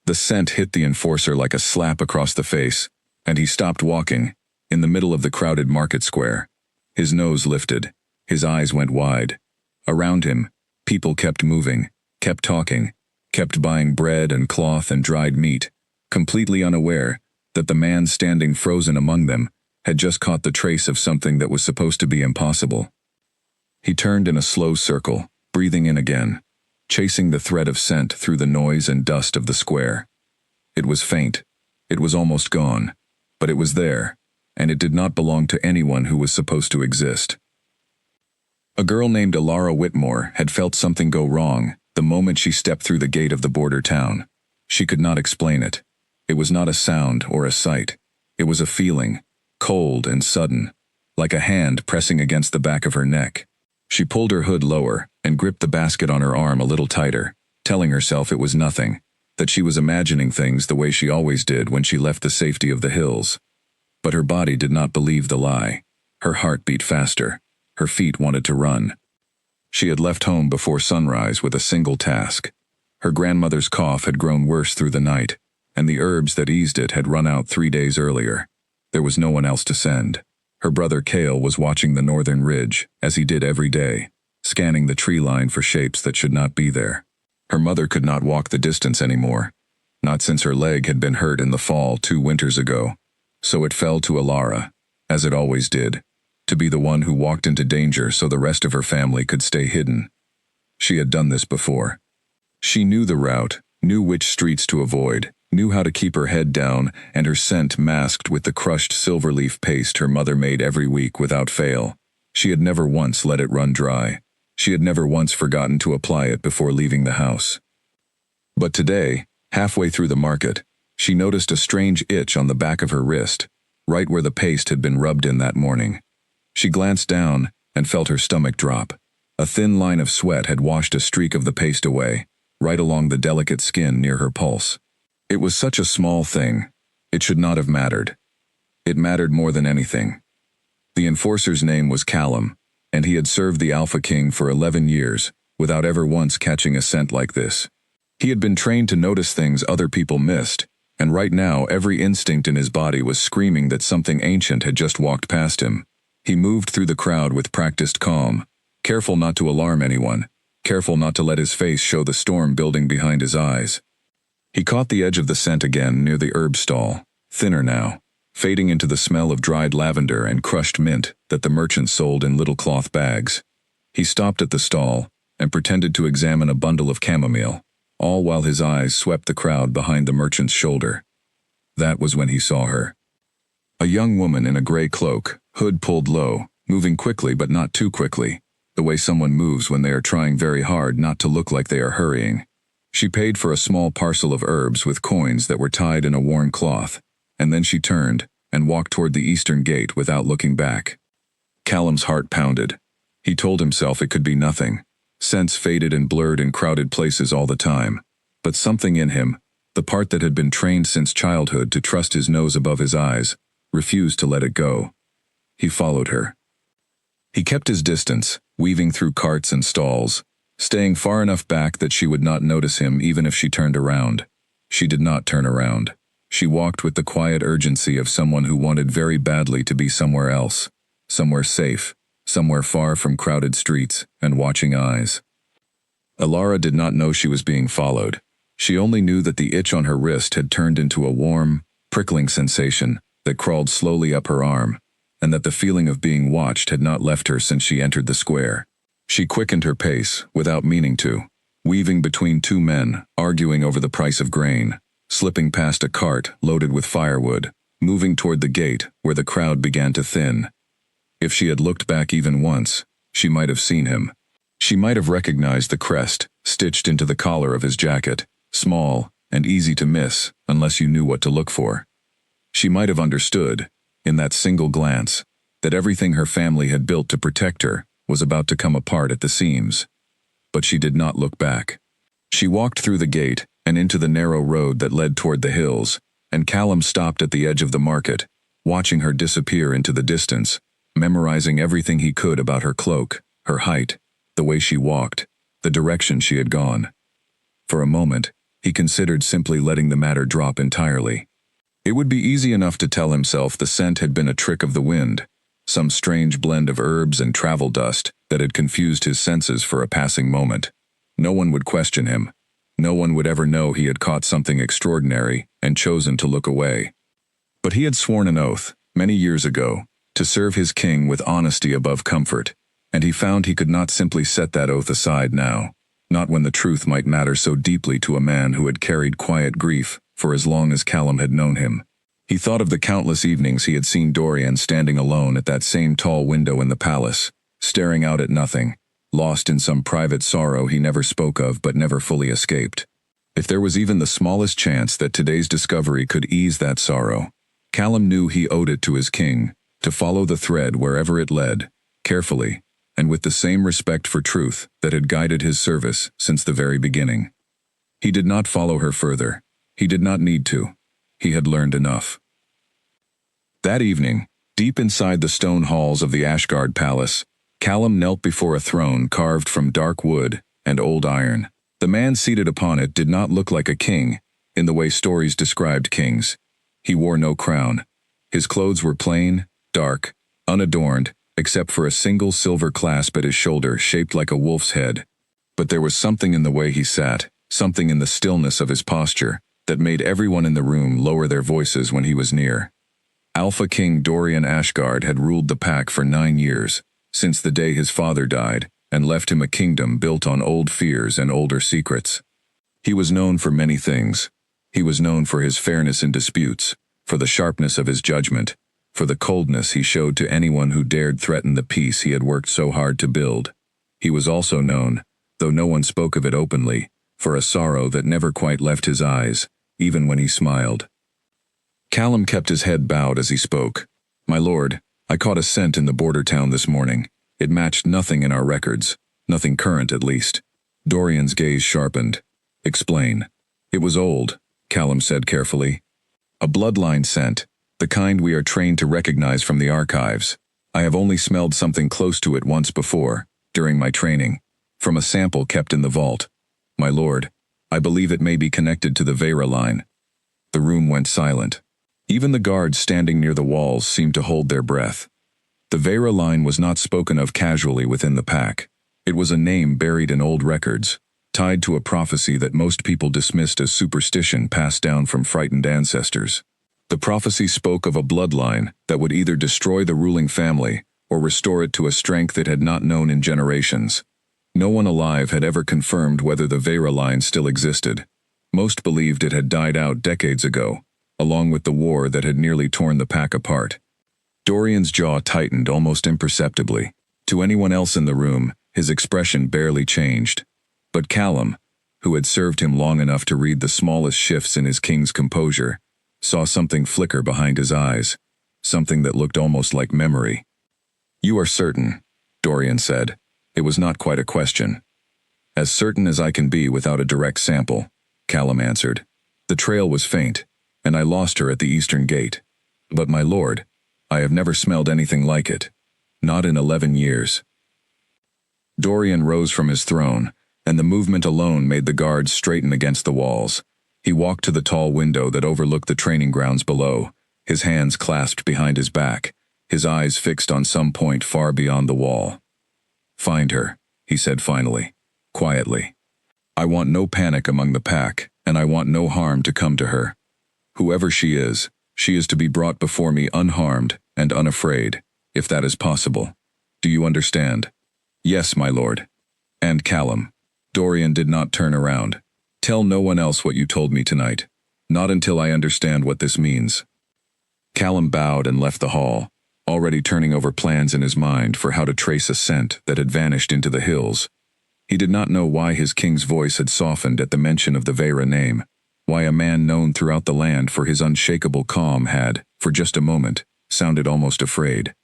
The scent hit the enforcer like a slap across the face, and he stopped walking, in the middle of the crowded market square. His nose lifted, his eyes went wide. Around him, people kept moving, kept talking, kept buying bread and cloth and dried meat, completely unaware that the man standing frozen among them had just caught the trace of something that was supposed to be impossible. He turned in a slow circle, breathing in again, chasing the thread of scent through the noise and dust of the square. It was faint, it was almost gone, but it was there, and it did not belong to anyone who was supposed to exist. A girl named Alara Whitmore had felt something go wrong the moment she stepped through the gate of the border town. She could not explain it. It was not a sound or a sight. It was a feeling, cold and sudden, like a hand pressing against the back of her neck. She pulled her hood lower and gripped the basket on her arm a little tighter, telling herself it was nothing, that she was imagining things the way she always did when she left the safety of the hills. But her body did not believe the lie. Her heart beat faster. Her feet wanted to run. She had left home before sunrise with a single task. Her grandmother's cough had grown worse through the night, and the herbs that eased it had run out 3 days earlier. There was no one else to send. Her brother Cale was watching the northern ridge, as he did every day, scanning the tree line for shapes that should not be there. Her mother could not walk the distance anymore, not since her leg had been hurt in the fall 2 winters ago. So it fell to Alara, as it always did, to be the one who walked into danger so the rest of her family could stay hidden. She had done this before. She knew the route, knew which streets to avoid, knew how to keep her head down and her scent masked with the crushed silver leaf paste her mother made every week without fail. She had never once let it run dry. She had never once forgotten to apply it before leaving the house. But today, halfway through the market, she noticed a strange itch on the back of her wrist, right where the paste had been rubbed in that morning. She glanced down and felt her stomach drop. A thin line of sweat had washed a streak of the paste away, right along the delicate skin near her pulse. It was such a small thing. It should not have mattered. It mattered more than anything. The enforcer's name was Callum, and he had served the Alpha King for 11 years, without ever once catching a scent like this. He had been trained to notice things other people missed, and right now every instinct in his body was screaming that something ancient had just walked past him. He moved through the crowd with practiced calm, careful not to alarm anyone, careful not to let his face show the storm building behind his eyes. He caught the edge of the scent again near the herb stall, thinner now, fading into the smell of dried lavender and crushed mint that the merchant sold in little cloth bags. He stopped at the stall and pretended to examine a bundle of chamomile, all while his eyes swept the crowd behind the merchant's shoulder. That was when he saw her. A young woman in a gray cloak, hood pulled low, moving quickly but not too quickly, the way someone moves when they are trying very hard not to look like they are hurrying. She paid for a small parcel of herbs with coins that were tied in a worn cloth, and then she turned and walked toward the eastern gate without looking back. Callum's heart pounded. He told himself it could be nothing. Scents faded and blurred in crowded places all the time, but something in him, the part that had been trained since childhood to trust his nose above his eyes, refused to let it go. He followed her. He kept his distance, weaving through carts and stalls, staying far enough back that she would not notice him even if she turned around. She did not turn around. She walked with the quiet urgency of someone who wanted very badly to be somewhere else, somewhere safe, somewhere far from crowded streets and watching eyes. Alara did not know she was being followed. She only knew that the itch on her wrist had turned into a warm, prickling sensation that crawled slowly up her arm, and that the feeling of being watched had not left her since she entered the square. She quickened her pace, without meaning to, weaving between 2 men, arguing over the price of grain, slipping past a cart loaded with firewood, moving toward the gate where the crowd began to thin. If she had looked back even once, she might have seen him. She might have recognized the crest stitched into the collar of his jacket, small and easy to miss unless you knew what to look for. She might have understood, in that single glance, that everything her family had built to protect her was about to come apart at the seams. But she did not look back. She walked through the gate and into the narrow road that led toward the hills, and Callum stopped at the edge of the market, watching her disappear into the distance, memorizing everything he could about her cloak, her height, the way she walked, the direction she had gone. For a moment, He considered simply letting the matter drop entirely. It would be easy enough to tell himself the scent had been a trick of the wind, some strange blend of herbs and travel dust that had confused his senses for a passing moment. No one would question him. No one would ever know he had caught something extraordinary and chosen to look away. But he had sworn an oath, many years ago, to serve his king with honesty above comfort, and he found he could not simply set that oath aside now, not when the truth might matter so deeply to a man who had carried quiet grief for as long as Callum had known him. He thought of the countless evenings he had seen Dorian standing alone at that same tall window in the palace, staring out at nothing, lost in some private sorrow he never spoke of but never fully escaped. If there was even the smallest chance that today's discovery could ease that sorrow, Callum knew he owed it to his king to follow the thread wherever it led, carefully, and with the same respect for truth that had guided his service since the very beginning. He did not follow her further. He did not need to. He had learned enough. That evening, deep inside the stone halls of the Ashgard Palace, Callum knelt before a throne carved from dark wood and old iron. The man seated upon it did not look like a king, in the way stories described kings. He wore no crown. His clothes were plain, dark, unadorned, except for a single silver clasp at his shoulder shaped like a wolf's head. But there was something in the way he sat, something in the stillness of his posture, that made everyone in the room lower their voices when he was near. Alpha King Dorian Ashgard had ruled the pack for 9 years, since the day his father died, and left him a kingdom built on old fears and older secrets. He was known for many things. He was known for his fairness in disputes, for the sharpness of his judgment, for the coldness he showed to anyone who dared threaten the peace he had worked so hard to build. He was also known, though no one spoke of it openly, for a sorrow that never quite left his eyes, even when he smiled. Callum kept his head bowed as he spoke. "My lord, I caught a scent in the border town this morning. It matched nothing in our records, nothing current at least." Dorian's gaze sharpened. "Explain." "It was old," Callum said carefully. "A bloodline scent, the kind we are trained to recognize from the archives. I have only smelled something close to it once before, during my training, from a sample kept in the vault. My lord, I believe it may be connected to the Vera line." The room went silent. Even the guards standing near the walls seemed to hold their breath. The Vera line was not spoken of casually within the pack. It was a name buried in old records, tied to a prophecy that most people dismissed as superstition passed down from frightened ancestors. The prophecy spoke of a bloodline that would either destroy the ruling family or restore it to a strength it had not known in generations. No one alive had ever confirmed whether the Vera line still existed. Most believed it had died out decades ago, along with the war that had nearly torn the pack apart. Dorian's jaw tightened almost imperceptibly. To anyone else in the room, his expression barely changed. But Callum, who had served him long enough to read the smallest shifts in his king's composure, saw something flicker behind his eyes, something that looked almost like memory. "You are certain," Dorian said. It was not quite a question. "As certain as I can be without a direct sample," Callum answered. "The trail was faint, and I lost her at the eastern gate. But my lord, I have never smelled anything like it. Not in 11 years. Dorian rose from his throne, and the movement alone made the guards straighten against the walls. He walked to the tall window that overlooked the training grounds below, his hands clasped behind his back, his eyes fixed on some point far beyond the wall. "Find her," he said finally, quietly. "I want no panic among the pack, and I want no harm to come to her. Whoever she is to be brought before me unharmed and unafraid, if that is possible. Do you understand?" "Yes, my lord." "And Callum." Dorian did not turn around. "Tell no one else what you told me tonight. Not until I understand what this means." Callum bowed and left the hall, already turning over plans in his mind for how to trace a scent that had vanished into the hills. He did not know why his king's voice had softened at the mention of the Vera name, why a man known throughout the land for his unshakable calm had, for just a moment, sounded almost afraid.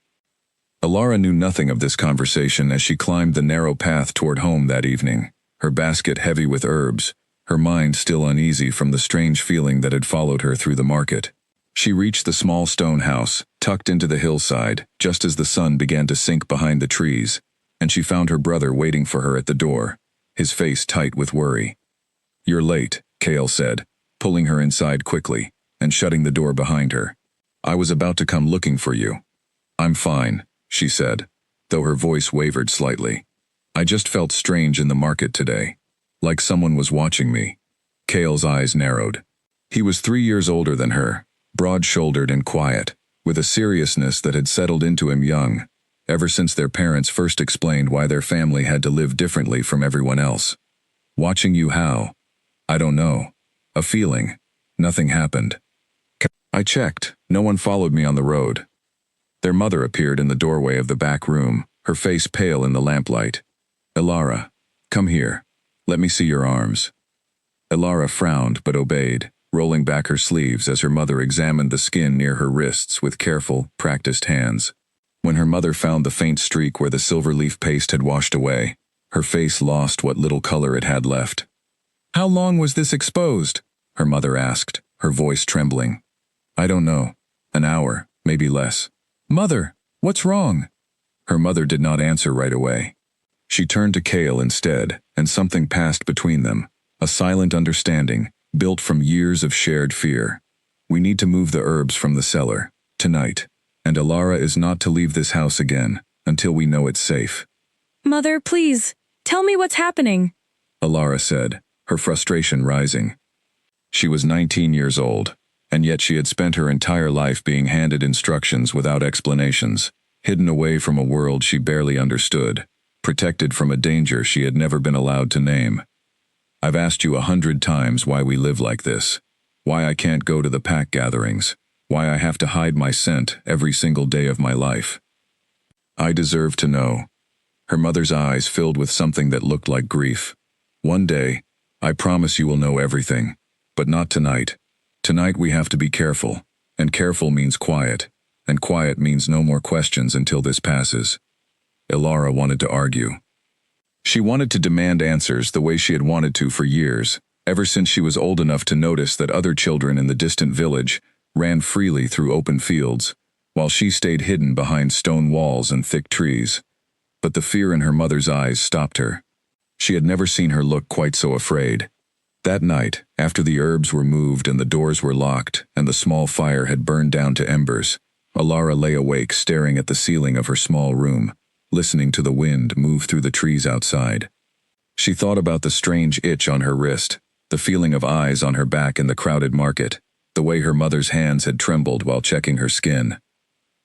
Alara knew nothing of this conversation as she climbed the narrow path toward home that evening, her basket heavy with herbs, her mind still uneasy from the strange feeling that had followed her through the market. She reached the small stone house, tucked into the hillside, just as the sun began to sink behind the trees, and she found her brother waiting for her at the door, his face tight with worry. "You're late," Kale said, pulling her inside quickly and shutting the door behind her. I was about to come looking for you. I'm fine, she said, though her voice wavered slightly. I just felt strange in the market today, like someone was watching me. Kale's eyes narrowed. He was 3 years older than her, broad-shouldered and quiet, with a seriousness that had settled into him young, ever since their parents first explained why their family had to live differently from everyone else. Watching you how? I don't know. A feeling. Nothing happened. I checked. No one followed me on the road. Their mother appeared in the doorway of the back room, her face pale in the lamplight. Elara, come here. Let me see your arms. Elara frowned but obeyed, rolling back her sleeves as her mother examined the skin near her wrists with careful, practiced hands. When her mother found the faint streak where the silver leaf paste had washed away, her face lost what little color it had left. How long was this exposed? Her mother asked, her voice trembling. I don't know. An hour, maybe less. Mother, what's wrong? Her mother did not answer right away. She turned to Kale instead, and something passed between them, a silent understanding, built from years of shared fear. We need to move the herbs from the cellar, tonight, and Elara is not to leave this house again, until we know it's safe. Mother, please, tell me what's happening, Elara said, her frustration rising. She was 19 years old, and yet she had spent her entire life being handed instructions without explanations, hidden away from a world she barely understood, protected from a danger she had never been allowed to name. I've asked you 100 times why we live like this, why I can't go to the pack gatherings, why I have to hide my scent every single day of my life. I deserve to know. Her mother's eyes filled with something that looked like grief. One day, I promise you will know everything, but not tonight. Tonight we have to be careful, and careful means quiet, and quiet means no more questions until this passes. Elara wanted to argue. She wanted to demand answers the way she had wanted to for years, ever since she was old enough to notice that other children in the distant village ran freely through open fields, while she stayed hidden behind stone walls and thick trees. But the fear in her mother's eyes stopped her. She had never seen her look quite so afraid. That night, after the herbs were moved and the doors were locked and the small fire had burned down to embers, Elara lay awake staring at the ceiling of her small room, listening to the wind move through the trees outside. She thought about the strange itch on her wrist, the feeling of eyes on her back in the crowded market, the way her mother's hands had trembled while checking her skin.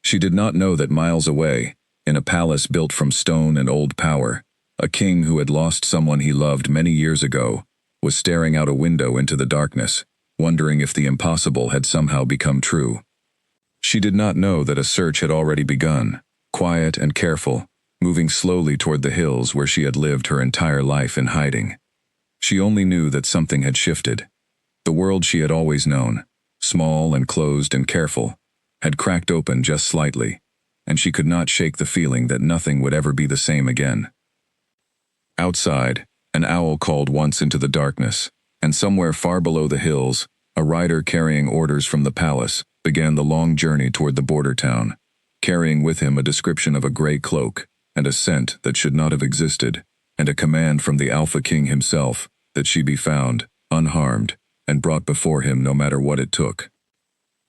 She did not know that miles away, in a palace built from stone and old power, a king who had lost someone he loved many years ago was staring out a window into the darkness, wondering if the impossible had somehow become true. She did not know that a search had already begun, quiet and careful, moving slowly toward the hills where she had lived her entire life in hiding. She only knew that something had shifted. The world she had always known, small and closed and careful, had cracked open just slightly, and she could not shake the feeling that nothing would ever be the same again. Outside, an owl called once into the darkness, and somewhere far below the hills, a rider carrying orders from the palace began the long journey toward the border town, carrying with him a description of a gray cloak, and a scent that should not have existed, and a command from the Alpha King himself that she be found, unharmed, and brought before him no matter what it took.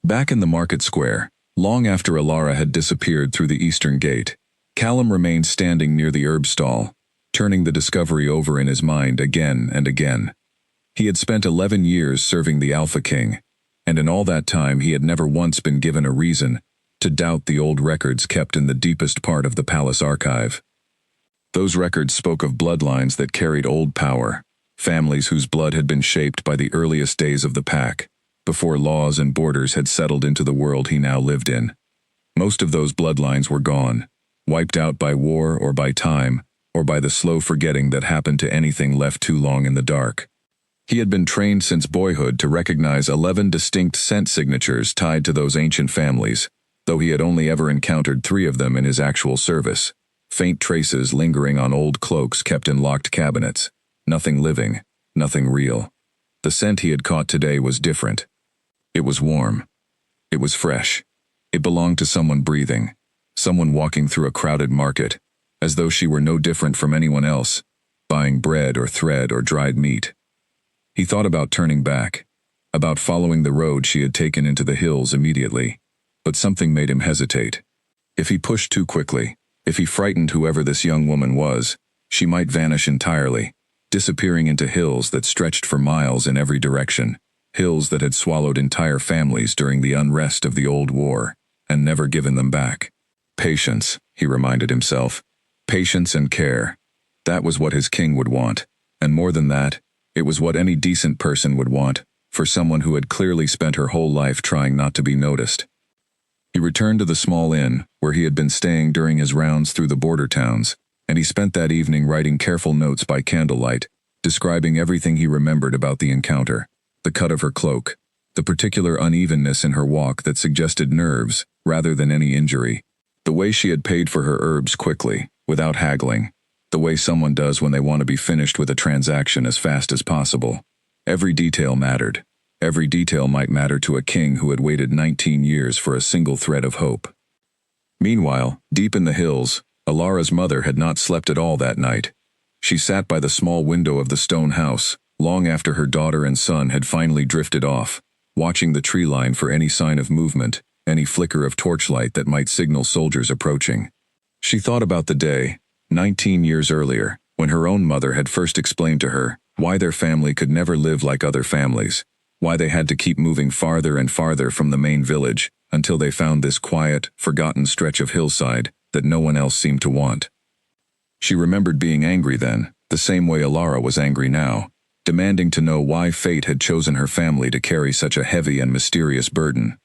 Back in the market square, long after Elara had disappeared through the eastern gate, Callum remained standing near the herb stall, turning the discovery over in his mind again and again. He had spent 11 years serving the Alpha King, and in all that time he had never once been given a reason to doubt the old records kept in the deepest part of the palace archive. Those records spoke of bloodlines that carried old power, families whose blood had been shaped by the earliest days of the pack, before laws and borders had settled into the world he now lived in. Most of those bloodlines were gone, wiped out by war or by time, or by the slow forgetting that happened to anything left too long in the dark. He had been trained since boyhood to recognize 11 distinct scent signatures tied to those ancient families, though he had only ever encountered 3 of them in his actual service, faint traces lingering on old cloaks kept in locked cabinets. Nothing living, nothing real. The scent he had caught today was different. It was warm. It was fresh. It belonged to someone breathing, someone walking through a crowded market, as though she were no different from anyone else, buying bread or thread or dried meat. He thought about turning back, about following the road she had taken into the hills immediately, but something made him hesitate. If he pushed too quickly, if he frightened whoever this young woman was, she might vanish entirely, disappearing into hills that stretched for miles in every direction, hills that had swallowed entire families during the unrest of the old war, and never given them back. Patience, he reminded himself. Patience and care. That was what his king would want, and more than that, it was what any decent person would want, for someone who had clearly spent her whole life trying not to be noticed. He returned to the small inn, where he had been staying during his rounds through the border towns, and he spent that evening writing careful notes by candlelight, describing everything he remembered about the encounter, the cut of her cloak, the particular unevenness in her walk that suggested nerves rather than any injury, the way she had paid for her herbs quickly, without haggling, the way someone does when they want to be finished with a transaction as fast as possible. Every detail mattered. Every detail might matter to a king who had waited 19 years for a single thread of hope. Meanwhile, deep in the hills, Alara's mother had not slept at all that night. She sat by the small window of the stone house, long after her daughter and son had finally drifted off, watching the tree line for any sign of movement, any flicker of torchlight that might signal soldiers approaching. She thought about the day, 19 years earlier, when her own mother had first explained to her why their family could never live like other families, why they had to keep moving farther and farther from the main village until they found this quiet, forgotten stretch of hillside that no one else seemed to want. She remembered being angry then, the same way Alara was angry now, demanding to know why fate had chosen her family to carry such a heavy and mysterious burden.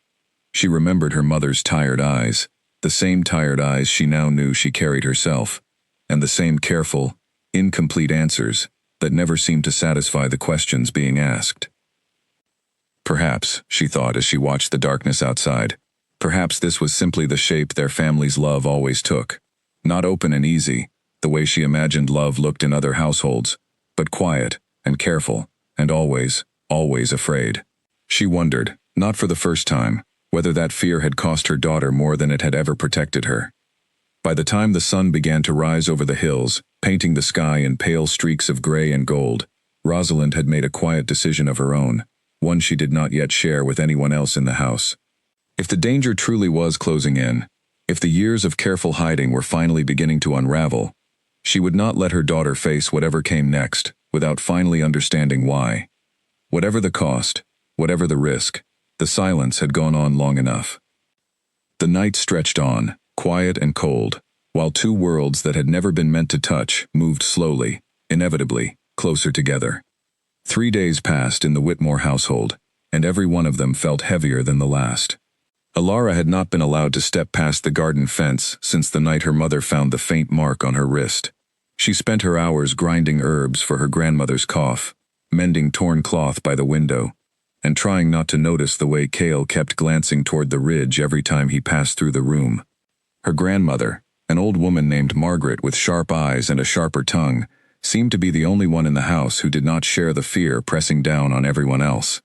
She remembered her mother's tired eyes, the same tired eyes she now knew she carried herself, and the same careful, incomplete answers that never seemed to satisfy the questions being asked. Perhaps, she thought as she watched the darkness outside, perhaps this was simply the shape their family's love always took. Not open and easy, the way she imagined love looked in other households, but quiet and careful and always, always afraid. She wondered, not for the first time, whether that fear had cost her daughter more than it had ever protected her. By the time the sun began to rise over the hills, painting the sky in pale streaks of gray and gold, Rosalind had made a quiet decision of her own, one she did not yet share with anyone else in the house. If the danger truly was closing in, if the years of careful hiding were finally beginning to unravel, she would not let her daughter face whatever came next without finally understanding why. Whatever the cost, whatever the risk, the silence had gone on long enough. The night stretched on, quiet and cold, while two worlds that had never been meant to touch moved slowly, inevitably, closer together. 3 days passed in the Whitmore household, and every one of them felt heavier than the last. Alara had not been allowed to step past the garden fence since the night her mother found the faint mark on her wrist. She spent her hours grinding herbs for her grandmother's cough, mending torn cloth by the window, and trying not to notice the way Cale kept glancing toward the ridge every time he passed through the room. Her grandmother, an old woman named Margaret with sharp eyes and a sharper tongue, seemed to be the only one in the house who did not share the fear pressing down on everyone else.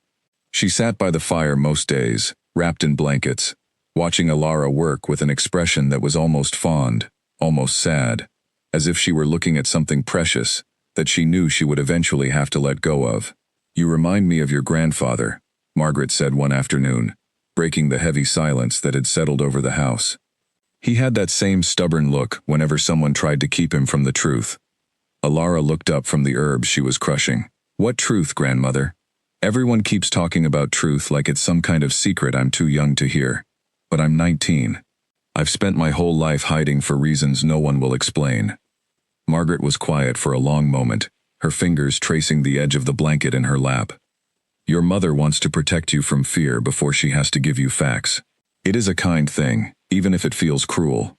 She sat by the fire most days, wrapped in blankets, watching Alara work with an expression that was almost fond, almost sad, as if she were looking at something precious that she knew she would eventually have to let go of. "You remind me of your grandfather," Margaret said one afternoon, breaking the heavy silence that had settled over the house. He had that same stubborn look whenever someone tried to keep him from the truth. Alara looked up from the herbs she was crushing. "What truth, grandmother? Everyone keeps talking about truth like it's some kind of secret I'm too young to hear. But I'm 19. I've spent my whole life hiding for reasons no one will explain." Margaret was quiet for a long moment, her fingers tracing the edge of the blanket in her lap. "Your mother wants to protect you from fear before she has to give you facts. It is a kind thing, even if it feels cruel.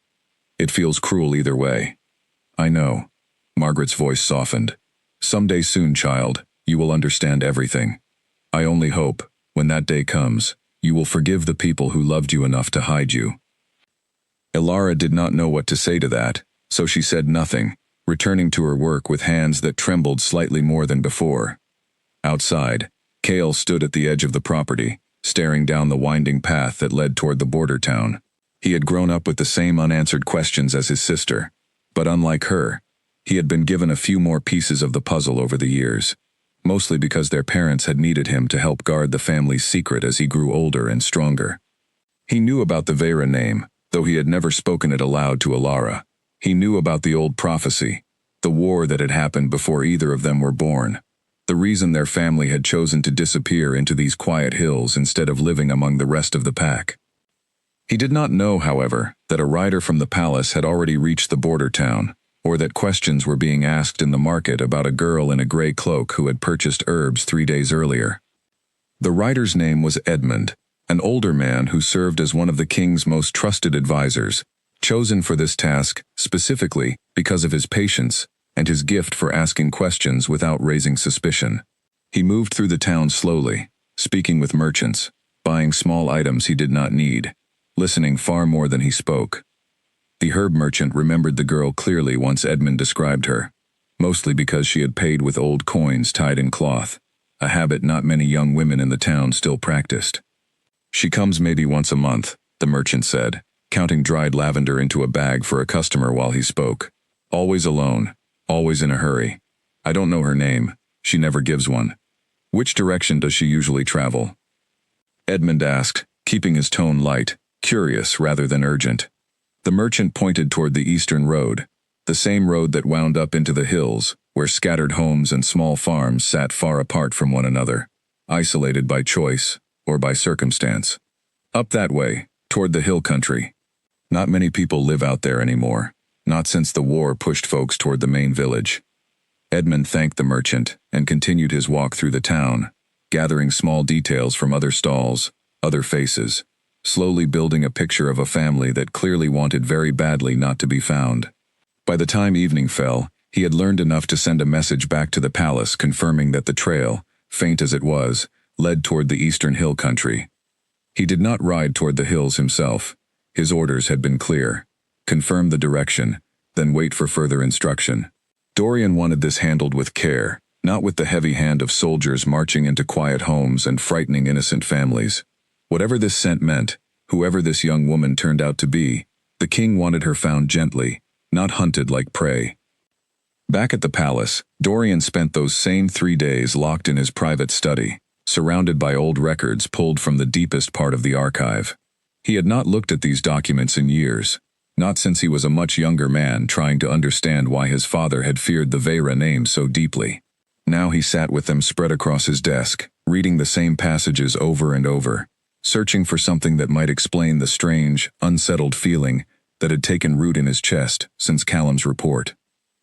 It feels cruel either way." "I know." Margaret's voice softened. "Someday soon, child, you will understand everything. I only hope, when that day comes, you will forgive the people who loved you enough to hide you." Alara did not know what to say to that, so she said nothing, returning to her work with hands that trembled slightly more than before. Outside, Cale stood at the edge of the property, staring down the winding path that led toward the border town. He had grown up with the same unanswered questions as his sister, but unlike her, he had been given a few more pieces of the puzzle over the years. mostly because their parents had needed him to help guard the family's secret as he grew older and stronger. He knew about the Veyra name, though he had never spoken it aloud to Alara. He knew about the old prophecy, the war that had happened before either of them were born, the reason their family had chosen to disappear into these quiet hills instead of living among the rest of the pack. He did not know, however, that a rider from the palace had already reached the border town, or that questions were being asked in the market about a girl in a gray cloak who had purchased herbs 3 days earlier. The rider's name was Edmund, an older man who served as one of the king's most trusted advisors, chosen for this task specifically because of his patience and his gift for asking questions without raising suspicion. He moved through the town slowly, speaking with merchants, buying small items he did not need, listening far more than he spoke. The herb merchant remembered the girl clearly once Edmund described her, mostly because she had paid with old coins tied in cloth, a habit not many young women in the town still practiced. "She comes maybe once a month," the merchant said, counting dried lavender into a bag for a customer while he spoke. "Always alone, always in a hurry. I don't know her name, she never gives one. Which direction does she usually travel?" Edmund asked, keeping his tone light, curious rather than urgent. The merchant pointed toward the eastern road, the same road that wound up into the hills, where scattered homes and small farms sat far apart from one another, isolated by choice or by circumstance. "Up that way, toward the hill country. Not many people live out there anymore, not since the war pushed folks toward the main village." Edmund thanked the merchant and continued his walk through the town, gathering small details from other stalls, other faces, slowly building a picture of a family that clearly wanted very badly not to be found. By the time evening fell, he had learned enough to send a message back to the palace confirming that the trail, faint as it was, led toward the eastern hill country. He did not ride toward the hills himself. His orders had been clear: confirm the direction, then wait for further instruction. Dorian wanted this handled with care, not with the heavy hand of soldiers marching into quiet homes and frightening innocent families. Whatever this scent meant, whoever this young woman turned out to be, the king wanted her found gently, not hunted like prey. Back at the palace, Dorian spent those same 3 days locked in his private study, surrounded by old records pulled from the deepest part of the archive. He had not looked at these documents in years, not since he was a much younger man trying to understand why his father had feared the Veyra name so deeply. Now he sat with them spread across his desk, reading the same passages over and over, searching for something that might explain the strange, unsettled feeling that had taken root in his chest since Callum's report.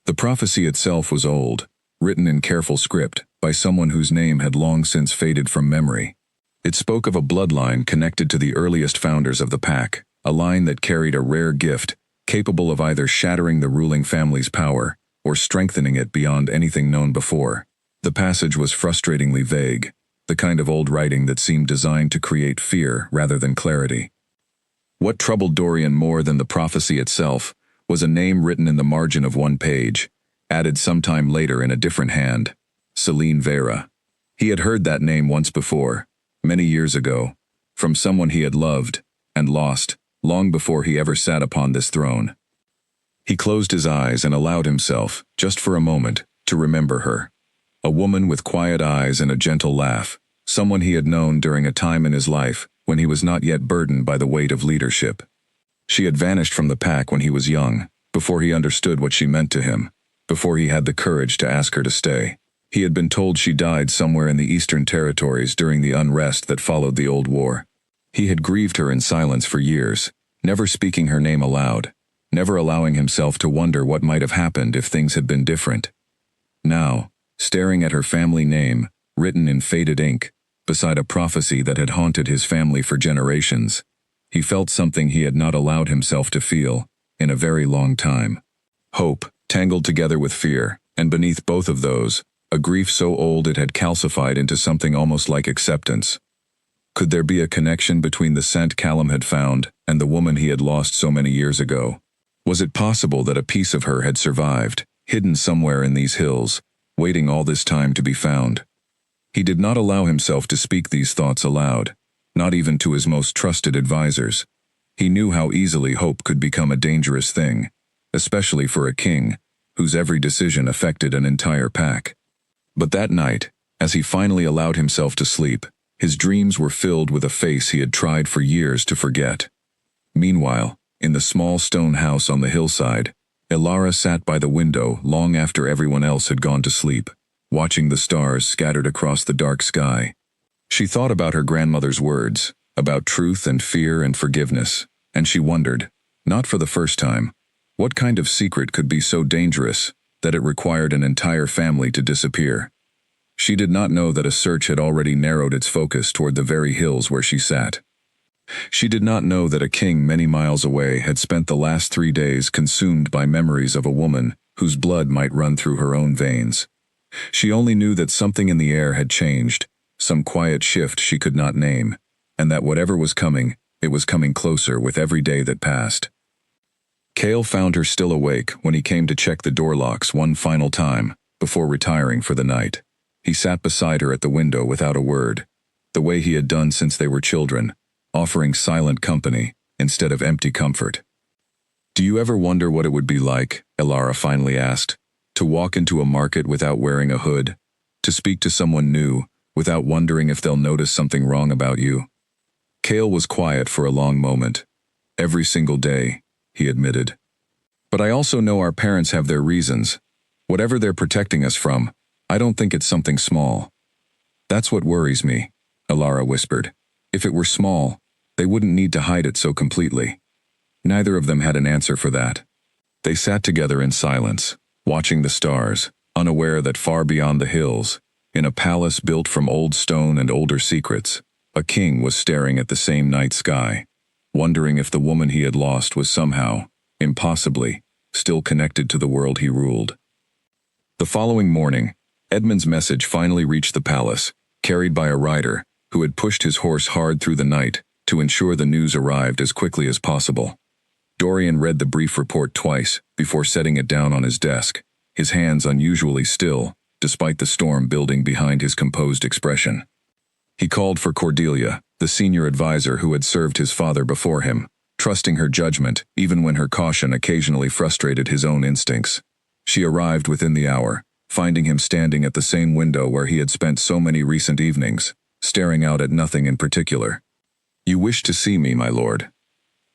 The prophecy itself was old, written in careful script by someone whose name had long since faded from memory. It spoke of a bloodline connected to the earliest founders of the pack, a line that carried a rare gift, capable of either shattering the ruling family's power or strengthening it beyond anything known before. The passage was frustratingly vague, the kind of old writing that seemed designed to create fear rather than clarity. What troubled Dorian more than the prophecy itself was a name written in the margin of one page, added sometime later in a different hand: Selene Veyra. He had heard that name once before, many years ago, from someone he had loved and lost long before he ever sat upon this throne. He closed his eyes and allowed himself, just for a moment, to remember her. A woman with quiet eyes and a gentle laugh, someone he had known during a time in his life when he was not yet burdened by the weight of leadership. She had vanished from the pack when he was young, before he understood what she meant to him, before he had the courage to ask her to stay. He had been told she died somewhere in the Eastern Territories during the unrest that followed the Old War. He had grieved her in silence for years, never speaking her name aloud, never allowing himself to wonder what might have happened if things had been different. Now, staring at her family name, written in faded ink, beside a prophecy that had haunted his family for generations, he felt something he had not allowed himself to feel in a very long time. Hope, tangled together with fear, and beneath both of those, a grief so old it had calcified into something almost like acceptance. Could there be a connection between the scent Callum had found and the woman he had lost so many years ago? Was it possible that a piece of her had survived, hidden somewhere in these hills, waiting all this time to be found? He did not allow himself to speak these thoughts aloud, not even to his most trusted advisors. He knew how easily hope could become a dangerous thing, especially for a king, whose every decision affected an entire pack. But that night, As he finally allowed himself to sleep, his dreams were filled with a face he had tried for years to forget. Meanwhile, in the small stone house on the hillside, Elara sat by the window long after everyone else had gone to sleep, watching the stars scattered across the dark sky. She thought about her grandmother's words, about truth and fear and forgiveness, and she wondered, not for the first time, what kind of secret could be so dangerous that it required an entire family to disappear. She did not know that a search had already narrowed its focus toward the very hills where she sat. She did not know that a king many miles away had spent the last 3 days consumed by memories of a woman whose blood might run through her own veins. She only knew that something in the air had changed, some quiet shift she could not name, and that whatever was coming, it was coming closer with every day that passed. Cale found her still awake when he came to check the door locks one final time before retiring for the night. He sat beside her at the window without a word, the way he had done since they were children, offering silent company instead of empty comfort. "Do you ever wonder what it would be like," Elara finally asked, "to walk into a market without wearing a hood, to speak to someone new without wondering if they'll notice something wrong about you?" Cale was quiet for a long moment. "Every single day," he admitted. "But I also know our parents have their reasons. Whatever they're protecting us from, I don't think it's something small." "That's what worries me," Elara whispered. "If it were small, they wouldn't need to hide it so completely." Neither of them had an answer for that. They sat together in silence, watching the stars, unaware that far beyond the hills, in a palace built from old stone and older secrets, a king was staring at the same night sky, wondering if the woman he had lost was somehow, impossibly, still connected to the world he ruled. The following morning, Edmund's message finally reached the palace, carried by a rider who had pushed his horse hard through the night to ensure the news arrived as quickly as possible. Dorian read the brief report twice before setting it down on his desk, his hands unusually still, despite the storm building behind his composed expression. He called for Cordelia, the senior advisor who had served his father before him, trusting her judgment even when her caution occasionally frustrated his own instincts. She arrived within the hour, finding him standing at the same window where he had spent so many recent evenings, staring out at nothing in particular. "You wish to see me, my lord."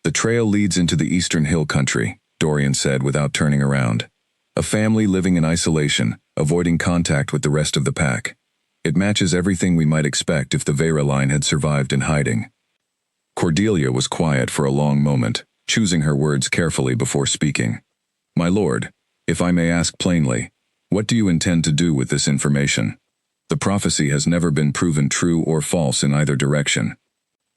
"The trail leads into the eastern hill country," Dorian said without turning around. "A family living in isolation, avoiding contact with the rest of the pack. It matches everything we might expect if the Vera line had survived in hiding." Cordelia was quiet for a long moment, choosing her words carefully before speaking. "My lord, if I may ask plainly, what do you intend to do with this information? The prophecy has never been proven true or false in either direction.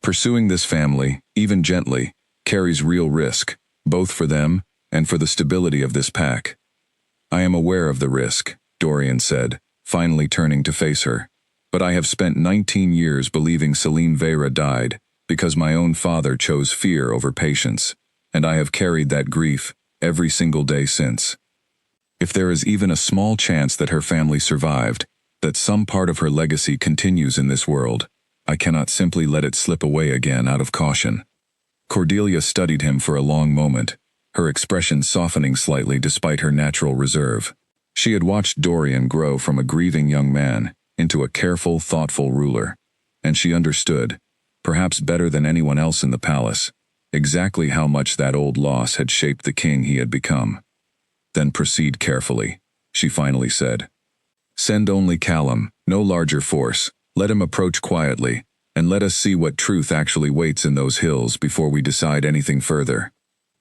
Pursuing this family, even gently, carries real risk, both for them and for the stability of this pack." "I am aware of the risk," Dorian said, finally turning to face her. "But I have spent 19 years believing Celine Vera died because my own father chose fear over patience, and I have carried that grief every single day since. If there is even a small chance that her family survived, that some part of her legacy continues in this world, I cannot simply let it slip away again out of caution." Cordelia studied him for a long moment, her expression softening slightly despite her natural reserve. She had watched Dorian grow from a grieving young man into a careful, thoughtful ruler, and she understood, perhaps better than anyone else in the palace, exactly how much that old loss had shaped the king he had become. "Then proceed carefully," she finally said. "Send only Callum, no larger force. Let him approach quietly, and let us see what truth actually waits in those hills before we decide anything further."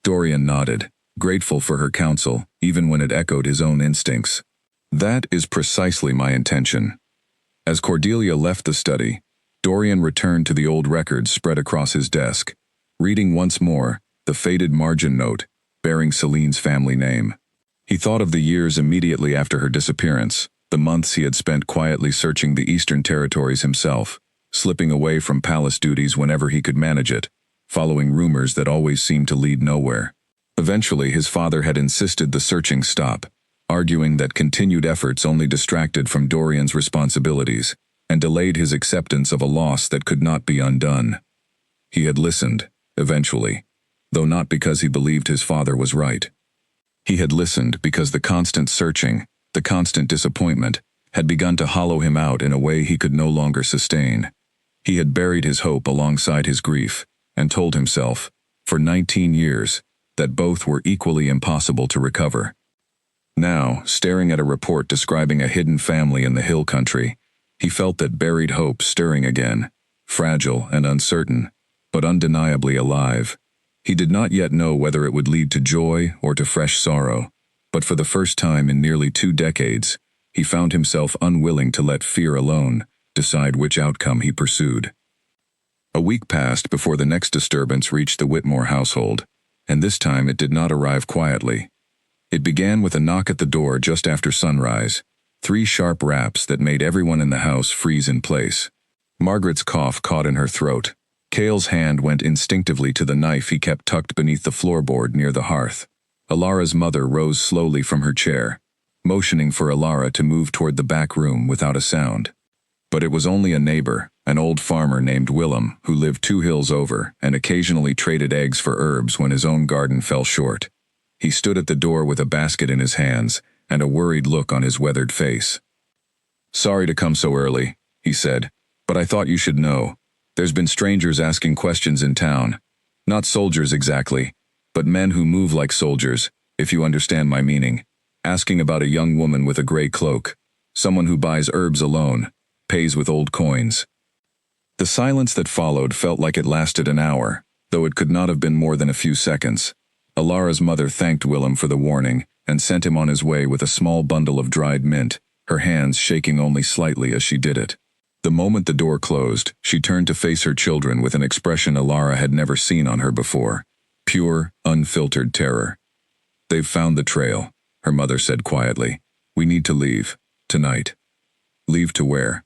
Dorian nodded, grateful for her counsel, even when it echoed his own instincts. "That is precisely my intention." As Cordelia left the study, Dorian returned to the old records spread across his desk, reading once more the faded margin note bearing Celine's family name. He thought of the years immediately after her disappearance, the months he had spent quietly searching the eastern territories himself, slipping away from palace duties whenever he could manage it, following rumors that always seemed to lead nowhere. Eventually, his father had insisted the searching stop, arguing that continued efforts only distracted from Dorian's responsibilities and delayed his acceptance of a loss that could not be undone. He had listened, eventually, though not because he believed his father was right. He had listened because the constant searching, the constant disappointment, had begun to hollow him out in a way he could no longer sustain. He had buried his hope alongside his grief, and told himself, for 19 years, that both were equally impossible to recover. Now, staring at a report describing a hidden family in the hill country, he felt that buried hope stirring again, fragile and uncertain, but undeniably alive. He did not yet know whether it would lead to joy or to fresh sorrow, but for the first time in nearly 2 decades, he found himself unwilling to let fear alone decide which outcome he pursued. A week passed before the next disturbance reached the Whitmore household, and this time it did not arrive quietly. It began with a knock at the door just after sunrise, 3 sharp raps that made everyone in the house freeze in place. Margaret's cough caught in her throat. Cale's hand went instinctively to the knife he kept tucked beneath the floorboard near the hearth. Alara's mother rose slowly from her chair, motioning for Alara to move toward the back room without a sound. But it was only a neighbor, an old farmer named Willem, who lived 2 hills over and occasionally traded eggs for herbs when his own garden fell short. He stood at the door with a basket in his hands and a worried look on his weathered face. "Sorry to come so early," he said, "but I thought you should know. There's been strangers asking questions in town. Not soldiers exactly, but men who move like soldiers, if you understand my meaning. Asking about a young woman with a gray cloak. Someone who buys herbs alone, pays with old coins." The silence that followed felt like it lasted an hour, though it could not have been more than a few seconds. Alara's mother thanked Willem for the warning and sent him on his way with a small bundle of dried mint, her hands shaking only slightly as she did it. The moment the door closed, she turned to face her children with an expression Alara had never seen on her before. Pure, unfiltered terror. "They've found the trail," her mother said quietly. "We need to leave. Tonight." "Leave to where?"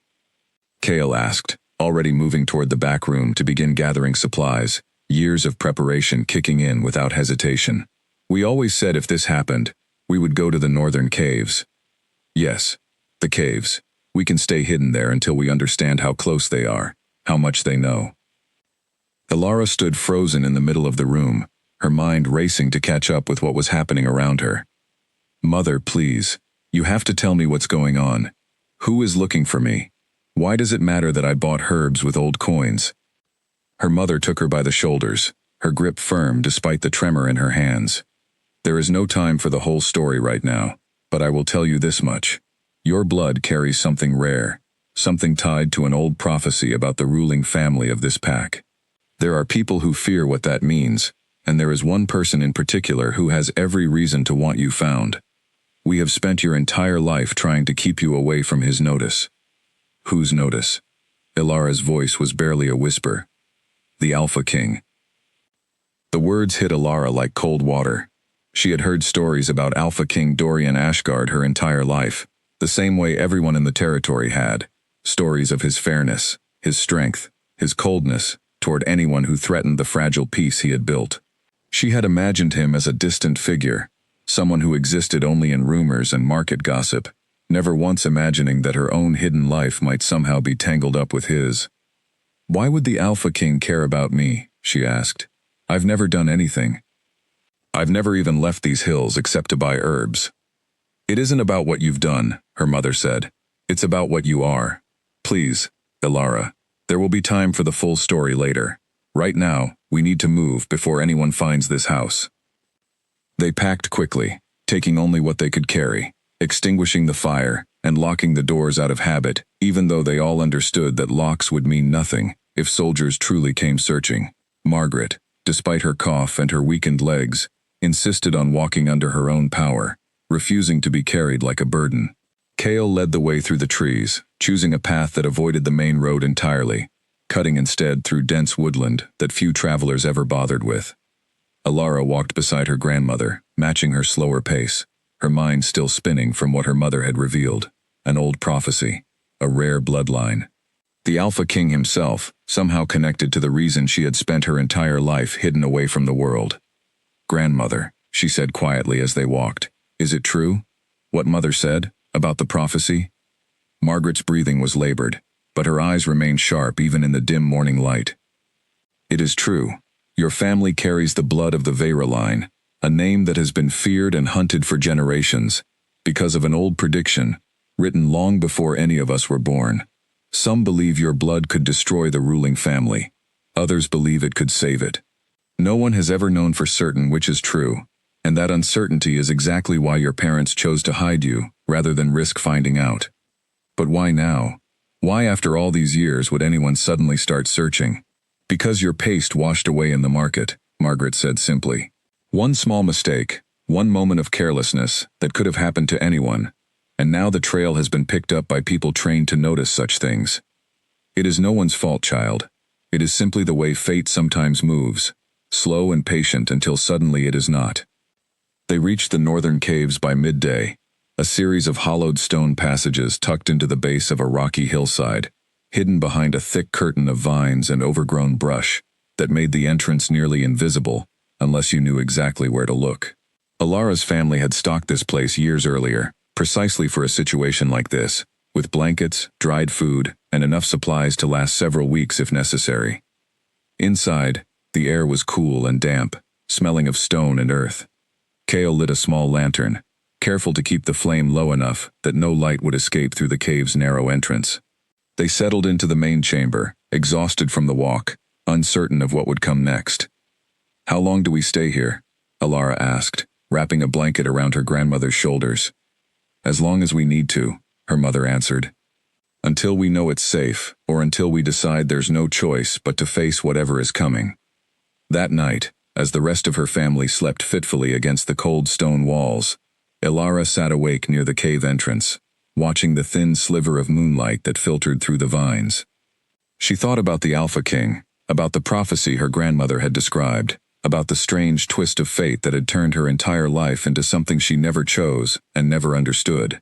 Cale asked, already moving toward the back room to begin gathering supplies, years of preparation kicking in without hesitation. "We always said if this happened, we would go to the northern caves." "Yes, the caves. We can stay hidden there until we understand how close they are, how much they know." Alara stood frozen in the middle of the room, her mind racing to catch up with what was happening around her. "Mother, please, you have to tell me what's going on. Who is looking for me? Why does it matter that I bought herbs with old coins?" Her mother took her by the shoulders, her grip firm despite the tremor in her hands. "There is no time for the whole story right now, but I will tell you this much. Your blood carries something rare, something tied to an old prophecy about the ruling family of this pack. There are people who fear what that means, and there is one person in particular who has every reason to want you found. We have spent your entire life trying to keep you away from his notice." "Whose notice?" Alara's voice was barely a whisper. "The Alpha King." The words hit Alara like cold water. She had heard stories about Alpha King Dorian Ashgard her entire life, the same way everyone in the territory had. Stories of his fairness, his strength, his coldness toward anyone who threatened the fragile peace he had built. She had imagined him as a distant figure, someone who existed only in rumors and market gossip, never once imagining that her own hidden life might somehow be tangled up with his. "Why would the Alpha King care about me?" she asked. "I've never done anything. I've never even left these hills except to buy herbs." "It isn't about what you've done," her mother said. "It's about what you are. Please, Alara, there will be time for the full story later. Right now, we need to move before anyone finds this house." They packed quickly, taking only what they could carry, extinguishing the fire and locking the doors out of habit, even though they all understood that locks would mean nothing if soldiers truly came searching. Margaret, despite her cough and her weakened legs, insisted on walking under her own power, refusing to be carried like a burden. Cale led the way through the trees, choosing a path that avoided the main road entirely, cutting instead through dense woodland that few travelers ever bothered with. Alara walked beside her grandmother, matching her slower pace, her mind still spinning from what her mother had revealed, an old prophecy, a rare bloodline. The Alpha King himself, somehow connected to the reason she had spent her entire life hidden away from the world. "Grandmother," she said quietly as they walked, "is it true? What Mother said, about the prophecy?" Margaret's breathing was labored, but her eyes remained sharp even in the dim morning light. "It is true. Your family carries the blood of the Veyra line, a name that has been feared and hunted for generations. Because of an old prediction, written long before any of us were born. Some believe your blood could destroy the ruling family. Others believe it could save it. No one has ever known for certain which is true, and that uncertainty is exactly why your parents chose to hide you rather than risk finding out. But why now? Why after all these years would anyone suddenly start searching? Because your paste washed away in the market, Margaret said simply. One small mistake, one moment of carelessness that could have happened to anyone, and now the trail has been picked up by people trained to notice such things. It is no one's fault, child. It is simply the way fate sometimes moves, slow and patient until suddenly it is not. They reached the northern caves by midday, a series of hollowed stone passages tucked into the base of a rocky hillside, hidden behind a thick curtain of vines and overgrown brush that made the entrance nearly invisible unless you knew exactly where to look. Alara's family had stocked this place years earlier, precisely for a situation like this, with blankets, dried food, and enough supplies to last several weeks if necessary. Inside, the air was cool and damp, smelling of stone and earth. Kale lit a small lantern, careful to keep the flame low enough that no light would escape through the cave's narrow entrance. They settled into the main chamber, exhausted from the walk, uncertain of what would come next. "How long do we stay here?" Alara asked, wrapping a blanket around her grandmother's shoulders. "As long as we need to," her mother answered. "Until we know it's safe, or until we decide there's no choice but to face whatever is coming." That night, as the rest of her family slept fitfully against the cold stone walls, Alara sat awake near the cave entrance, watching the thin sliver of moonlight that filtered through the vines. She thought about the Alpha King, about the prophecy her grandmother had described, about the strange twist of fate that had turned her entire life into something she never chose and never understood.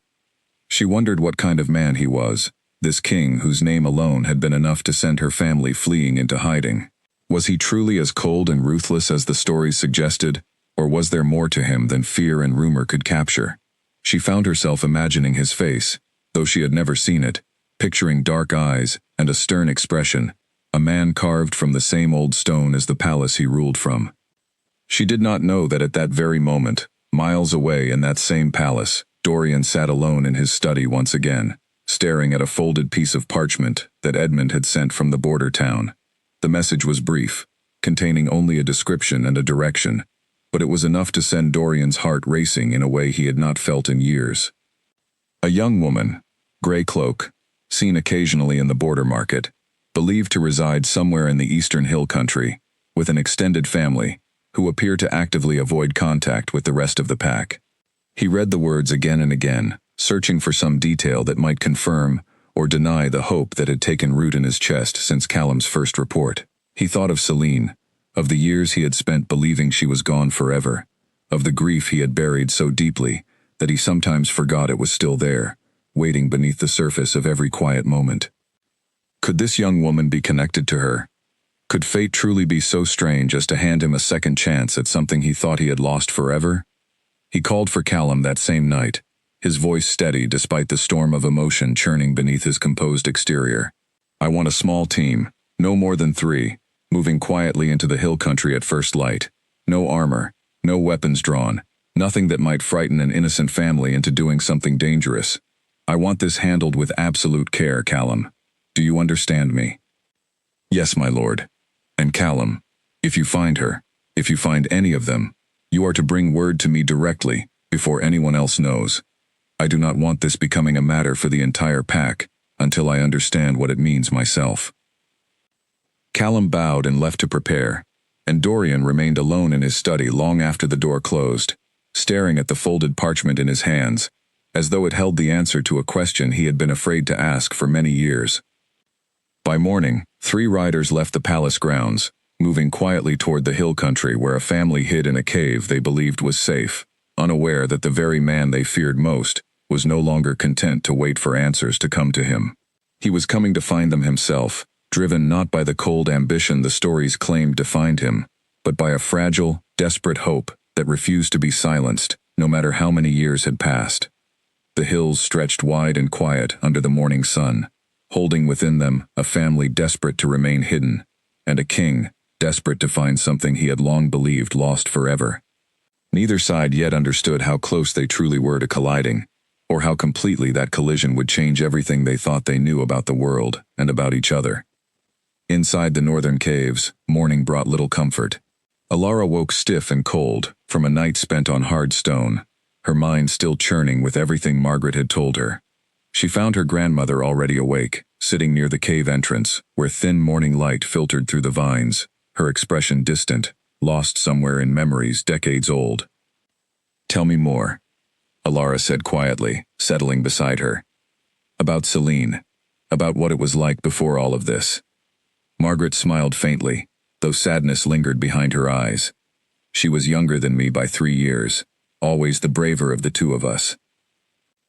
She wondered what kind of man he was, this king whose name alone had been enough to send her family fleeing into hiding. Was he truly as cold and ruthless as the stories suggested, or was there more to him than fear and rumor could capture? She found herself imagining his face, though she had never seen it, picturing dark eyes and a stern expression, a man carved from the same old stone as the palace he ruled from. She did not know that at that very moment, miles away in that same palace, Dorian sat alone in his study once again, staring at a folded piece of parchment that Edmund had sent from the border town. The message was brief, containing only a description and a direction, but it was enough to send Dorian's heart racing in a way he had not felt in years. A young woman, gray cloak, seen occasionally in the border market, believed to reside somewhere in the eastern hill country, with an extended family, who appear to actively avoid contact with the rest of the pack. He read the words again and again, searching for some detail that might confirm or deny the hope that had taken root in his chest since Callum's first report. He thought of Celine, of the years he had spent believing she was gone forever, of the grief he had buried so deeply that he sometimes forgot it was still there, waiting beneath the surface of every quiet moment. Could this young woman be connected to her? Could fate truly be so strange as to hand him a second chance at something he thought he had lost forever? He called for Callum that same night, his voice steady despite the storm of emotion churning beneath his composed exterior. "I want a small team, no more than 3, moving quietly into the hill country at first light. No armor, no weapons drawn, nothing that might frighten an innocent family into doing something dangerous. I want this handled with absolute care, Callum. Do you understand me?" "Yes, my lord. And Callum, if you find her, if you find any of them, you are to bring word to me directly, before anyone else knows. I do not want this becoming a matter for the entire pack, until I understand what it means myself." Callum bowed and left to prepare, and Dorian remained alone in his study long after the door closed, staring at the folded parchment in his hands, as though it held the answer to a question he had been afraid to ask for many years. By morning, 3 riders left the palace grounds, moving quietly toward the hill country where a family hid in a cave they believed was safe, unaware that the very man they feared most was no longer content to wait for answers to come to him. He was coming to find them himself, driven not by the cold ambition the stories claimed defined him, but by a fragile, desperate hope that refused to be silenced, no matter how many years had passed. The hills stretched wide and quiet under the morning sun, holding within them a family desperate to remain hidden, and a king desperate to find something he had long believed lost forever. Neither side yet understood how close they truly were to colliding, or how completely that collision would change everything they thought they knew about the world and about each other. Inside the northern caves, morning brought little comfort. Alara woke stiff and cold from a night spent on hard stone, her mind still churning with everything Margaret had told her. She found her grandmother already awake, sitting near the cave entrance, where thin morning light filtered through the vines, her expression distant, lost somewhere in memories decades old. "Tell me more," Alara said quietly, settling beside her. "About Celine, about what it was like before all of this." Margaret smiled faintly, though sadness lingered behind her eyes. "She was younger than me by 3 years, always the braver of the two of us.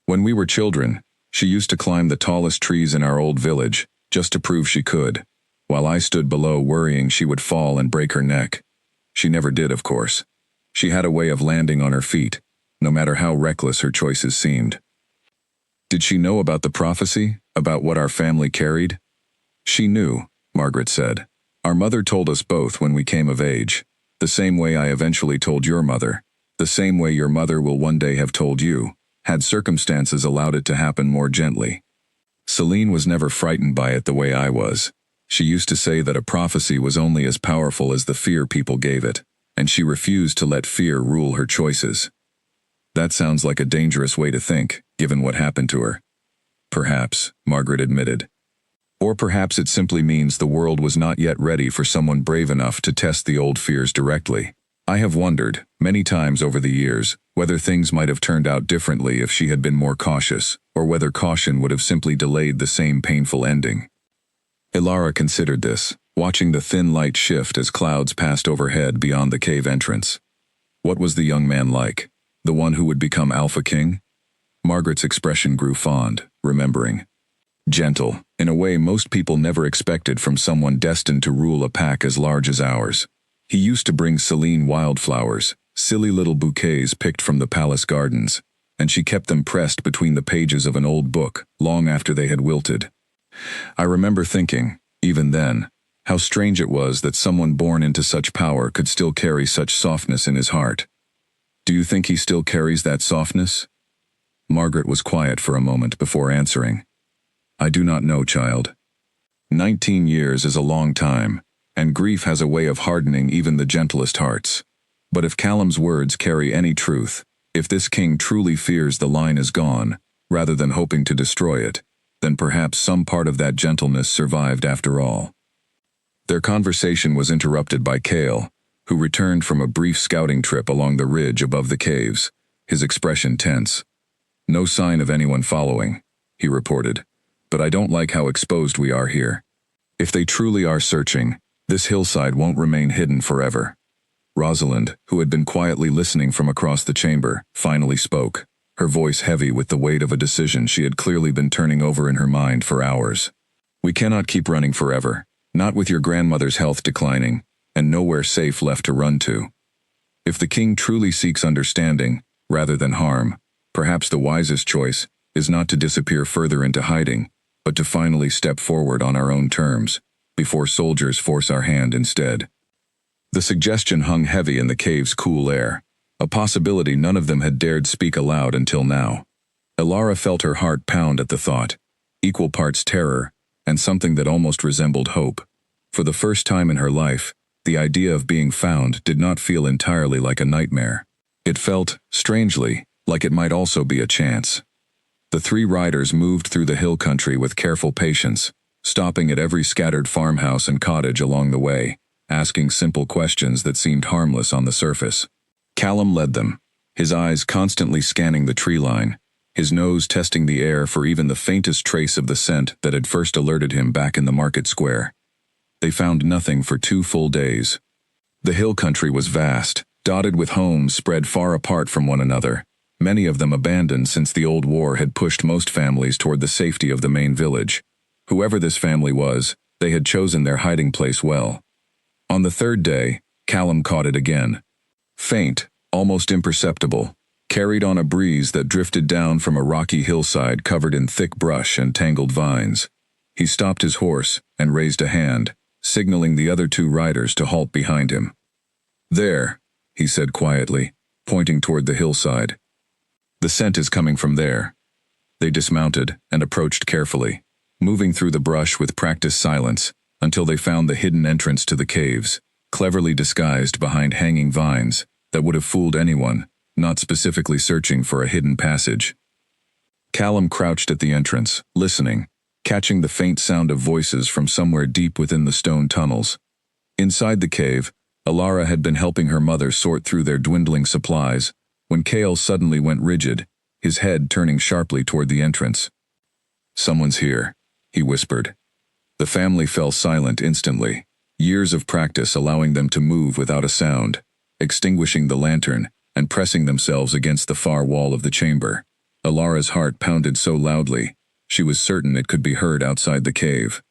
When we were children, she used to climb the tallest trees in our old village, just to prove she could, while I stood below worrying she would fall and break her neck. She never did, of course. She had a way of landing on her feet, no matter how reckless her choices seemed." "Did she know about the prophecy, about what our family carried?" "She knew," Margaret said. "Our mother told us both when we came of age, the same way I eventually told your mother, the same way your mother will one day have told you, had circumstances allowed it to happen more gently. Celine was never frightened by it the way I was. She used to say that a prophecy was only as powerful as the fear people gave it, and she refused to let fear rule her choices. That sounds like a dangerous way to think, given what happened to her." "Perhaps," Margaret admitted. "Or perhaps it simply means the world was not yet ready for someone brave enough to test the old fears directly. I have wondered, many times over the years, whether things might have turned out differently if she had been more cautious, or whether caution would have simply delayed the same painful ending." Alara considered this, watching the thin light shift as clouds passed overhead beyond the cave entrance. What was the young man like? The one who would become Alpha King? Margaret's expression grew fond, remembering. Gentle, in a way most people never expected from someone destined to rule a pack as large as ours. He used to bring Celine wildflowers, silly little bouquets picked from the palace gardens, and she kept them pressed between the pages of an old book, long after they had wilted. I remember thinking, even then, how strange it was that someone born into such power could still carry such softness in his heart. "Do you think he still carries that softness?" Margaret was quiet for a moment before answering. "I do not know, child. 19 years is a long time, and grief has a way of hardening even the gentlest hearts. But if Callum's words carry any truth, if this king truly fears the line is gone, rather than hoping to destroy it, then perhaps some part of that gentleness survived after all." Their conversation was interrupted by Cale, who returned from a brief scouting trip along the ridge above the caves, his expression tense. "No sign of anyone following," he reported, "but I don't like how exposed we are here. If they truly are searching, this hillside won't remain hidden forever." Rosalind, who had been quietly listening from across the chamber, finally spoke, her voice heavy with the weight of a decision she had clearly been turning over in her mind for hours. "We cannot keep running forever, not with your grandmother's health declining, and nowhere safe left to run to. If the king truly seeks understanding, rather than harm, perhaps the wisest choice is not to disappear further into hiding, but to finally step forward on our own terms, before soldiers force our hand instead." The suggestion hung heavy in the cave's cool air, a possibility none of them had dared speak aloud until now. Alara felt her heart pound at the thought, equal parts terror, and something that almost resembled hope. For the first time in her life, the idea of being found did not feel entirely like a nightmare. It felt, strangely, like it might also be a chance. The 3 riders moved through the hill country with careful patience, stopping at every scattered farmhouse and cottage along the way, asking simple questions that seemed harmless on the surface. Callum led them, his eyes constantly scanning the tree line, his nose testing the air for even the faintest trace of the scent that had first alerted him back in the market square. They found nothing for 2 full days. The hill country was vast, dotted with homes spread far apart from one another, many of them abandoned since the old war had pushed most families toward the safety of the main village. Whoever this family was, they had chosen their hiding place well. On the 3rd day, Callum caught it again. Faint, almost imperceptible, carried on a breeze that drifted down from a rocky hillside covered in thick brush and tangled vines. He stopped his horse and raised a hand, signaling the other 2 riders to halt behind him. "There," he said quietly, pointing toward the hillside. "The scent is coming from there. They dismounted and approached carefully, moving through the brush with practiced silence until they found the hidden entrance to the caves, cleverly disguised behind hanging vines that would have fooled anyone, not specifically searching for a hidden passage. Callum crouched at the entrance, listening, catching the faint sound of voices from somewhere deep within the stone tunnels. Inside the cave, Alara had been helping her mother sort through their dwindling supplies when Kale suddenly went rigid, his head turning sharply toward the entrance. "Someone's here," he whispered. The family fell silent instantly, years of practice allowing them to move without a sound, extinguishing the lantern and pressing themselves against the far wall of the chamber. Alara's heart pounded so loudly, she was certain it could be heard outside the cave.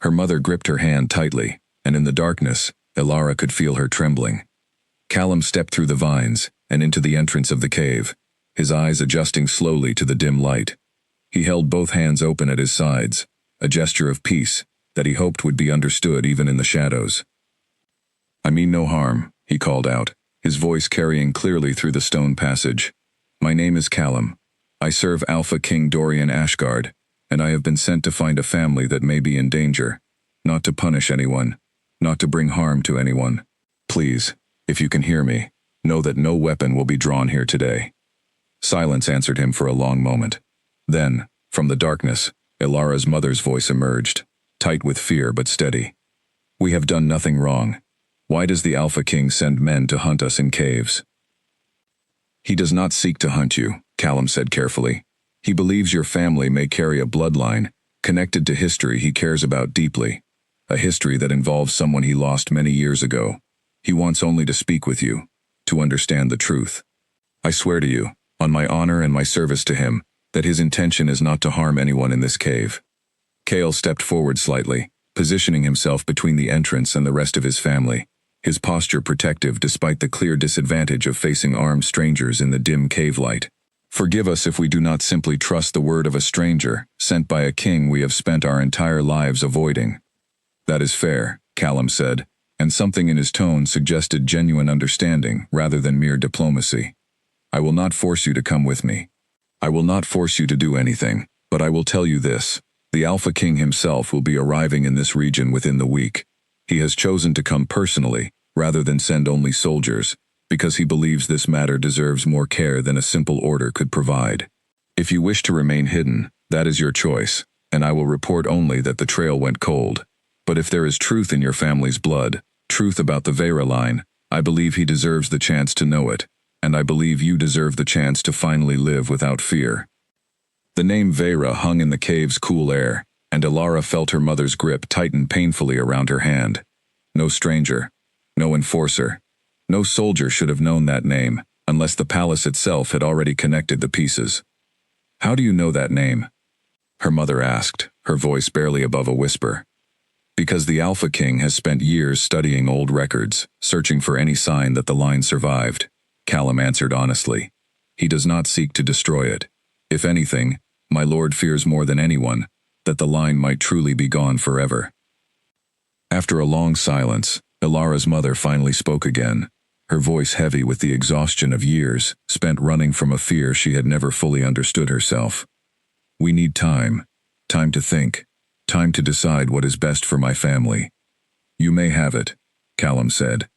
Her mother gripped her hand tightly, and in the darkness, Alara could feel her trembling. Callum stepped through the vines and into the entrance of the cave, his eyes adjusting slowly to the dim light. He held both hands open at his sides, a gesture of peace that he hoped would be understood even in the shadows. "I mean no harm," he called out, his voice carrying clearly through the stone passage. "My name is Callum. I serve Alpha King Dorian Ashgard, and I have been sent to find a family that may be in danger, not to punish anyone, not to bring harm to anyone. Please, if you can hear me, know that no weapon will be drawn here today." Silence answered him for a long moment. Then, from the darkness, Alara's mother's voice emerged, tight with fear but steady. "We have done nothing wrong. Why does the Alpha King send men to hunt us in caves?" "He does not seek to hunt you," Callum said carefully. "He believes your family may carry a bloodline connected to history he cares about deeply, a history that involves someone he lost many years ago. He wants only to speak with you, to understand the truth. I swear to you, on my honor and my service to him, that his intention is not to harm anyone in this cave." Kale stepped forward slightly, positioning himself between the entrance and the rest of his family, his posture protective despite the clear disadvantage of facing armed strangers in the dim cave light. "Forgive us if we do not simply trust the word of a stranger, sent by a king we have spent our entire lives avoiding." "That is fair," Callum said, and something in his tone suggested genuine understanding rather than mere diplomacy. "I will not force you to come with me. I will not force you to do anything, but I will tell you this. The Alpha King himself will be arriving in this region within the week. He has chosen to come personally, rather than send only soldiers, because he believes this matter deserves more care than a simple order could provide. If you wish to remain hidden, that is your choice, and I will report only that the trail went cold. But if there is truth in your family's blood, truth about the Vera line, I believe he deserves the chance to know it, and I believe you deserve the chance to finally live without fear." The name Vera hung in the cave's cool air, and Alara felt her mother's grip tighten painfully around her hand. No stranger, no enforcer, no soldier should have known that name, unless the palace itself had already connected the pieces. "How do you know that name?" her mother asked, her voice barely above a whisper. "Because the Alpha King has spent years studying old records, searching for any sign that the line survived," Callum answered honestly. "He does not seek to destroy it. If anything, my lord fears more than anyone that the line might truly be gone forever." After a long silence, Alara's mother finally spoke again, her voice heavy with the exhaustion of years spent running from a fear she had never fully understood herself. "We need time. Time to think. Time to decide what is best for my family." "You may have it," Callum said.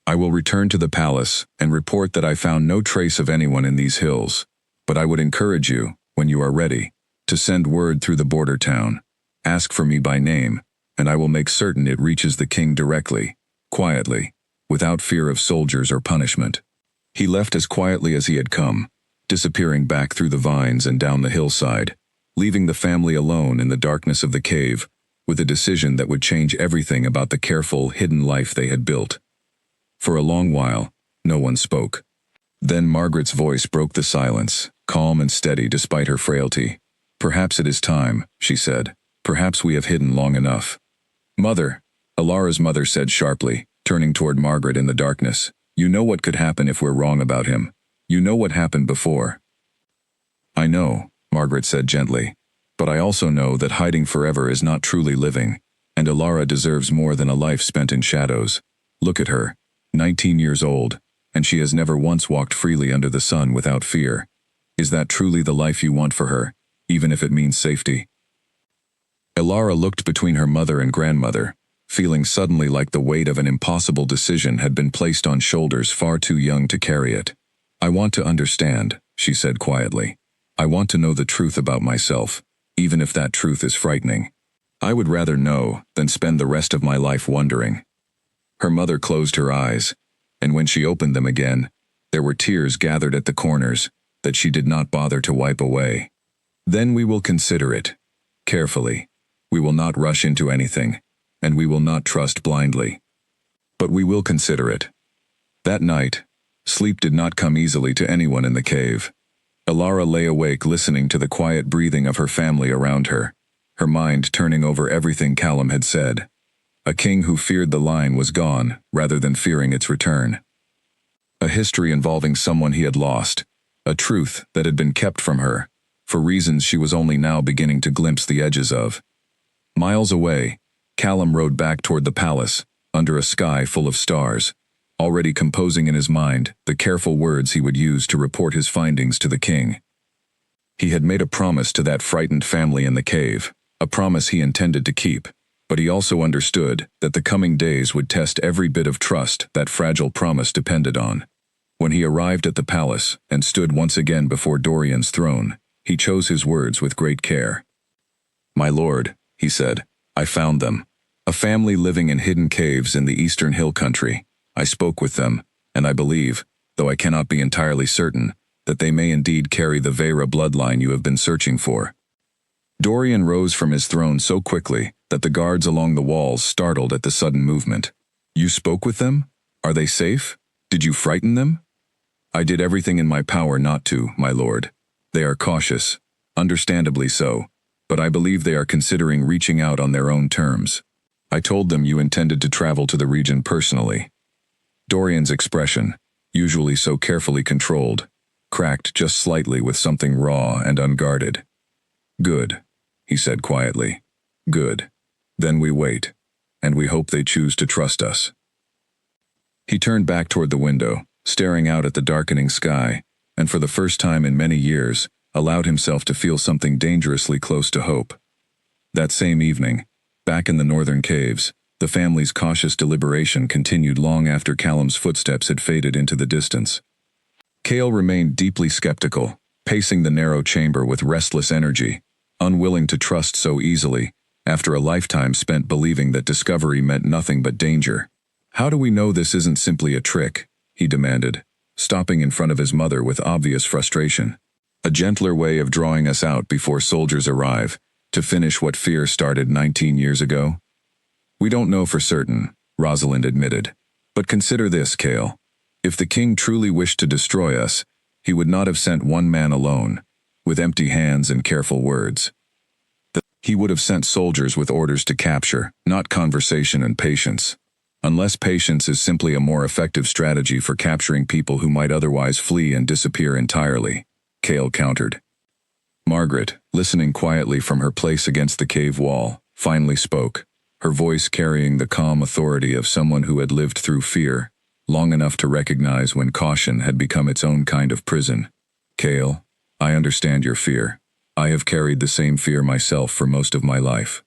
"I will return to the palace and report that I found no trace of anyone in these hills, but I would encourage you, when you are ready, to send word through the border town. Ask for me by name, and I will make certain it reaches the king directly, quietly, without fear of soldiers or punishment." He left as quietly as he had come, disappearing back through the vines and down the hillside, leaving the family alone in the darkness of the cave, with a decision that would change everything about the careful, hidden life they had built. For a long while, no one spoke. Then Margaret's voice broke the silence, calm and steady despite her frailty. "Perhaps it is time," she said. "Perhaps we have hidden long enough." "Mother," Alara's mother said sharply, turning toward Margaret in the darkness. "You know what could happen if we're wrong about him. You know what happened before." "I know," Margaret said gently, "but I also know that hiding forever is not truly living, and Alara deserves more than a life spent in shadows. Look at her, 19 years old, and she has never once walked freely under the sun without fear. Is that truly the life you want for her? even if it means safety. Elara looked between her mother and grandmother, feeling suddenly like the weight of an impossible decision had been placed on shoulders far too young to carry it. "I want to understand," she said quietly. "I want to know the truth about myself, even if that truth is frightening. I would rather know than spend the rest of my life wondering." Her mother closed her eyes, and when she opened them again, there were tears gathered at the corners that she did not bother to wipe away. "Then we will consider it carefully. We will not rush into anything, and we will not trust blindly. But we will consider it." That night, sleep did not come easily to anyone in the cave. Elara lay awake listening to the quiet breathing of her family around her, her mind turning over everything Callum had said. A king who feared the line was gone, rather than fearing its return. A history involving someone he had lost, a truth that had been kept from her, for reasons she was only now beginning to glimpse the edges of. Miles away, Callum rode back toward the palace, under a sky full of stars, already composing in his mind the careful words he would use to report his findings to the king. He had made a promise to that frightened family in the cave, a promise he intended to keep, but he also understood that the coming days would test every bit of trust that fragile promise depended on. When he arrived at the palace and stood once again before Dorian's throne, he chose his words with great care. "My lord," he said, "I found them. A family living in hidden caves in the eastern hill country. I spoke with them, and I believe, though I cannot be entirely certain, that they may indeed carry the Veyra bloodline you have been searching for." Dorian rose from his throne so quickly that the guards along the walls startled at the sudden movement. "You spoke with them? Are they safe? Did you frighten them?" "I did everything in my power not to, my lord. They are cautious, understandably so, but I believe they are considering reaching out on their own terms. I told them you intended to travel to the region personally." Dorian's expression, usually so carefully controlled, cracked just slightly with something raw and unguarded. "Good," he said quietly. "Good. Then we wait, and we hope they choose to trust us." He turned back toward the window, staring out at the darkening sky, and for the first time in many years, allowed himself to feel something dangerously close to hope. That same evening, back in the northern caves, the family's cautious deliberation continued long after Callum's footsteps had faded into the distance. Cale remained deeply skeptical, pacing the narrow chamber with restless energy, unwilling to trust so easily, after a lifetime spent believing that discovery meant nothing but danger. "How do we know this isn't simply a trick?" he demanded, stopping in front of his mother with obvious frustration. "A gentler way of drawing us out before soldiers arrive, to finish what fear started 19 years ago?" "We don't know for certain," Rosalind admitted. "But consider this, Cale. If the king truly wished to destroy us, he would not have sent one man alone, with empty hands and careful words. He would have sent soldiers with orders to capture, not conversation and patience. Unless patience is simply a more effective strategy for capturing people who might otherwise flee and disappear entirely," Cale countered. Margaret, listening quietly from her place against the cave wall, finally spoke, her voice carrying the calm authority of someone who had lived through fear, long enough to recognize when caution had become its own kind of prison. "Cale, I understand your fear. I have carried the same fear myself for most of my life.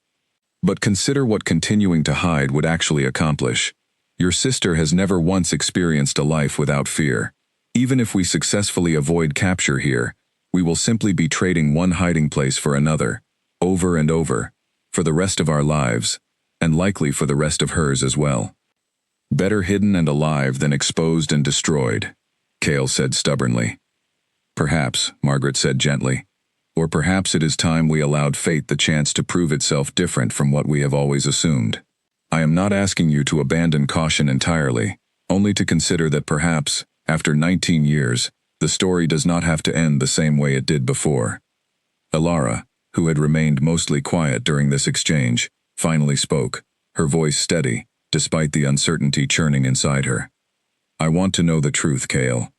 But consider what continuing to hide would actually accomplish. Your sister has never once experienced a life without fear. Even if we successfully avoid capture here, we will simply be trading one hiding place for another, over and over, for the rest of our lives, and likely for the rest of hers as well. Better hidden and alive than exposed and destroyed," Cale said stubbornly. "Perhaps," Margaret said gently, "or perhaps it is time we allowed fate the chance to prove itself different from what we have always assumed. I am not asking you to abandon caution entirely, only to consider that perhaps, after 19 years, the story does not have to end the same way it did before." Elara, who had remained mostly quiet during this exchange, finally spoke, her voice steady, despite the uncertainty churning inside her. "I want to know the truth, Cale.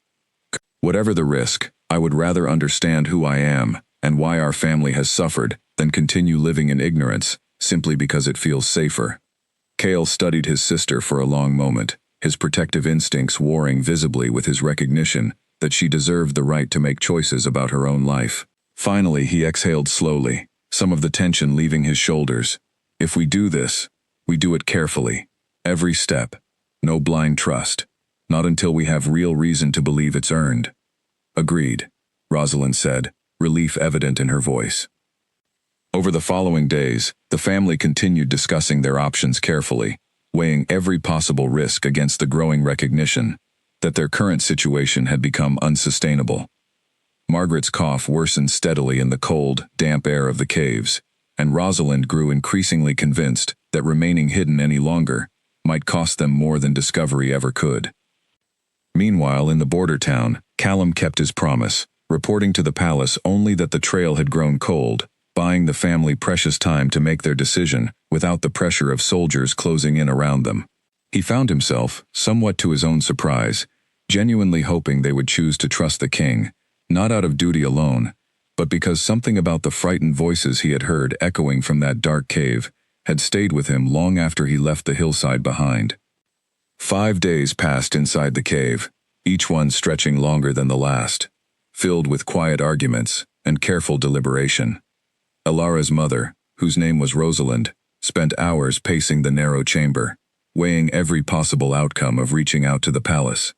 Whatever the risk, I would rather understand who I am and why our family has suffered than continue living in ignorance, simply because it feels safer." Cale studied his sister for a long moment, his protective instincts warring visibly with his recognition that she deserved the right to make choices about her own life. Finally, he exhaled slowly, some of the tension leaving his shoulders. If we do this, we do it carefully. Every step. No blind trust. Not until we have real reason to believe it's earned. Agreed, Rosalind said, relief evident in her voice. Over the following days, the family continued discussing their options carefully, weighing every possible risk against the growing recognition that their current situation had become unsustainable. Margaret's cough worsened steadily in the cold, damp air of the caves, and Rosalind grew increasingly convinced that remaining hidden any longer might cost them more than discovery ever could. Meanwhile, in the border town, Callum kept his promise, reporting to the palace only that the trail had grown cold, buying the family precious time to make their decision without the pressure of soldiers closing in around them. He found himself, somewhat to his own surprise, genuinely hoping they would choose to trust the king, not out of duty alone, but because something about the frightened voices he had heard echoing from that dark cave had stayed with him long after he left the hillside behind. 5 days passed inside the cave, each one stretching longer than the last, filled with quiet arguments and careful deliberation. Alara's mother, whose name was Rosalind, spent hours pacing the narrow chamber, weighing every possible outcome of reaching out to the palace.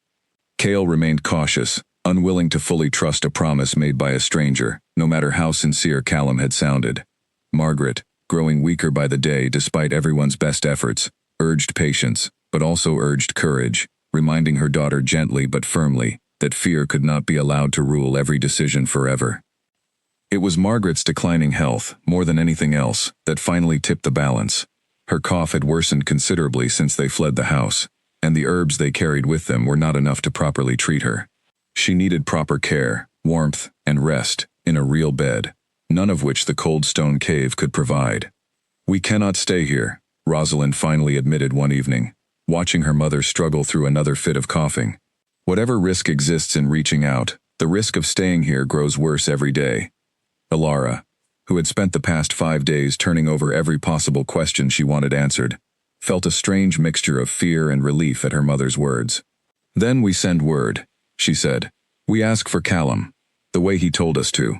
Cale remained cautious, unwilling to fully trust a promise made by a stranger, no matter how sincere Callum had sounded. Margaret, growing weaker by the day despite everyone's best efforts, urged patience, but also urged courage, reminding her daughter gently but firmly that fear could not be allowed to rule every decision forever. It was Margaret's declining health, more than anything else, that finally tipped the balance. Her cough had worsened considerably since they fled the house, and the herbs they carried with them were not enough to properly treat her. She needed proper care, warmth, and rest, in a real bed, none of which the cold stone cave could provide. "We cannot stay here," Rosalind finally admitted one evening, watching her mother struggle through another fit of coughing. "Whatever risk exists in reaching out, the risk of staying here grows worse every day." Alara, who had spent the past 5 days turning over every possible question she wanted answered, felt a strange mixture of fear and relief at her mother's words. "Then we send word," she said. "We ask for Callum, the way he told us to."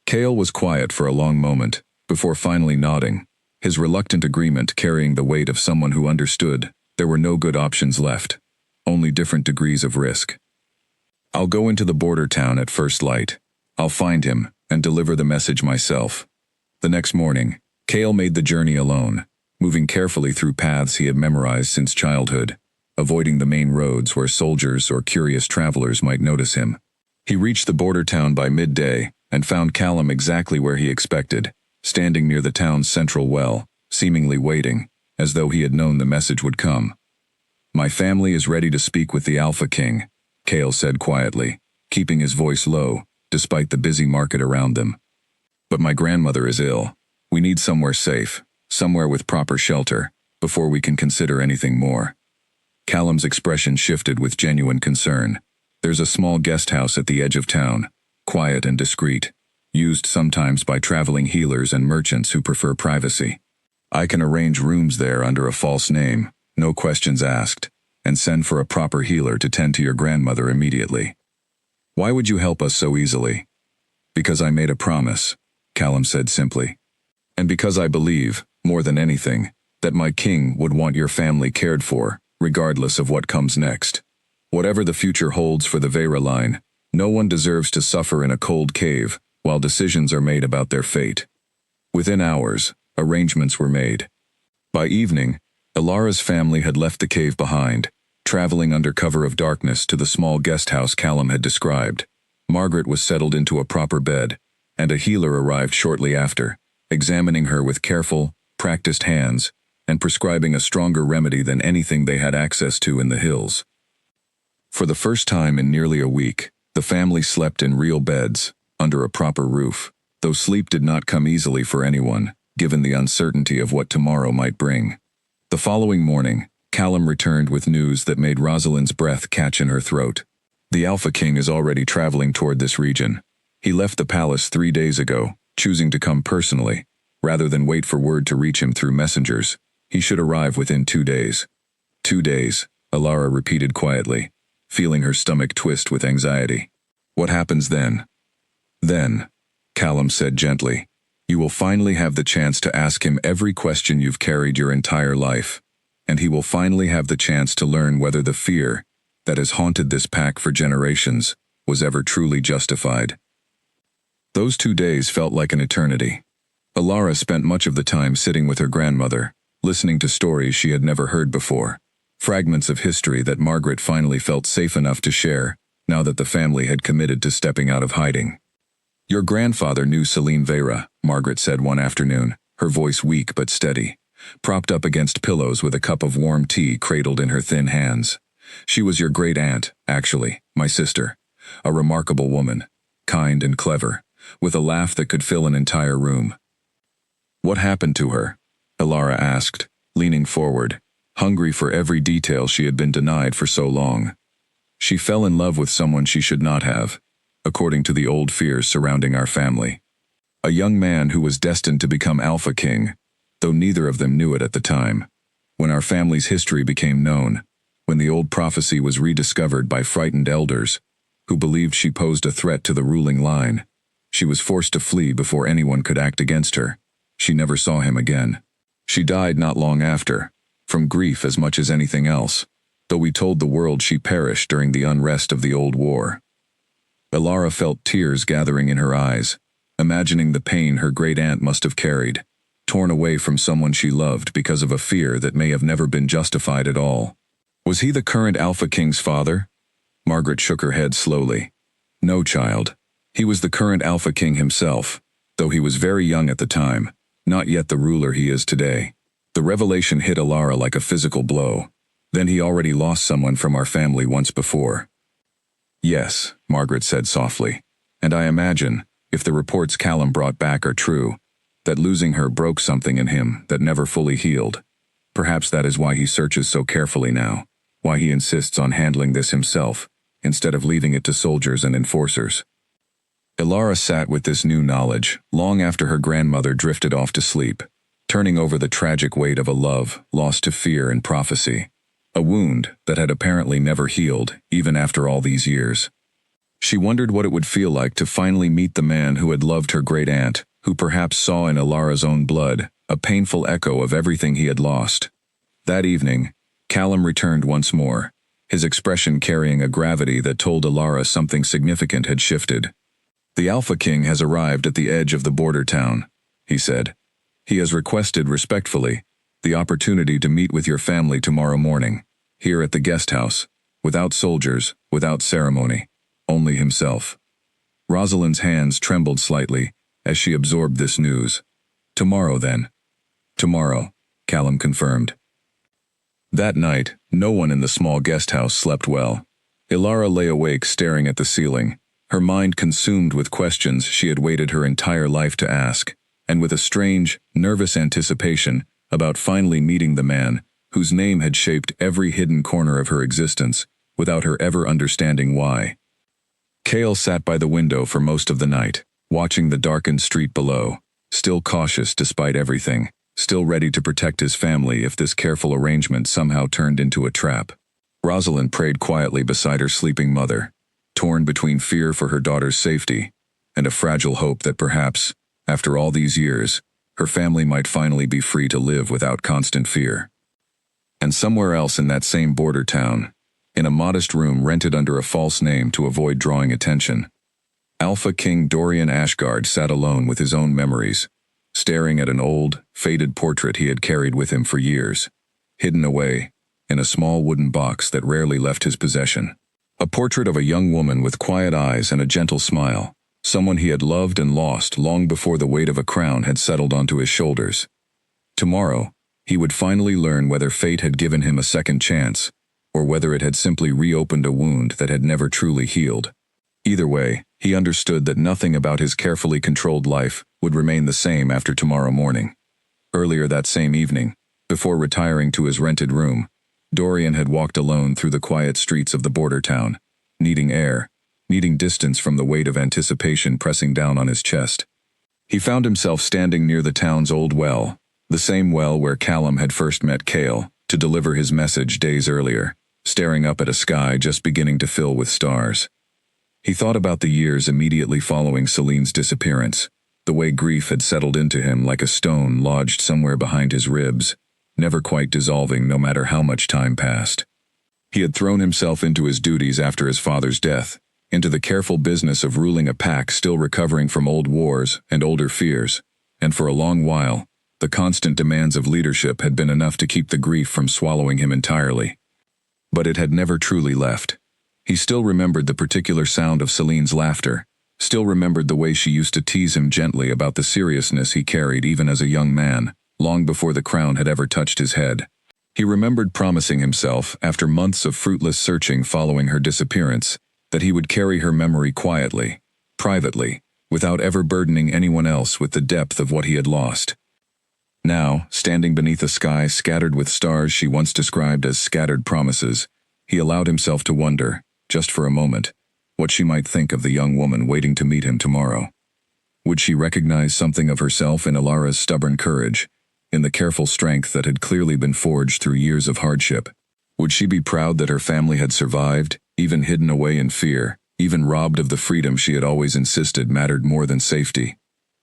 Cale was quiet for a long moment, before finally nodding, his reluctant agreement carrying the weight of someone who understood there were no good options left, only different degrees of risk. "I'll go into the border town at first light. I'll find him and deliver the message myself." The next morning, Cale made the journey alone, moving carefully through paths he had memorized since childhood, avoiding the main roads where soldiers or curious travelers might notice him. He reached the border town by midday and found Callum exactly where he expected, standing near the town's central well, seemingly waiting, as though he had known the message would come. "My family is ready to speak with the Alpha King," Cale said quietly, keeping his voice low, despite the busy market around them. "But my grandmother is ill. We need somewhere safe, somewhere with proper shelter, before we can consider anything more." Callum's expression shifted with genuine concern. "There's a small guest house at the edge of town, quiet and discreet, used sometimes by traveling healers and merchants who prefer privacy. I can arrange rooms there under a false name, no questions asked, and send for a proper healer to tend to your grandmother immediately." "Why would you help us so easily?" "Because I made a promise," Callum said simply. "And because I believe, more than anything, that my king would want your family cared for, regardless of what comes next. Whatever the future holds for the Vera line, no one deserves to suffer in a cold cave while decisions are made about their fate." Within hours, arrangements were made. By evening, Alara's family had left the cave behind, traveling under cover of darkness to the small guest house Callum had described. Margaret was settled into a proper bed, and a healer arrived shortly after, examining her with careful, practiced hands, and prescribing a stronger remedy than anything they had access to in the hills. For the first time in nearly a week, the family slept in real beds, under a proper roof, though sleep did not come easily for anyone, given the uncertainty of what tomorrow might bring. The following morning, Callum returned with news that made Rosalind's breath catch in her throat. "The Alpha King is already traveling toward this region. He left the palace 3 days ago, choosing to come personally, rather than wait for word to reach him through messengers. He should arrive within 2 days." 2 days, Alara repeated quietly, feeling her stomach twist with anxiety. "What happens then?" "Then," Callum said gently. You will finally have the chance to ask him every question you've carried your entire life. And he will finally have the chance to learn whether the fear that has haunted this pack for generations was ever truly justified. Those 2 days felt like an eternity. Alara spent much of the time sitting with her grandmother, listening to stories she had never heard before, fragments of history that Margaret finally felt safe enough to share, now that the family had committed to stepping out of hiding. Your grandfather knew Celine Vera, Margaret said one afternoon, her voice weak but steady, propped up against pillows with a cup of warm tea cradled in her thin hands. She was your great-aunt, actually, my sister, a remarkable woman, kind and clever, with a laugh that could fill an entire room. What happened to her? Alara asked, leaning forward, hungry for every detail she had been denied for so long. She fell in love with someone she should not have, according to the old fears surrounding our family. A young man who was destined to become Alpha King, though neither of them knew it at the time. When our family's history became known, when the old prophecy was rediscovered by frightened elders, who believed she posed a threat to the ruling line, she was forced to flee before anyone could act against her. She never saw him again. She died not long after, from grief as much as anything else, though we told the world she perished during the unrest of the old war. Alara felt tears gathering in her eyes, imagining the pain her great-aunt must have carried, torn away from someone she loved because of a fear that may have never been justified at all. Was he the current Alpha King's father? Margaret shook her head slowly. No, child. He was the current Alpha King himself, though he was very young at the time, not yet the ruler he is today. The revelation hit Alara like a physical blow. Then he already lost someone from our family once before. Yes, Margaret said softly, and I imagine, if the reports Callum brought back are true, that losing her broke something in him that never fully healed. Perhaps that is why he searches so carefully now, why he insists on handling this himself, instead of leaving it to soldiers and enforcers. Alara sat with this new knowledge long after her grandmother drifted off to sleep, turning over the tragic weight of a love lost to fear and prophecy, a wound that had apparently never healed even after all these years. She wondered what it would feel like to finally meet the man who had loved her great-aunt, who perhaps saw in Alara's own blood a painful echo of everything he had lost. That evening, Callum returned once more, his expression carrying a gravity that told Alara something significant had shifted. The Alpha King has arrived at the edge of the border town, he said. He has requested respectfully the opportunity to meet with your family tomorrow morning, here at the guest house, without soldiers, without ceremony, only himself. Rosalind's hands trembled slightly as she absorbed this news. Tomorrow, then. Tomorrow, Callum confirmed. That night, no one in the small guest house slept well. Alara lay awake staring at the ceiling, her mind consumed with questions she had waited her entire life to ask, and with a strange, nervous anticipation about finally meeting the man whose name had shaped every hidden corner of her existence without her ever understanding why. Cale sat by the window for most of the night, watching the darkened street below, still cautious despite everything, still ready to protect his family if this careful arrangement somehow turned into a trap. Rosalind prayed quietly beside her sleeping mother, torn between fear for her daughter's safety and a fragile hope that perhaps, after all these years, her family might finally be free to live without constant fear. And somewhere else in that same border town, in a modest room rented under a false name to avoid drawing attention, Alpha King Dorian Ashgard sat alone with his own memories, staring at an old, faded portrait he had carried with him for years, hidden away in a small wooden box that rarely left his possession. A portrait of a young woman with quiet eyes and a gentle smile, someone he had loved and lost long before the weight of a crown had settled onto his shoulders. Tomorrow, he would finally learn whether fate had given him a second chance, or whether it had simply reopened a wound that had never truly healed. Either way, he understood that nothing about his carefully controlled life would remain the same after tomorrow morning. Earlier that same evening, before retiring to his rented room, Dorian had walked alone through the quiet streets of the border town, needing air, needing distance from the weight of anticipation pressing down on his chest. He found himself standing near the town's old well, the same well where Callum had first met Cale to deliver his message days earlier, staring up at a sky just beginning to fill with stars. He thought about the years immediately following Celine's disappearance, the way grief had settled into him like a stone lodged somewhere behind his ribs, never quite dissolving no matter how much time passed. He had thrown himself into his duties after his father's death, into the careful business of ruling a pack still recovering from old wars and older fears, and for a long while, the constant demands of leadership had been enough to keep the grief from swallowing him entirely. But it had never truly left. He still remembered the particular sound of Celine's laughter, still remembered the way she used to tease him gently about the seriousness he carried even as a young man, long before the crown had ever touched his head. He remembered promising himself, after months of fruitless searching following her disappearance, that he would carry her memory quietly, privately, without ever burdening anyone else with the depth of what he had lost. Now, standing beneath a sky scattered with stars she once described as scattered promises, he allowed himself to wonder, just for a moment, what she might think of the young woman waiting to meet him tomorrow. Would she recognize something of herself in Elara's stubborn courage, in the careful strength that had clearly been forged through years of hardship? Would she be proud that her family had survived, even hidden away in fear, even robbed of the freedom she had always insisted mattered more than safety?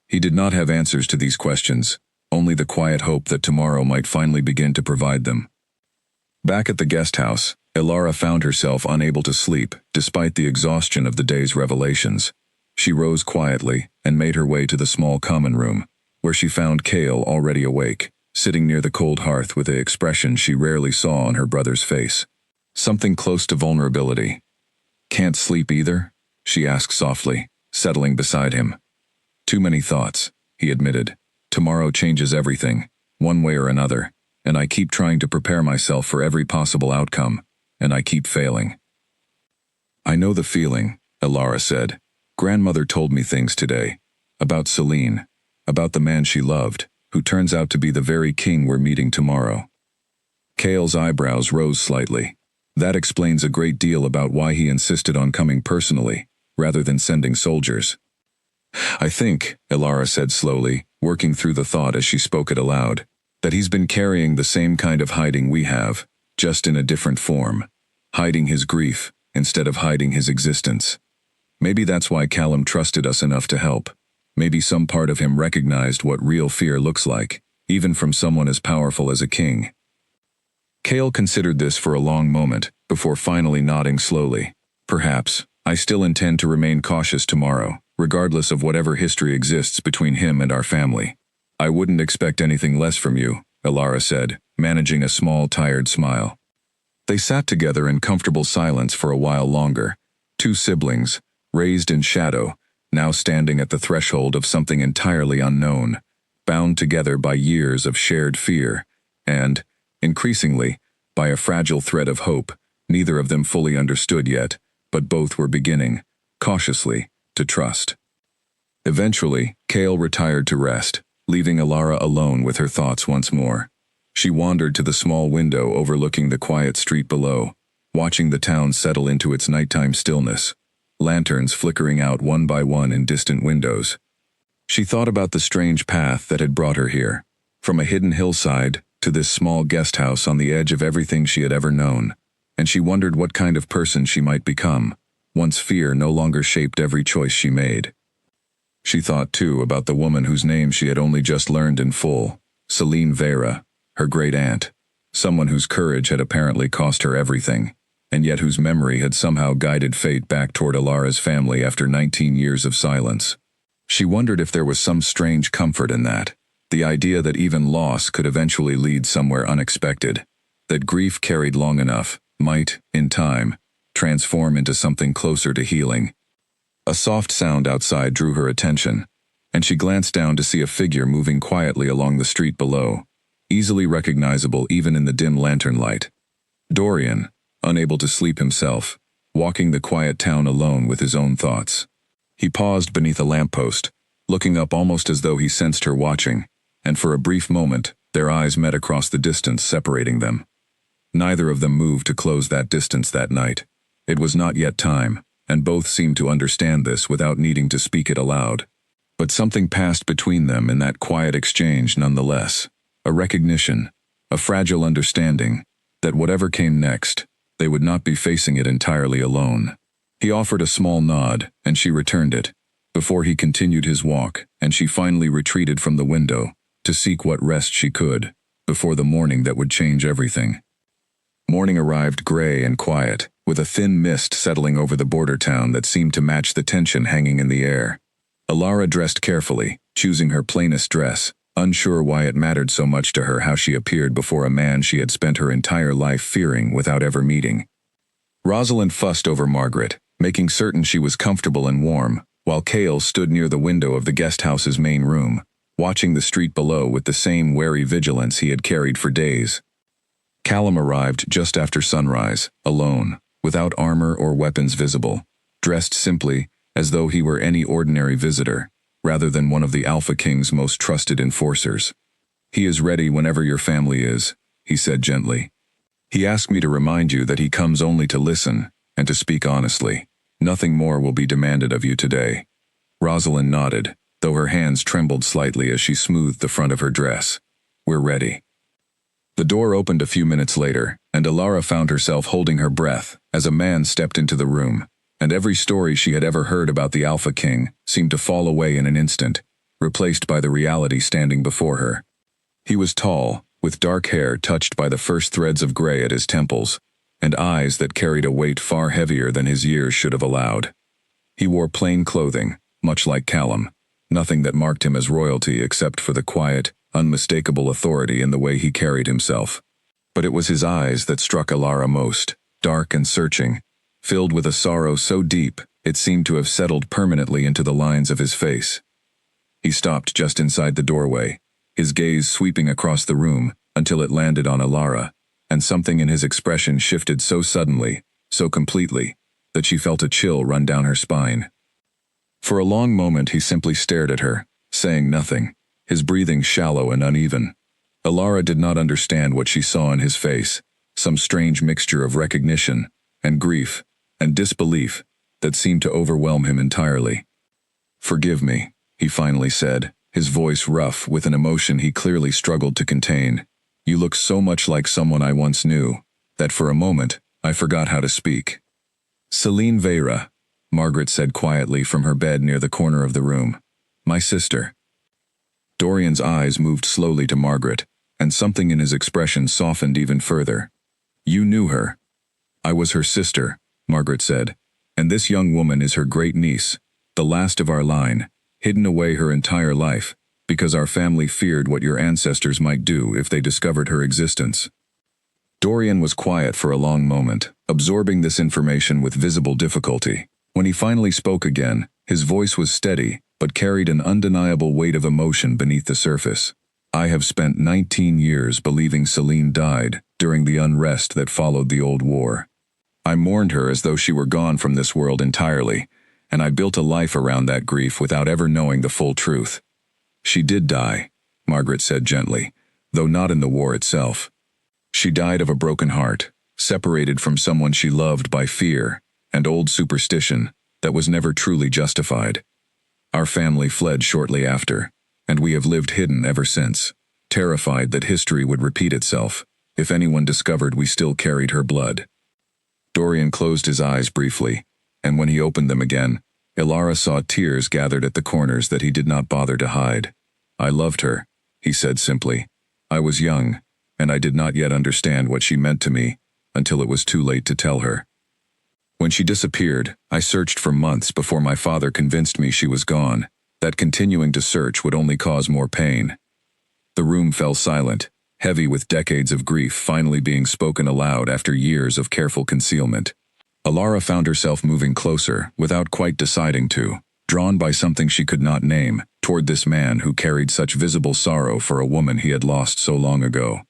He did not have answers to these questions, only the quiet hope that tomorrow might finally begin to provide them. Back at the guest house, Elara found herself unable to sleep, despite the exhaustion of the day's revelations. She rose quietly and made her way to the small common room, where she found Cale already awake, sitting near the cold hearth with an expression she rarely saw on her brother's face. Something close to vulnerability. "Can't sleep either?" she asked softly, settling beside him. "Too many thoughts," he admitted. "Tomorrow changes everything, one way or another, and I keep trying to prepare myself for every possible outcome, and I keep failing." "I know the feeling," Elara said. "Grandmother told me things today. About Celine. About the man she loved, who turns out to be the very king we're meeting tomorrow." Cale's eyebrows rose slightly. That explains a great deal about why he insisted on coming personally, rather than sending soldiers. "I think," Elara said slowly, working through the thought as she spoke it aloud, "that he's been carrying the same kind of hiding we have, just in a different form. Hiding his grief, instead of hiding his existence. Maybe that's why Callum trusted us enough to help. Maybe some part of him recognized what real fear looks like, even from someone as powerful as a king." Cale considered this for a long moment, before finally nodding slowly. "Perhaps. I still intend to remain cautious tomorrow, regardless of whatever history exists between him and our family." "I wouldn't expect anything less from you," Elara said, managing a small, tired smile. They sat together in comfortable silence for a while longer, two siblings, raised in shadow, now standing at the threshold of something entirely unknown, bound together by years of shared fear, and, increasingly, by a fragile thread of hope neither of them fully understood yet, but both were beginning, cautiously, to trust. Eventually, Cale retired to rest, leaving Elara alone with her thoughts once more. She wandered to the small window overlooking the quiet street below, watching the town settle into its nighttime stillness, lanterns flickering out one by one in distant windows. She thought about the strange path that had brought her here, from a hidden hillside to this small guest house on the edge of everything she had ever known, and she wondered what kind of person she might become, once fear no longer shaped every choice she made. She thought, too, about the woman whose name she had only just learned in full, Celine Vera, her great-aunt, someone whose courage had apparently cost her everything, and yet whose memory had somehow guided fate back toward Elara's family after 19 years of silence. She wondered if there was some strange comfort in that, the idea that even loss could eventually lead somewhere unexpected, that grief carried long enough might, in time, transform into something closer to healing. A soft sound outside drew her attention, and she glanced down to see a figure moving quietly along the street below, easily recognizable even in the dim lantern light. Dorian, unable to sleep himself, walking the quiet town alone with his own thoughts. He paused beneath a lamppost, looking up almost as though he sensed her watching, and for a brief moment, their eyes met across the distance separating them. Neither of them moved to close that distance that night. It was not yet time, and both seemed to understand this without needing to speak it aloud. But something passed between them in that quiet exchange nonetheless. A recognition, a fragile understanding, that whatever came next, they would not be facing it entirely alone. He offered a small nod, and she returned it, before he continued his walk, and she finally retreated from the window, to seek what rest she could, before the morning that would change everything. Morning arrived gray and quiet, with a thin mist settling over the border town that seemed to match the tension hanging in the air. Alara dressed carefully, choosing her plainest dress, unsure why it mattered so much to her how she appeared before a man she had spent her entire life fearing without ever meeting. Rosalind fussed over Margaret, making certain she was comfortable and warm, while Cale stood near the window of the guest house's main room, watching the street below with the same wary vigilance he had carried for days. Callum arrived just after sunrise, alone, without armor or weapons visible, dressed simply, as though he were any ordinary visitor, rather than one of the Alpha King's most trusted enforcers. "He is ready whenever your family is," he said gently. "He asked me to remind you that he comes only to listen, and to speak honestly. Nothing more will be demanded of you today." Rosalind nodded, though her hands trembled slightly as she smoothed the front of her dress. "We're ready." The door opened a few minutes later, and Alara found herself holding her breath as a man stepped into the room, and every story she had ever heard about the Alpha King seemed to fall away in an instant, replaced by the reality standing before her. He was tall, with dark hair touched by the first threads of gray at his temples, and eyes that carried a weight far heavier than his years should have allowed. He wore plain clothing, much like Callum, nothing that marked him as royalty except for the quiet, unmistakable authority in the way he carried himself. But it was his eyes that struck Alara most, dark and searching, filled with a sorrow so deep it seemed to have settled permanently into the lines of his face. He stopped just inside the doorway, his gaze sweeping across the room until it landed on Alara, and something in his expression shifted so suddenly, so completely, that she felt a chill run down her spine. For a long moment he simply stared at her, saying nothing, his breathing shallow and uneven. Alara did not understand what she saw in his face, some strange mixture of recognition, and grief, and disbelief that seemed to overwhelm him entirely. "Forgive me," he finally said, his voice rough with an emotion he clearly struggled to contain. "You look so much like someone I once knew, that for a moment, I forgot how to speak." "Celine Veyra," Margaret said quietly from her bed near the corner of the room. "My sister." Dorian's eyes moved slowly to Margaret, and something in his expression softened even further. "You knew her." "I was her sister," Margaret said, "and this young woman is her great niece, the last of our line, hidden away her entire life, because our family feared what your ancestors might do if they discovered her existence." Dorian was quiet for a long moment, absorbing this information with visible difficulty. When he finally spoke again, his voice was steady, but carried an undeniable weight of emotion beneath the surface. "I have spent 19 years believing Celine died during the unrest that followed the old war. I mourned her as though she were gone from this world entirely, and I built a life around that grief without ever knowing the full truth. She did die," Margaret said gently, though not in the war itself. "She died of a broken heart, separated from someone she loved by fear and old superstition that was never truly justified. Our family fled shortly after, and we have lived hidden ever since, terrified that history would repeat itself if anyone discovered we still carried her blood." Dorian closed his eyes briefly, and when he opened them again, Alara saw tears gathered at the corners that he did not bother to hide. "I loved her," he said simply. "I was young, and I did not yet understand what she meant to me until it was too late to tell her. When she disappeared, I searched for months before my father convinced me she was gone, that continuing to search would only cause more pain." The room fell silent, heavy with decades of grief finally being spoken aloud after years of careful concealment. Alara found herself moving closer, without quite deciding to, drawn by something she could not name, toward this man who carried such visible sorrow for a woman he had lost so long ago.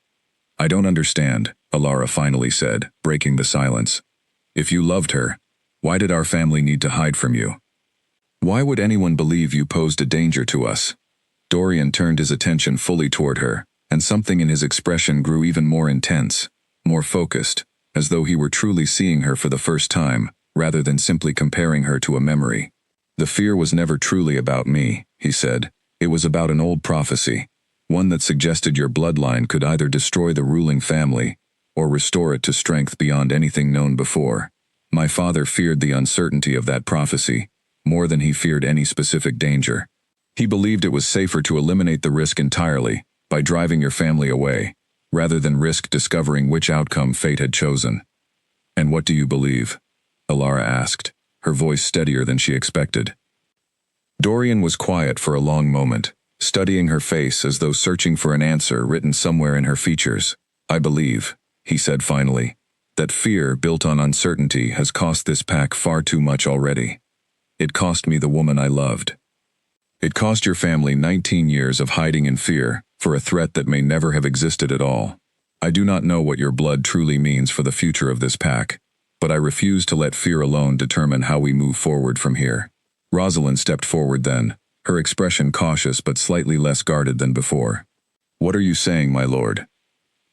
"I don't understand," Alara finally said, breaking the silence. "If you loved her, why did our family need to hide from you? Why would anyone believe you posed a danger to us?" Dorian turned his attention fully toward her, and something in his expression grew even more intense, more focused, as though he were truly seeing her for the first time, rather than simply comparing her to a memory. "The fear was never truly about me," he said. "It was about an old prophecy, one that suggested your bloodline could either destroy the ruling family or restore it to strength beyond anything known before. My father feared the uncertainty of that prophecy, more than he feared any specific danger. He believed it was safer to eliminate the risk entirely, by driving your family away, rather than risk discovering which outcome fate had chosen. And what do you believe? Elara asked, her voice steadier than she expected. Dorian was quiet for a long moment, studying her face as though searching for an answer written somewhere in her features. I believe, he said finally, that fear built on uncertainty has cost this pack far too much already. It cost me the woman I loved. It cost your family 19 years of hiding in fear for a threat that may never have existed at all. I do not know what your blood truly means for the future of this pack, but I refuse to let fear alone determine how we move forward from here. Rosalind stepped forward then, her expression cautious but slightly less guarded than before. What are you saying, my lord?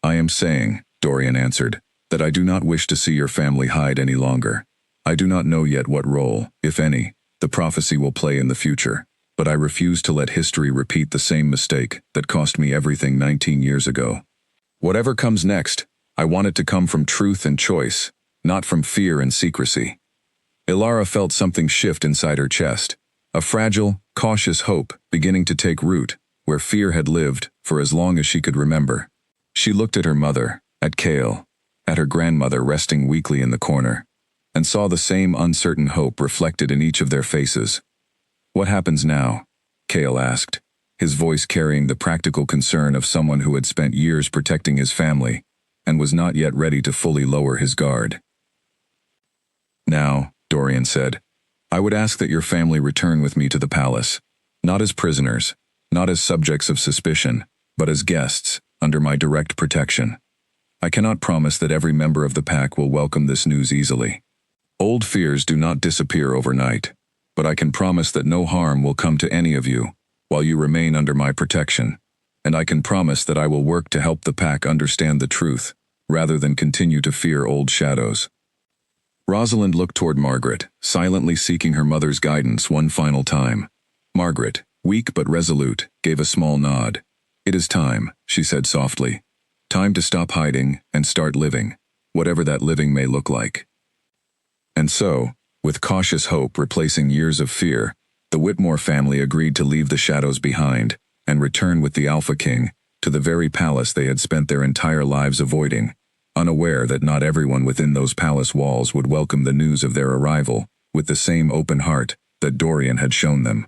I am saying, Dorian answered, that I do not wish to see your family hide any longer. I do not know yet what role, if any, the prophecy will play in the future, but I refuse to let history repeat the same mistake that cost me everything 19 years ago. Whatever comes next, I want it to come from truth and choice, not from fear and secrecy. Elara felt something shift inside her chest, a fragile, cautious hope beginning to take root where fear had lived for as long as she could remember. She looked at her mother, at Kale, at her grandmother resting weakly in the corner, and saw the same uncertain hope reflected in each of their faces. What happens now? Kale asked, his voice carrying the practical concern of someone who had spent years protecting his family and was not yet ready to fully lower his guard. Now, Dorian said, I would ask that your family return with me to the palace, not as prisoners, not as subjects of suspicion, but as guests, under my direct protection. I cannot promise that every member of the pack will welcome this news easily. Old fears do not disappear overnight, but I can promise that no harm will come to any of you while you remain under my protection, and I can promise that I will work to help the pack understand the truth, rather than continue to fear old shadows. Rosalind looked toward Margaret, silently seeking her mother's guidance one final time. Margaret, weak but resolute, gave a small nod. It is time, she said softly. Time to stop hiding and start living, whatever that living may look like. And so, with cautious hope replacing years of fear, the Whitmore family agreed to leave the shadows behind and return with the Alpha King to the very palace they had spent their entire lives avoiding, unaware that not everyone within those palace walls would welcome the news of their arrival with the same open heart that Dorian had shown them.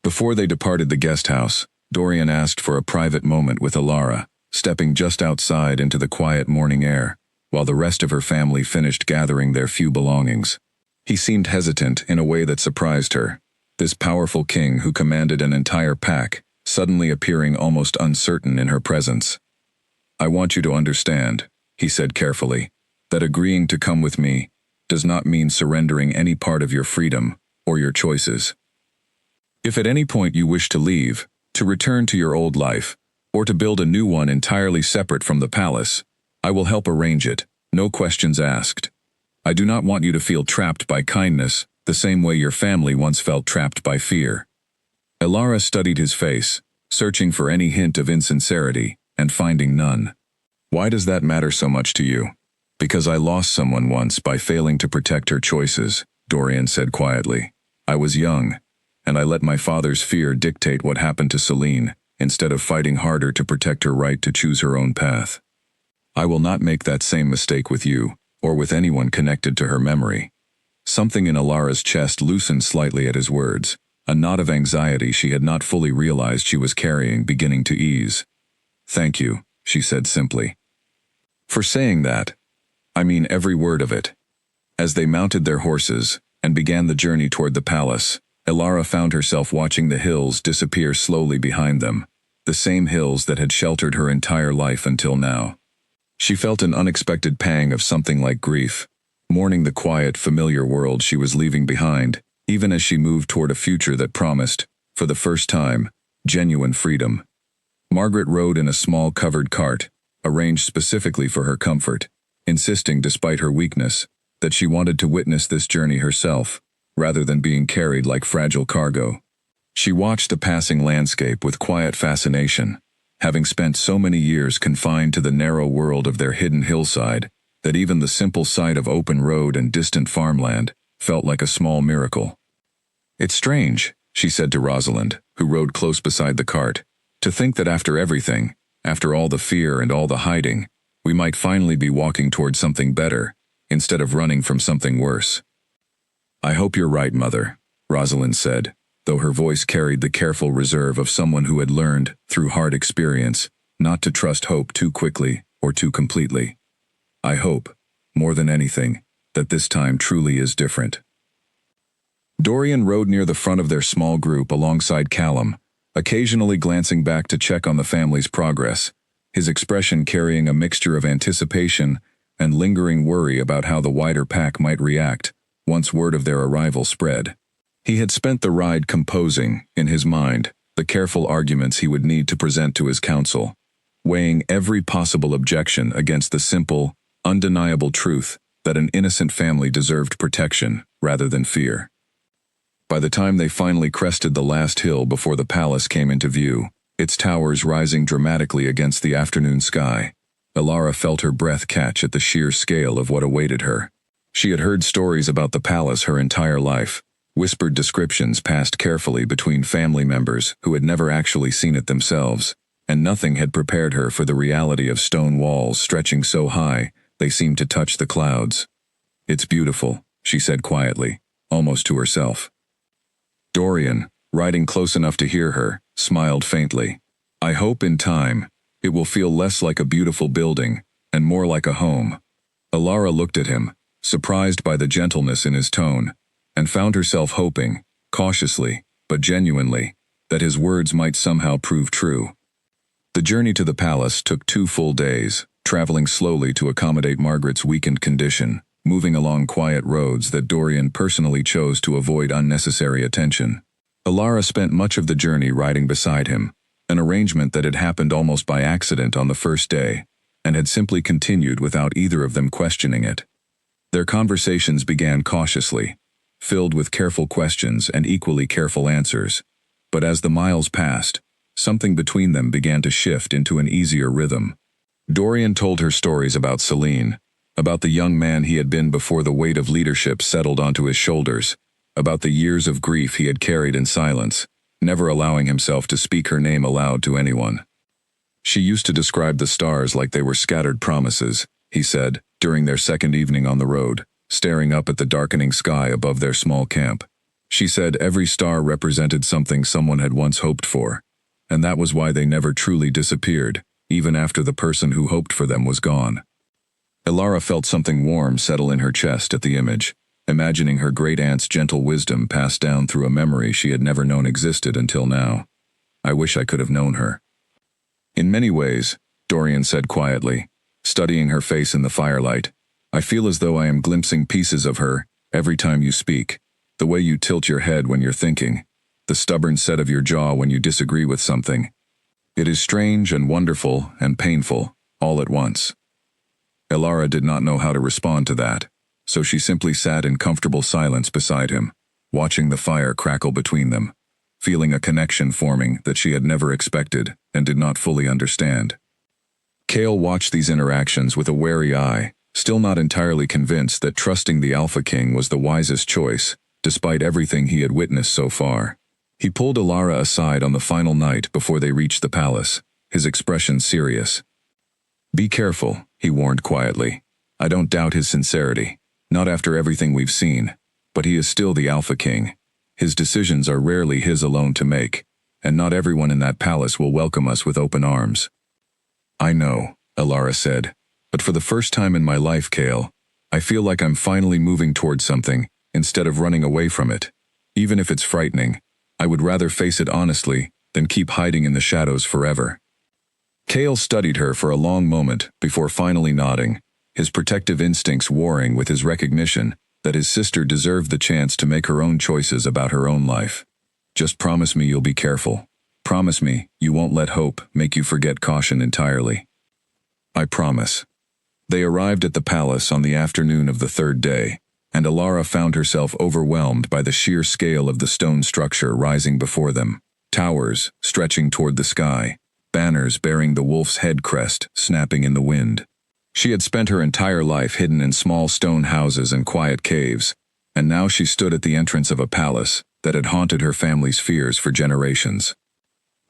Before they departed the guest house, Dorian asked for a private moment with Elara, stepping just outside into the quiet morning air, while the rest of her family finished gathering their few belongings. He seemed hesitant in a way that surprised her, this powerful king who commanded an entire pack, suddenly appearing almost uncertain in her presence. I want you to understand, he said carefully, that agreeing to come with me does not mean surrendering any part of your freedom or your choices. If at any point you wish to leave, to return to your old life, or to build a new one entirely separate from the palace, I will help arrange it, no questions asked. I do not want you to feel trapped by kindness, the same way your family once felt trapped by fear. Elara studied his face, searching for any hint of insincerity, and finding none. Why does that matter so much to you? Because I lost someone once by failing to protect her choices, Dorian said quietly. I was young, and I let my father's fear dictate what happened to Celine, instead of fighting harder to protect her right to choose her own path. I will not make that same mistake with you, or with anyone connected to her memory. Something in Elara's chest loosened slightly at his words, a knot of anxiety she had not fully realized she was carrying beginning to ease. Thank you, she said simply. For saying that, I mean every word of it. As they mounted their horses and began the journey toward the palace, Elara found herself watching the hills disappear slowly behind them, the same hills that had sheltered her entire life until now. She felt an unexpected pang of something like grief, mourning the quiet, familiar world she was leaving behind, even as she moved toward a future that promised, for the first time, genuine freedom. Margaret rode in a small covered cart, arranged specifically for her comfort, insisting, despite her weakness, that she wanted to witness this journey herself, rather than being carried like fragile cargo. She watched the passing landscape with quiet fascination, having spent so many years confined to the narrow world of their hidden hillside, that even the simple sight of open road and distant farmland felt like a small miracle. "It's strange," she said to Rosalind, who rode close beside the cart, "to think that after everything, after all the fear and all the hiding, we might finally be walking toward something better, instead of running from something worse." "I hope you're right, Mother," Rosalind said, though her voice carried the careful reserve of someone who had learned, through hard experience, not to trust hope too quickly or too completely. "I hope, more than anything, that this time truly is different." Dorian rode near the front of their small group alongside Callum, occasionally glancing back to check on the family's progress, his expression carrying a mixture of anticipation and lingering worry about how the wider pack might react once word of their arrival spread. He had spent the ride composing, in his mind, the careful arguments he would need to present to his council, weighing every possible objection against the simple, undeniable truth that an innocent family deserved protection rather than fear. By the time they finally crested the last hill before the palace came into view, its towers rising dramatically against the afternoon sky, Elara felt her breath catch at the sheer scale of what awaited her. She had heard stories about the palace her entire life, whispered descriptions passed carefully between family members who had never actually seen it themselves, and nothing had prepared her for the reality of stone walls stretching so high they seemed to touch the clouds. "It's beautiful," she said quietly, almost to herself. Dorian, riding close enough to hear her, smiled faintly. "I hope in time, it will feel less like a beautiful building and more like a home." Elara looked at him, surprised by the gentleness in his tone, and found herself hoping, cautiously, but genuinely, that his words might somehow prove true. The journey to the palace took 2 full days, traveling slowly to accommodate Margaret's weakened condition, moving along quiet roads that Dorian personally chose to avoid unnecessary attention. Elara spent much of the journey riding beside him, an arrangement that had happened almost by accident on the first day, and had simply continued without either of them questioning it. Their conversations began cautiously, filled with careful questions and equally careful answers, but as the miles passed, something between them began to shift into an easier rhythm. Dorian told her stories about Celine, about the young man he had been before the weight of leadership settled onto his shoulders, about the years of grief he had carried in silence, never allowing himself to speak her name aloud to anyone. "She used to describe the stars like they were scattered promises," he said, during their second evening on the road, staring up at the darkening sky above their small camp. "She said every star represented something someone had once hoped for, and that was why they never truly disappeared, even after the person who hoped for them was gone." Elara felt something warm settle in her chest at the image, imagining her great-aunt's gentle wisdom passed down through a memory she had never known existed until now. "I wish I could have known her." "In many ways," Dorian said quietly, studying her face in the firelight, "I feel as though I am glimpsing pieces of her every time you speak, the way you tilt your head when you're thinking, the stubborn set of your jaw when you disagree with something. It is strange and wonderful and painful, all at once." Elara did not know how to respond to that, so she simply sat in comfortable silence beside him, watching the fire crackle between them, feeling a connection forming that she had never expected and did not fully understand. Cale watched these interactions with a wary eye, still not entirely convinced that trusting the Alpha King was the wisest choice, despite everything he had witnessed so far. He pulled Elara aside on the final night before they reached the palace, his expression serious. "Be careful," he warned quietly. "I don't doubt his sincerity, not after everything we've seen, but he is still the Alpha King. His decisions are rarely his alone to make, and not everyone in that palace will welcome us with open arms." "I know," Elara said, "but for the first time in my life, Cale, I feel like I'm finally moving towards something, instead of running away from it. Even if it's frightening, I would rather face it honestly than keep hiding in the shadows forever." Cale studied her for a long moment before finally nodding, his protective instincts warring with his recognition that his sister deserved the chance to make her own choices about her own life. "Just promise me you'll be careful. Promise me you won't let hope make you forget caution entirely." "I promise." They arrived at the palace on the afternoon of the 3rd day, and Elara found herself overwhelmed by the sheer scale of the stone structure rising before them, towers stretching toward the sky, banners bearing the wolf's head crest snapping in the wind. She had spent her entire life hidden in small stone houses and quiet caves, and now she stood at the entrance of a palace that had haunted her family's fears for generations.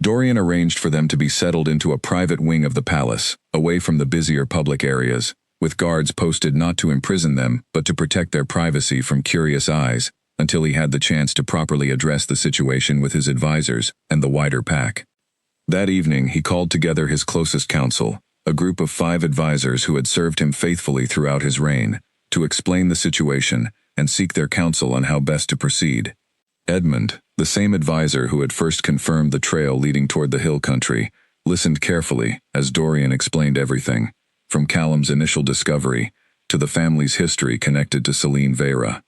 Dorian arranged for them to be settled into a private wing of the palace, away from the busier public areas, with guards posted not to imprison them but to protect their privacy from curious eyes, until he had the chance to properly address the situation with his advisors and the wider pack. That evening he called together his closest council, a group of 5 advisors who had served him faithfully throughout his reign, to explain the situation and seek their counsel on how best to proceed. Edmund, the same advisor who had first confirmed the trail leading toward the hill country, listened carefully as Dorian explained everything, from Callum's initial discovery to the family's history connected to Celine Vera.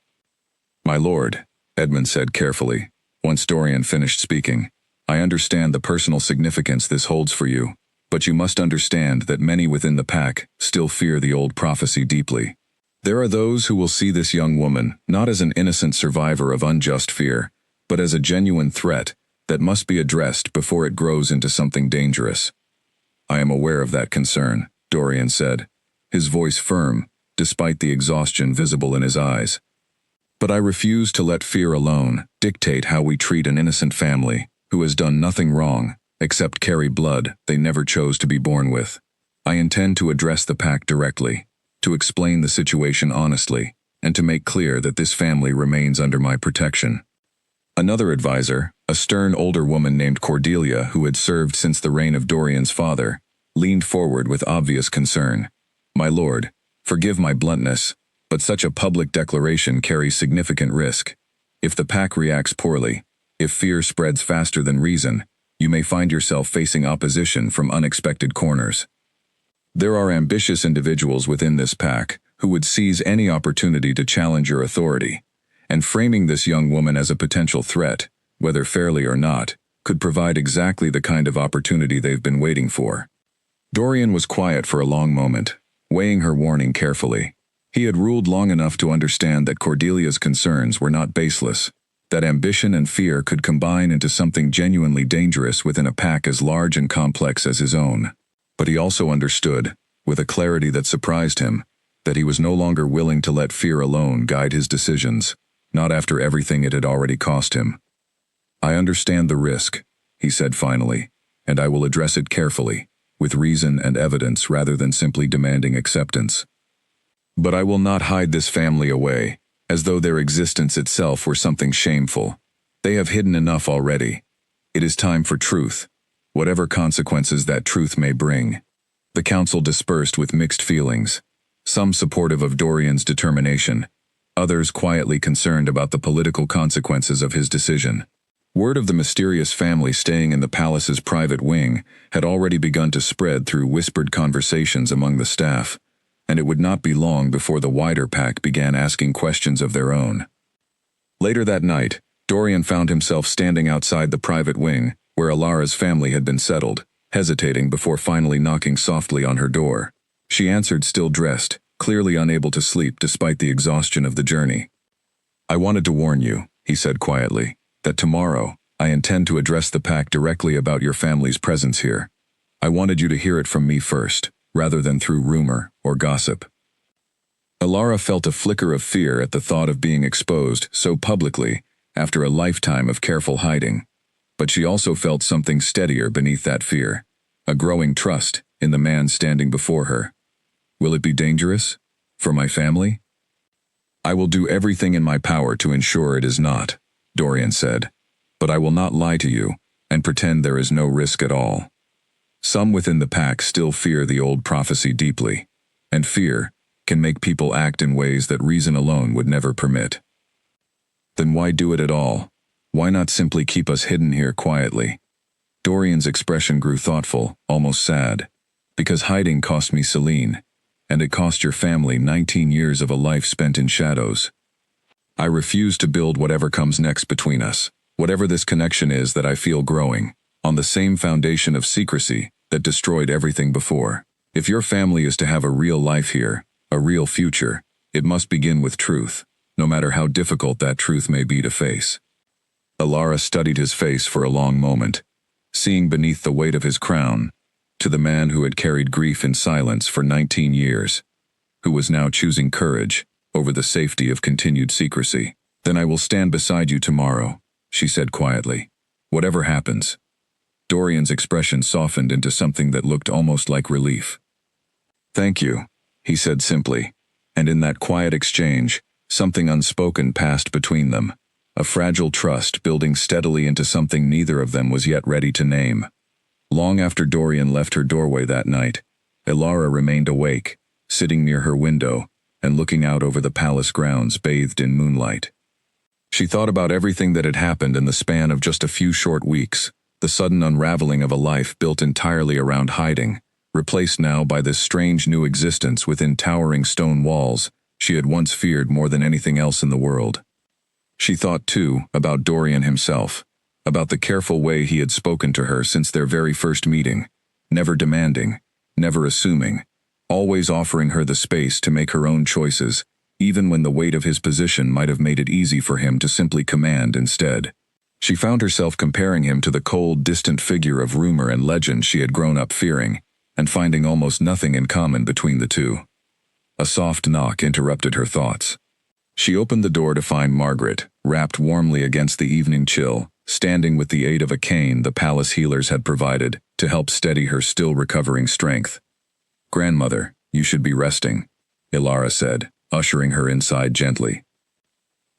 "My lord," Edmund said carefully, once Dorian finished speaking, "I understand the personal significance this holds for you, but you must understand that many within the pack still fear the old prophecy deeply. There are those who will see this young woman not as an innocent survivor of unjust fear, but as a genuine threat that must be addressed before it grows into something dangerous." "I am aware of that concern," Dorian said, his voice firm, despite the exhaustion visible in his eyes. "But I refuse to let fear alone dictate how we treat an innocent family who has done nothing wrong except carry blood they never chose to be born with. I intend to address the pack directly, to explain the situation honestly, and to make clear that this family remains under my protection." Another advisor, a stern older woman named Cordelia who had served since the reign of Dorian's father, leaned forward with obvious concern. "My lord, forgive my bluntness, but such a public declaration carries significant risk. If the pack reacts poorly, if fear spreads faster than reason, you may find yourself facing opposition from unexpected corners. There are ambitious individuals within this pack who would seize any opportunity to challenge your authority, and framing this young woman as a potential threat, whether fairly or not, could provide exactly the kind of opportunity they've been waiting for." Dorian was quiet for a long moment, weighing her warning carefully. He had ruled long enough to understand that Cordelia's concerns were not baseless, that ambition and fear could combine into something genuinely dangerous within a pack as large and complex as his own. But he also understood, with a clarity that surprised him, that he was no longer willing to let fear alone guide his decisions, not after everything it had already cost him. "I understand the risk," he said finally, "and I will address it carefully, with reason and evidence rather than simply demanding acceptance. But I will not hide this family away, as though their existence itself were something shameful. They have hidden enough already. It is time for truth, whatever consequences that truth may bring." The council dispersed with mixed feelings, some supportive of Dorian's determination, others quietly concerned about the political consequences of his decision. Word of the mysterious family staying in the palace's private wing had already begun to spread through whispered conversations among the staff, and it would not be long before the wider pack began asking questions of their own. Later that night, Dorian found himself standing outside the private wing, where Alara's family had been settled, hesitating before finally knocking softly on her door. She answered still dressed, clearly unable to sleep despite the exhaustion of the journey. "I wanted to warn you," he said quietly, "that tomorrow I intend to address the pack directly about your family's presence here. I wanted you to hear it from me first, rather than through rumor or gossip." Alara felt a flicker of fear at the thought of being exposed so publicly after a lifetime of careful hiding, but she also felt something steadier beneath that fear, a growing trust in the man standing before her. "Will it be dangerous? For my family?" "I will do everything in my power to ensure it is not," Dorian said, "but I will not lie to you and pretend there is no risk at all. Some within the pack still fear the old prophecy deeply, and fear can make people act in ways that reason alone would never permit. Then why do it at all? Why not simply keep us hidden here quietly?" Dorian's expression grew thoughtful, almost sad. "Because hiding cost me Celine, and it cost your family 19 years of a life spent in shadows. I refuse to build whatever comes next between us, whatever this connection is that I feel growing, on the same foundation of secrecy that destroyed everything before. If your family is to have a real life here, a real future, it must begin with truth, no matter how difficult that truth may be to face." Alara studied his face for a long moment, seeing beneath the weight of his crown to the man who had carried grief in silence for 19 years, who was now choosing courage over the safety of continued secrecy. "Then I will stand beside you tomorrow," she said quietly. "Whatever happens." Dorian's expression softened into something that looked almost like relief. "Thank you," he said simply, and in that quiet exchange, something unspoken passed between them, a fragile trust building steadily into something neither of them was yet ready to name. Long after Dorian left her doorway that night, Elara remained awake, sitting near her window and looking out over the palace grounds bathed in moonlight. She thought about everything that had happened in the span of just a few short weeks, the sudden unraveling of a life built entirely around hiding, replaced now by this strange new existence within towering stone walls she had once feared more than anything else in the world. She thought, too, about Dorian himself, about the careful way he had spoken to her since their very first meeting, never demanding, never assuming, always offering her the space to make her own choices, even when the weight of his position might have made it easy for him to simply command instead. She found herself comparing him to the cold, distant figure of rumor and legend she had grown up fearing, and finding almost nothing in common between the two. A soft knock interrupted her thoughts. She opened the door to find Margaret, wrapped warmly against the evening chill, standing with the aid of a cane the palace healers had provided to help steady her still recovering strength. "Grandmother, you should be resting," Elara said, ushering her inside gently.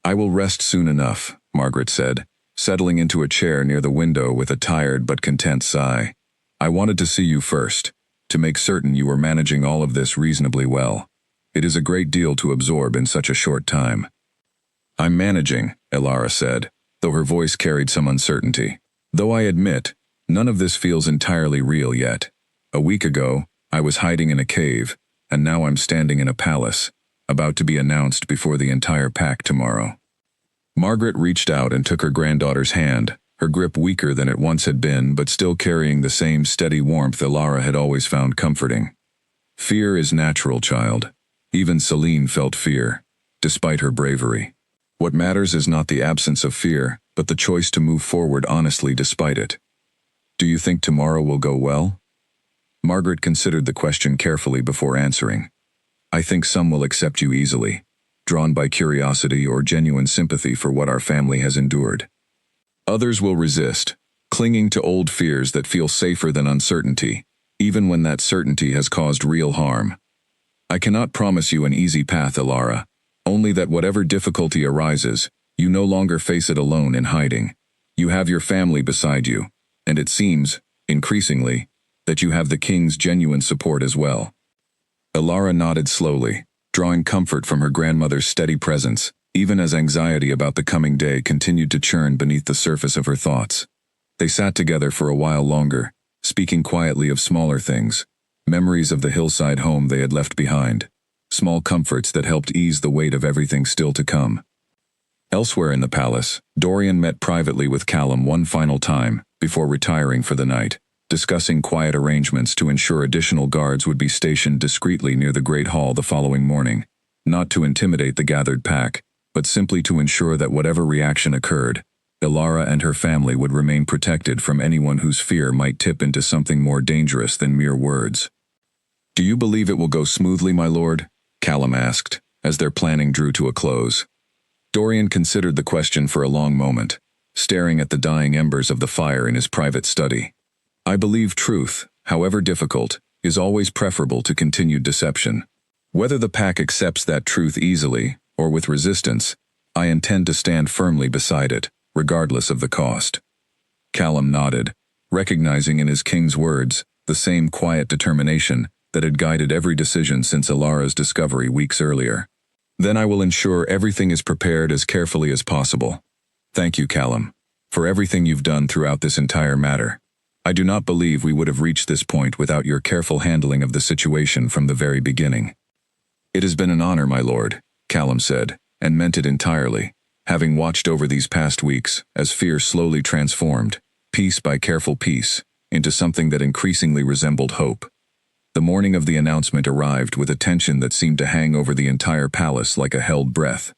"I will rest soon enough," Margaret said, settling into a chair near the window with a tired but content sigh. "I wanted to see you first, to make certain you were managing all of this reasonably well. It is a great deal to absorb in such a short time." "I'm managing," Elara said, though her voice carried some uncertainty. "Though I admit, none of this feels entirely real yet. A week ago, I was hiding in a cave, and now I'm standing in a palace, about to be announced before the entire pack tomorrow." Margaret reached out and took her granddaughter's hand, her grip weaker than it once had been but still carrying the same steady warmth Elara had always found comforting. "Fear is natural, child. Even Celine felt fear, despite her bravery. What matters is not the absence of fear, but the choice to move forward honestly despite it. Do you think tomorrow will go well?" Margaret considered the question carefully before answering. "I think some will accept you easily, drawn by curiosity or genuine sympathy for what our family has endured. Others will resist, clinging to old fears that feel safer than uncertainty, even when that certainty has caused real harm. I cannot promise you an easy path, Elara, only that whatever difficulty arises, you no longer face it alone in hiding. You have your family beside you, and it seems, increasingly, that you have the king's genuine support as well." Elara nodded slowly, drawing comfort from her grandmother's steady presence, even as anxiety about the coming day continued to churn beneath the surface of her thoughts. They sat together for a while longer, speaking quietly of smaller things, memories of the hillside home they had left behind, small comforts that helped ease the weight of everything still to come. Elsewhere in the palace, Dorian met privately with Callum one final time before retiring for the night, discussing quiet arrangements to ensure additional guards would be stationed discreetly near the Great Hall the following morning, not to intimidate the gathered pack, but simply to ensure that whatever reaction occurred, Elara and her family would remain protected from anyone whose fear might tip into something more dangerous than mere words. "Do you believe it will go smoothly, my lord?" Callum asked, as their planning drew to a close. Dorian considered the question for a long moment, staring at the dying embers of the fire in his private study. "I believe truth, however difficult, is always preferable to continued deception. Whether the pack accepts that truth easily, or with resistance, I intend to stand firmly beside it, regardless of the cost." Callum nodded, recognizing in his king's words the same quiet determination that had guided every decision since Elara's discovery weeks earlier. "Then I will ensure everything is prepared as carefully as possible. Thank you, Callum, for everything you've done throughout this entire matter. I do not believe we would have reached this point without your careful handling of the situation from the very beginning." "It has been an honor, my lord," Callum said, and meant it entirely, having watched over these past weeks as fear slowly transformed, piece by careful piece, into something that increasingly resembled hope. The morning of the announcement arrived with a tension that seemed to hang over the entire palace like a held breath.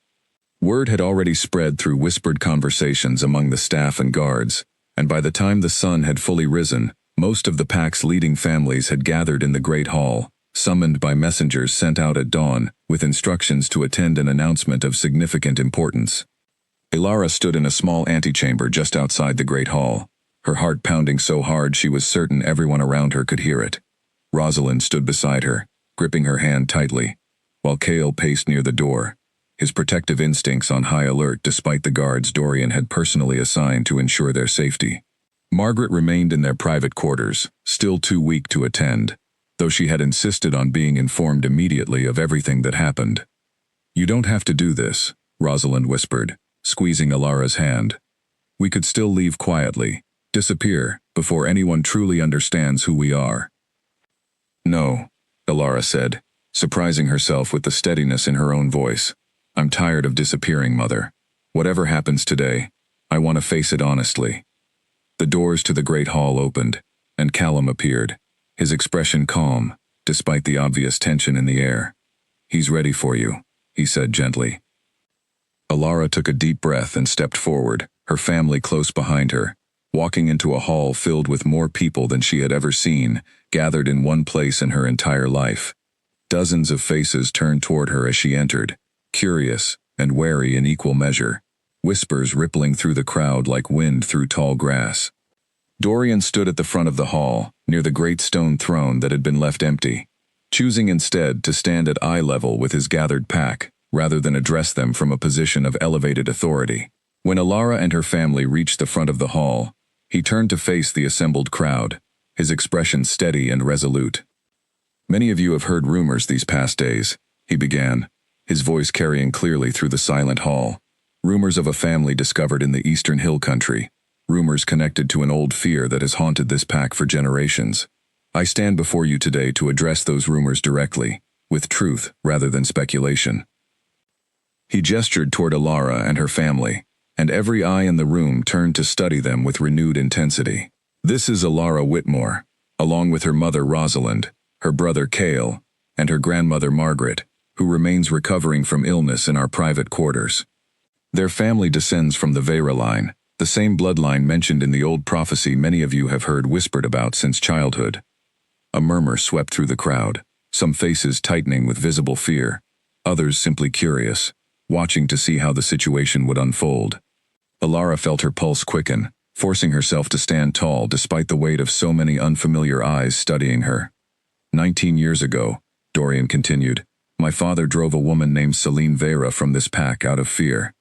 Word had already spread through whispered conversations among the staff and guards, and by the time the sun had fully risen, Most of the pack's leading families had gathered in the Great Hall, summoned by messengers sent out at dawn, with instructions to attend an announcement of significant importance. Ilara stood in a small antechamber just outside the Great Hall, her heart pounding so hard she was certain everyone around her could hear it. Rosalind stood beside her, gripping her hand tightly, while Cale paced near the door, his protective instincts on high alert despite the guards Dorian had personally assigned to ensure their safety. Margaret remained in their private quarters, still too weak to attend, though she had insisted on being informed immediately of everything that happened. "You don't have to do this," Rosalind whispered, squeezing Ilara's hand. "We could still leave quietly, disappear, before anyone truly understands who we are." "No," Ilara said, surprising herself with the steadiness in her own voice. "I'm tired of disappearing, Mother. Whatever happens today, I want to face it honestly." The doors to the Great Hall opened, and Callum appeared, his expression calm, despite the obvious tension in the air. "He's ready for you," he said gently. Ilara took a deep breath and stepped forward, her family close behind her, walking into a hall filled with more people than she had ever seen, gathered in one place in her entire life. Dozens of faces turned toward her as she entered, curious and wary in equal measure, whispers rippling through the crowd like wind through tall grass. Dorian stood at the front of the hall, near the great stone throne that had been left empty, choosing instead to stand at eye level with his gathered pack, rather than address them from a position of elevated authority. When Ilara and her family reached the front of the hall, he turned to face the assembled crowd, his expression steady and resolute. "Many of you have heard rumors these past days," he began, his voice carrying clearly through the silent hall. "Rumors of a family discovered in the Eastern Hill Country, rumors connected to an old fear that has haunted this pack for generations. I stand before you today to address those rumors directly, with truth rather than speculation." He gestured toward Ilara and her family, and every eye in the room turned to study them with renewed intensity. "This is Ilara Whitmore, along with her mother Rosalind, her brother Cale, and her grandmother Margaret, who remains recovering from illness in our private quarters. Their family descends from the Vera line, the same bloodline mentioned in the old prophecy many of you have heard whispered about since childhood." A murmur swept through the crowd, some faces tightening with visible fear, others simply curious, watching to see how the situation would unfold. Ilara felt her pulse quicken, forcing herself to stand tall despite the weight of so many unfamiliar eyes studying her. 19 years ago, Dorian continued, my father drove a woman named Celine Vera from this pack out of fear.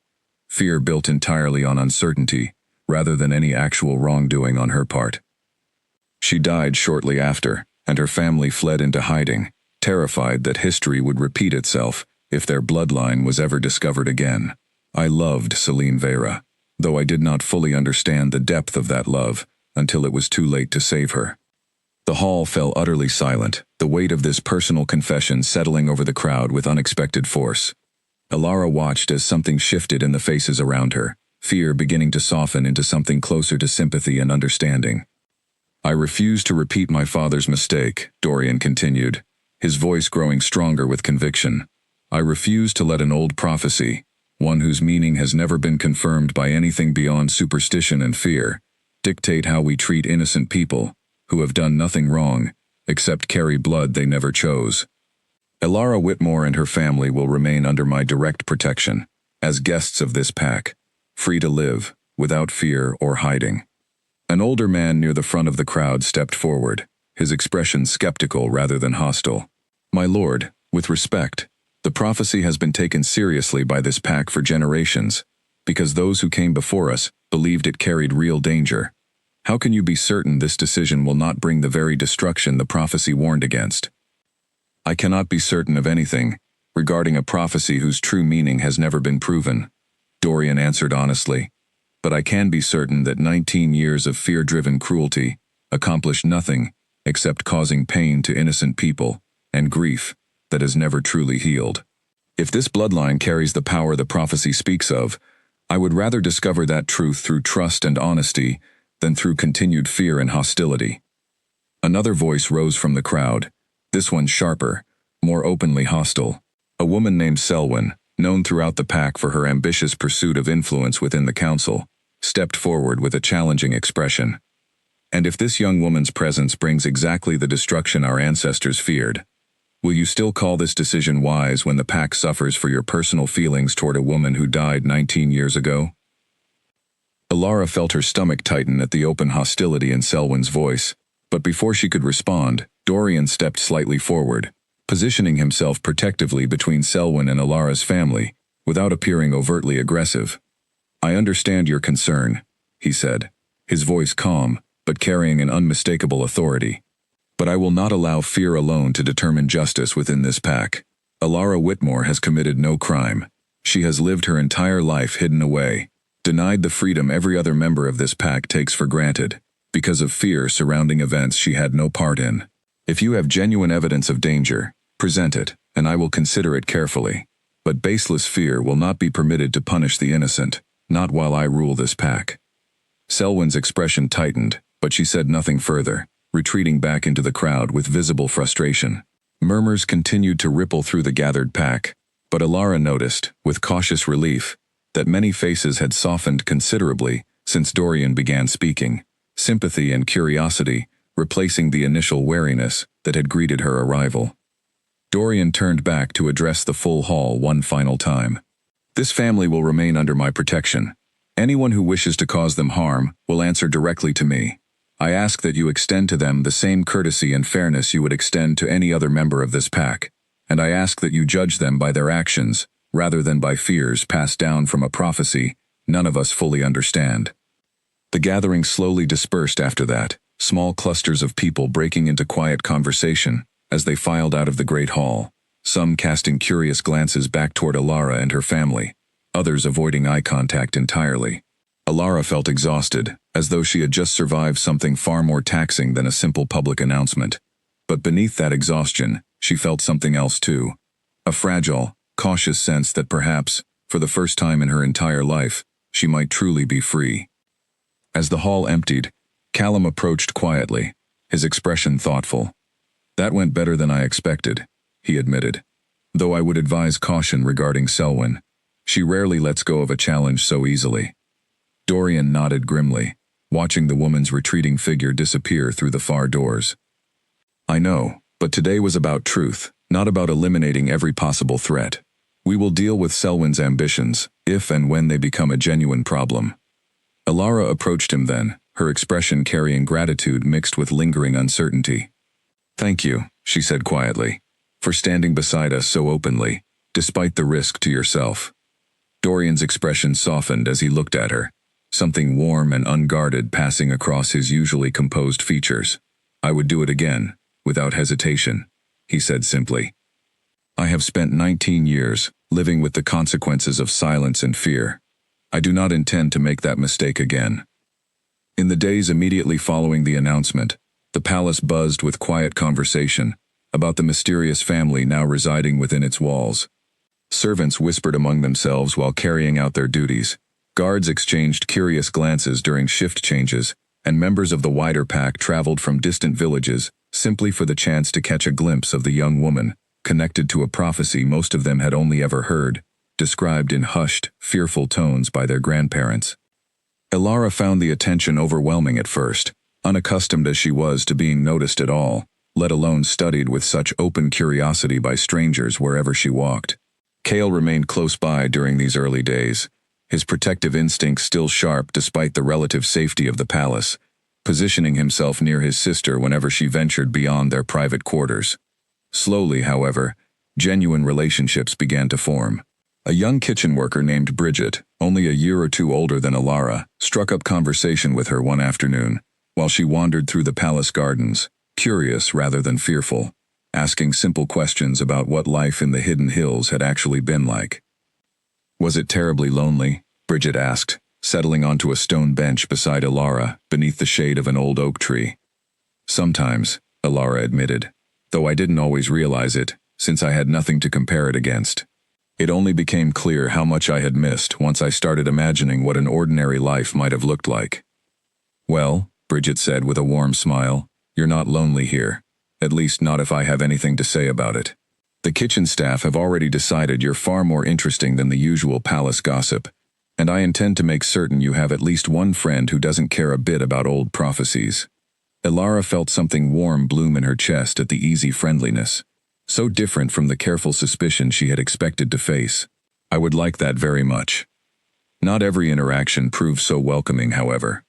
Fear built entirely on uncertainty, rather than any actual wrongdoing on her part. She died shortly after, and her family fled into hiding, terrified that history would repeat itself if their bloodline was ever discovered again. I loved Celine Vera, though I did not fully understand the depth of that love until it was too late to save her. The hall fell utterly silent, the weight of this personal confession settling over the crowd with unexpected force. Ilara watched as something shifted in the faces around her, fear beginning to soften into something closer to sympathy and understanding. I refuse to repeat my father's mistake, Dorian continued, his voice growing stronger with conviction. I refuse to let an old prophecy, one whose meaning has never been confirmed by anything beyond superstition and fear, dictate how we treat innocent people who have done nothing wrong, except carry blood they never chose. Ilara Whitmore and her family will remain under my direct protection, as guests of this pack, free to live, without fear or hiding. An older man near the front of the crowd stepped forward, his expression skeptical rather than hostile. My lord, with respect, the prophecy has been taken seriously by this pack for generations, because those who came before us believed it carried real danger. How can you be certain this decision will not bring the very destruction the prophecy warned against? I cannot be certain of anything, regarding a prophecy whose true meaning has never been proven, Dorian answered honestly, but I can be certain that 19 years of fear-driven cruelty accomplished nothing except causing pain to innocent people and grief that has never truly healed. If this bloodline carries the power the prophecy speaks of, I would rather discover that truth through trust and honesty than through continued fear and hostility. Another voice rose from the crowd, this one sharper, more openly hostile. A woman named Selwyn, known throughout the pack for her ambitious pursuit of influence within the council, stepped forward with a challenging expression. And if this young woman's presence brings exactly the destruction our ancestors feared, will you still call this decision wise when the pack suffers for your personal feelings toward a woman who died 19 years ago? Alara felt her stomach tighten at the open hostility in Selwyn's voice, but before she could respond, Dorian stepped slightly forward, positioning himself protectively between Selwyn and Alara's family, without appearing overtly aggressive. "I understand your concern," he said, his voice calm, but carrying an unmistakable authority. "But I will not allow fear alone to determine justice within this pack. Alara Whitmore has committed no crime. She has lived her entire life hidden away, denied the freedom every other member of this pack takes for granted, because of fear surrounding events she had no part in. If you have genuine evidence of danger, present it, and I will consider it carefully. But baseless fear will not be permitted to punish the innocent, not while I rule this pack." Selwyn's expression tightened, but she said nothing further, retreating back into the crowd with visible frustration. Murmurs continued to ripple through the gathered pack, but Alara noticed, with cautious relief, that many faces had softened considerably since Dorian began speaking, sympathy and curiosity replacing the initial wariness that had greeted her arrival. Dorian turned back to address the full hall one final time. "This family will remain under my protection. Anyone who wishes to cause them harm will answer directly to me. I ask that you extend to them the same courtesy and fairness you would extend to any other member of this pack, and I ask that you judge them by their actions, rather than by fears passed down from a prophecy none of us fully understand." The gathering slowly dispersed after that, small clusters of people breaking into quiet conversation as they filed out of the great hall, some casting curious glances back toward Alara and her family, others avoiding eye contact entirely. Alara felt exhausted, as though she had just survived something far more taxing than a simple public announcement. But beneath that exhaustion, she felt something else too. A fragile, cautious sense that perhaps, for the first time in her entire life, she might truly be free. As the hall emptied, Callum approached quietly, his expression thoughtful. "That went better than I expected," he admitted. "Though I would advise caution regarding Selwyn. She rarely lets go of a challenge so easily." Dorian nodded grimly, watching the woman's retreating figure disappear through the far doors. "I know, but today was about truth, not about eliminating every possible threat. We will deal with Selwyn's ambitions, if and when they become a genuine problem." Alara approached him then, her expression carrying gratitude mixed with lingering uncertainty. "Thank you," she said quietly, "for standing beside us so openly, despite the risk to yourself." Dorian's expression softened as he looked at her, something warm and unguarded passing across his usually composed features. "I would do it again, without hesitation," he said simply. "I have spent 19 years living with the consequences of silence and fear. I do not intend to make that mistake again." In the days immediately following the announcement, the palace buzzed with quiet conversation about the mysterious family now residing within its walls. Servants whispered among themselves while carrying out their duties, guards exchanged curious glances during shift changes, and members of the wider pack traveled from distant villages simply for the chance to catch a glimpse of the young woman, connected to a prophecy most of them had only ever heard, described in hushed, fearful tones by their grandparents. Alara found the attention overwhelming at first, unaccustomed as she was to being noticed at all, let alone studied with such open curiosity by strangers wherever she walked. Cale remained close by during these early days, his protective instincts still sharp despite the relative safety of the palace, positioning himself near his sister whenever she ventured beyond their private quarters. Slowly, however, genuine relationships began to form. A young kitchen worker named Bridget, only a year or two older than Alara, struck up conversation with her one afternoon, while she wandered through the palace gardens, curious rather than fearful, asking simple questions about what life in the hidden hills had actually been like. "Was it terribly lonely?" Bridget asked, settling onto a stone bench beside Alara, beneath the shade of an old oak tree. "Sometimes," Alara admitted, "though I didn't always realize it, since I had nothing to compare it against. It only became clear how much I had missed once I started imagining what an ordinary life might have looked like." "Well," Bridget said with a warm smile, "you're not lonely here. At least not if I have anything to say about it. The kitchen staff have already decided you're far more interesting than the usual palace gossip, and I intend to make certain you have at least one friend who doesn't care a bit about old prophecies." Elara felt something warm bloom in her chest at the easy friendliness, so different from the careful suspicion she had expected to face. I would like that very much. Not every interaction proved so welcoming, however.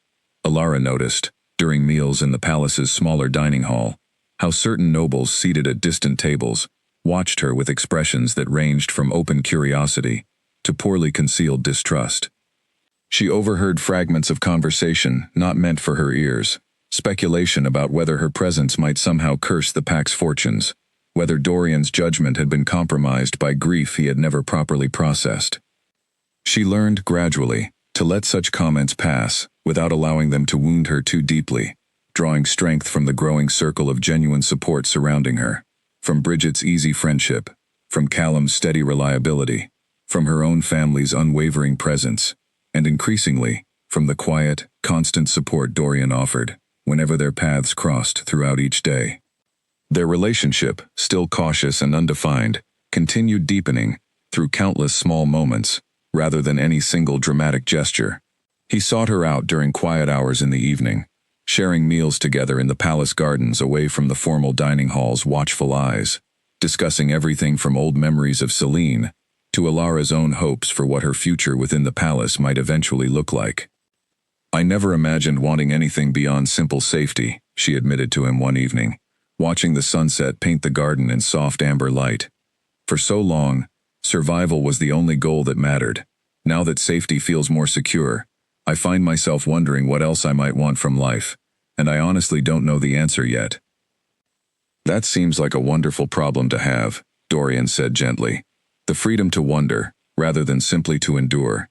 Elara noticed, during meals in the palace's smaller dining hall, how certain nobles seated at distant tables watched her with expressions that ranged from open curiosity to poorly concealed distrust. She overheard fragments of conversation not meant for her ears, speculation about whether her presence might somehow curse the pack's fortunes, whether Dorian's judgment had been compromised by grief he had never properly processed. She learned, gradually, to let such comments pass without allowing them to wound her too deeply, drawing strength from the growing circle of genuine support surrounding her, from Bridget's easy friendship, from Callum's steady reliability, from her own family's unwavering presence, and increasingly, from the quiet, constant support Dorian offered whenever their paths crossed throughout each day. Their relationship, still cautious and undefined, continued deepening through countless small moments, rather than any single dramatic gesture. He sought her out during quiet hours in the evening, sharing meals together in the palace gardens away from the formal dining hall's watchful eyes, discussing everything from old memories of Celine to Elara's own hopes for what her future within the palace might eventually look like. I never imagined wanting anything beyond simple safety, she admitted to him one evening, watching the sunset paint the garden in soft amber light. For so long, survival was the only goal that mattered. Now that safety feels more secure, I find myself wondering what else I might want from life, and I honestly don't know the answer yet. That seems like a wonderful problem to have, Dorian said gently. The freedom to wonder, rather than simply to endure.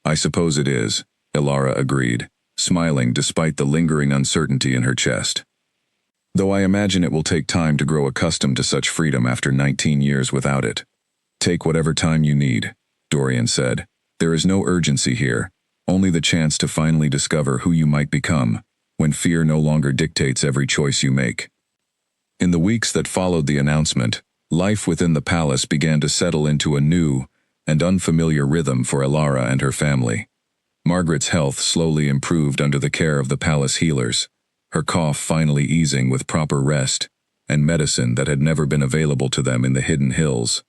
I suppose it is, Elara agreed, smiling despite the lingering uncertainty in her chest. Though I imagine it will take time to grow accustomed to such freedom after 19 years without it. Take whatever time you need, Dorian said. There is no urgency here, only the chance to finally discover who you might become, when fear no longer dictates every choice you make. In the weeks that followed the announcement, life within the palace began to settle into a new and unfamiliar rhythm for Elara and her family. Margaret's health slowly improved under the care of the palace healers, her cough finally easing with proper rest and medicine that had never been available to them in the hidden hills.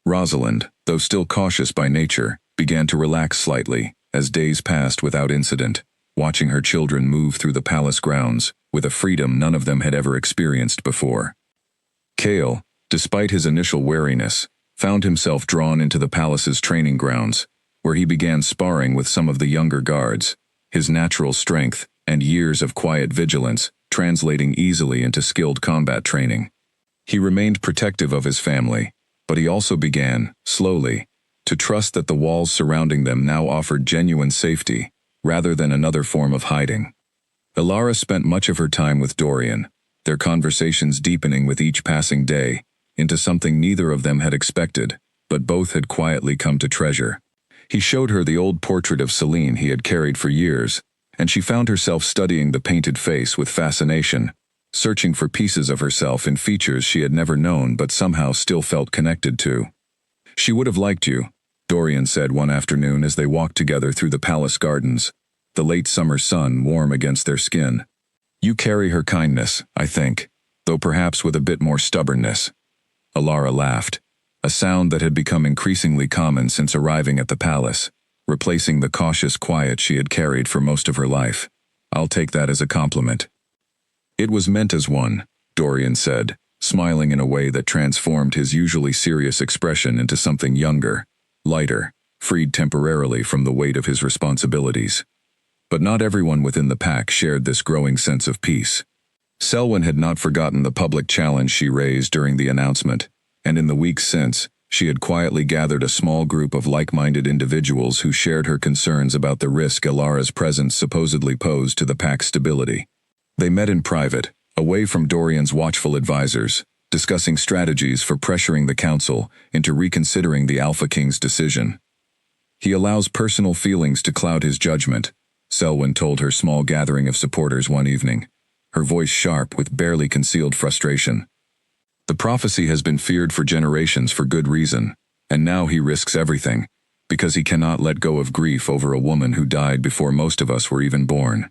Rosalind, though still cautious by nature, began to relax slightly as days passed without incident, watching her children move through the palace grounds with a freedom none of them had ever experienced before. Cale, despite his initial wariness, found himself drawn into the palace's training grounds, where he began sparring with some of the younger guards, his natural strength and years of quiet vigilance translating easily into skilled combat training. He remained protective of his family, but he also began, slowly, to trust that the walls surrounding them now offered genuine safety, rather than another form of hiding. Elara spent much of her time with Dorian, their conversations deepening with each passing day, into something neither of them had expected, but both had quietly come to treasure. He showed her the old portrait of Celine he had carried for years, and she found herself studying the painted face with fascination, searching for pieces of herself in features she had never known but somehow still felt connected to. She would have liked you, Dorian said one afternoon as they walked together through the palace gardens, the late summer sun warm against their skin. You carry her kindness, I think, though perhaps with a bit more stubbornness. Elara laughed, a sound that had become increasingly common since arriving at the palace, replacing the cautious quiet she had carried for most of her life. I'll take that as a compliment. It was meant as one, Dorian said, smiling in a way that transformed his usually serious expression into something younger, lighter, freed temporarily from the weight of his responsibilities. But not everyone within the pack shared this growing sense of peace. Selwyn had not forgotten the public challenge she raised during the announcement, and in the weeks since, she had quietly gathered a small group of like-minded individuals who shared her concerns about the risk Elara's presence supposedly posed to the pack's stability. They met in private, away from Dorian's watchful advisors, discussing strategies for pressuring the council into reconsidering the Alpha King's decision. He allows personal feelings to cloud his judgment, Selwyn told her small gathering of supporters one evening, her voice sharp with barely concealed frustration. The prophecy has been feared for generations for good reason, and now he risks everything, because he cannot let go of grief over a woman who died before most of us were even born.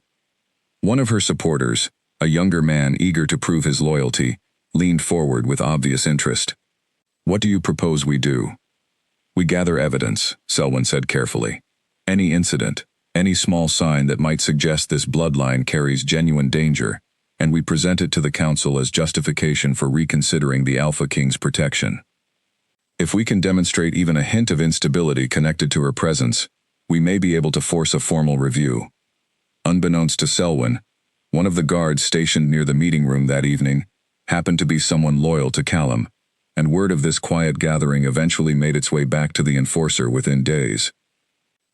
One of her supporters, a A younger man, eager to prove his loyalty, leaned forward with obvious interest. "What do you propose we do?" "We gather evidence," Selwyn said carefully. "Any incident, any small sign that might suggest this bloodline carries genuine danger, and we present it to the council as justification for reconsidering the Alpha King's protection. If we can demonstrate even a hint of instability connected to her presence, we may be able to force a formal review." Unbeknownst to Selwyn, one of the guards stationed near the meeting room that evening happened to be someone loyal to Callum, and word of this quiet gathering eventually made its way back to the enforcer within days.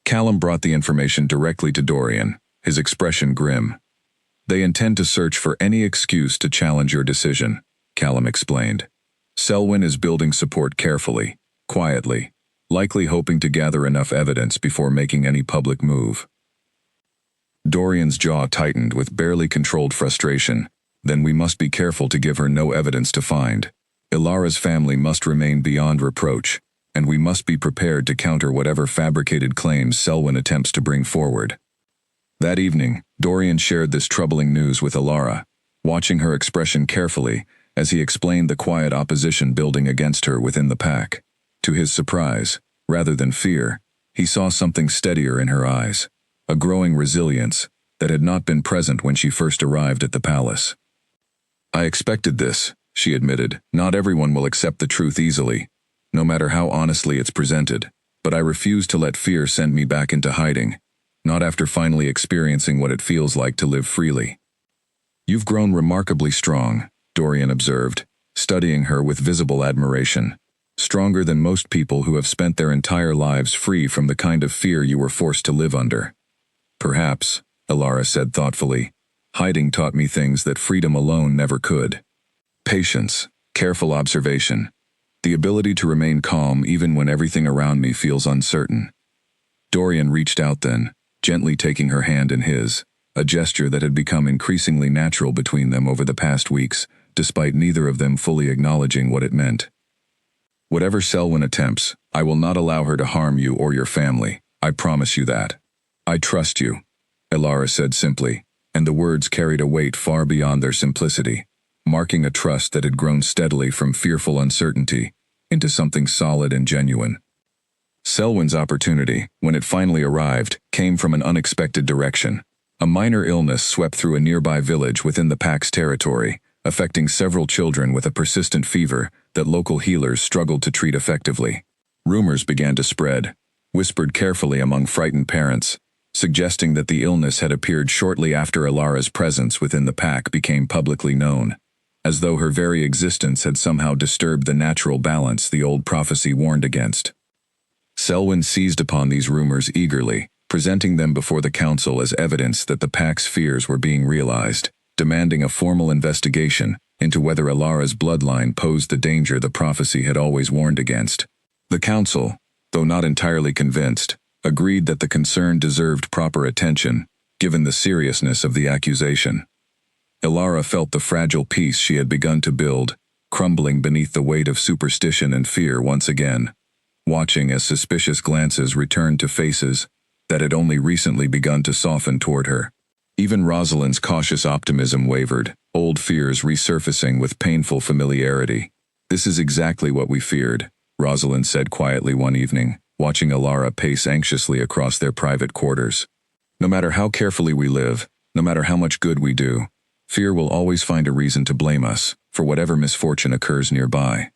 Callum brought the information directly to Dorian, his expression grim. "They intend to search for any excuse to challenge your decision," Callum explained. "Selwyn is building support carefully, quietly, likely hoping to gather enough evidence before making any public move." Dorian's jaw tightened with barely controlled frustration. "Then we must be careful to give her no evidence to find. Ilara's family must remain beyond reproach, and we must be prepared to counter whatever fabricated claims Selwyn attempts to bring forward." That evening, Dorian shared this troubling news with Ilara, watching her expression carefully as he explained the quiet opposition building against her within the pack. To his surprise, rather than fear, he saw something steadier in her eyes, a growing resilience that had not been present when she first arrived at the palace. "I expected this," she admitted. "Not everyone will accept the truth easily, no matter how honestly it's presented, but I refuse to let fear send me back into hiding, not after finally experiencing what it feels like to live freely." "You've grown remarkably strong," Dorian observed, studying her with visible admiration. "Stronger than most people who have spent their entire lives free from the kind of fear you were forced to live under." "Perhaps," Ilara said thoughtfully, "hiding taught me things that freedom alone never could. Patience, careful observation, the ability to remain calm even when everything around me feels uncertain." Dorian reached out then, gently taking her hand in his, a gesture that had become increasingly natural between them over the past weeks, despite neither of them fully acknowledging what it meant. "Whatever Selwyn attempts, I will not allow her to harm you or your family. I promise you that." "I trust you," Ilara said simply, and the words carried a weight far beyond their simplicity, marking a trust that had grown steadily from fearful uncertainty into something solid and genuine. Selwyn's opportunity, when it finally arrived, came from an unexpected direction. A minor illness swept through a nearby village within the pack's territory, affecting several children with a persistent fever that local healers struggled to treat effectively. Rumors began to spread, whispered carefully among frightened parents, suggesting that the illness had appeared shortly after Ilara's presence within the pack became publicly known, as though her very existence had somehow disturbed the natural balance the old prophecy warned against. Selwyn seized upon these rumors eagerly, presenting them before the council as evidence that the pack's fears were being realized, demanding a formal investigation into whether Ilara's bloodline posed the danger the prophecy had always warned against. The council, though not entirely convinced, agreed that the concern deserved proper attention, given the seriousness of the accusation. Ilara felt the fragile peace she had begun to build, crumbling beneath the weight of superstition and fear once again, watching as suspicious glances returned to faces that had only recently begun to soften toward her. Even Rosalind's cautious optimism wavered, old fears resurfacing with painful familiarity. "This is exactly what we feared," Rosalind said quietly one evening, watching Ilara pace anxiously across their private quarters. "No matter how carefully we live, no matter how much good we do, fear will always find a reason to blame us for whatever misfortune occurs nearby.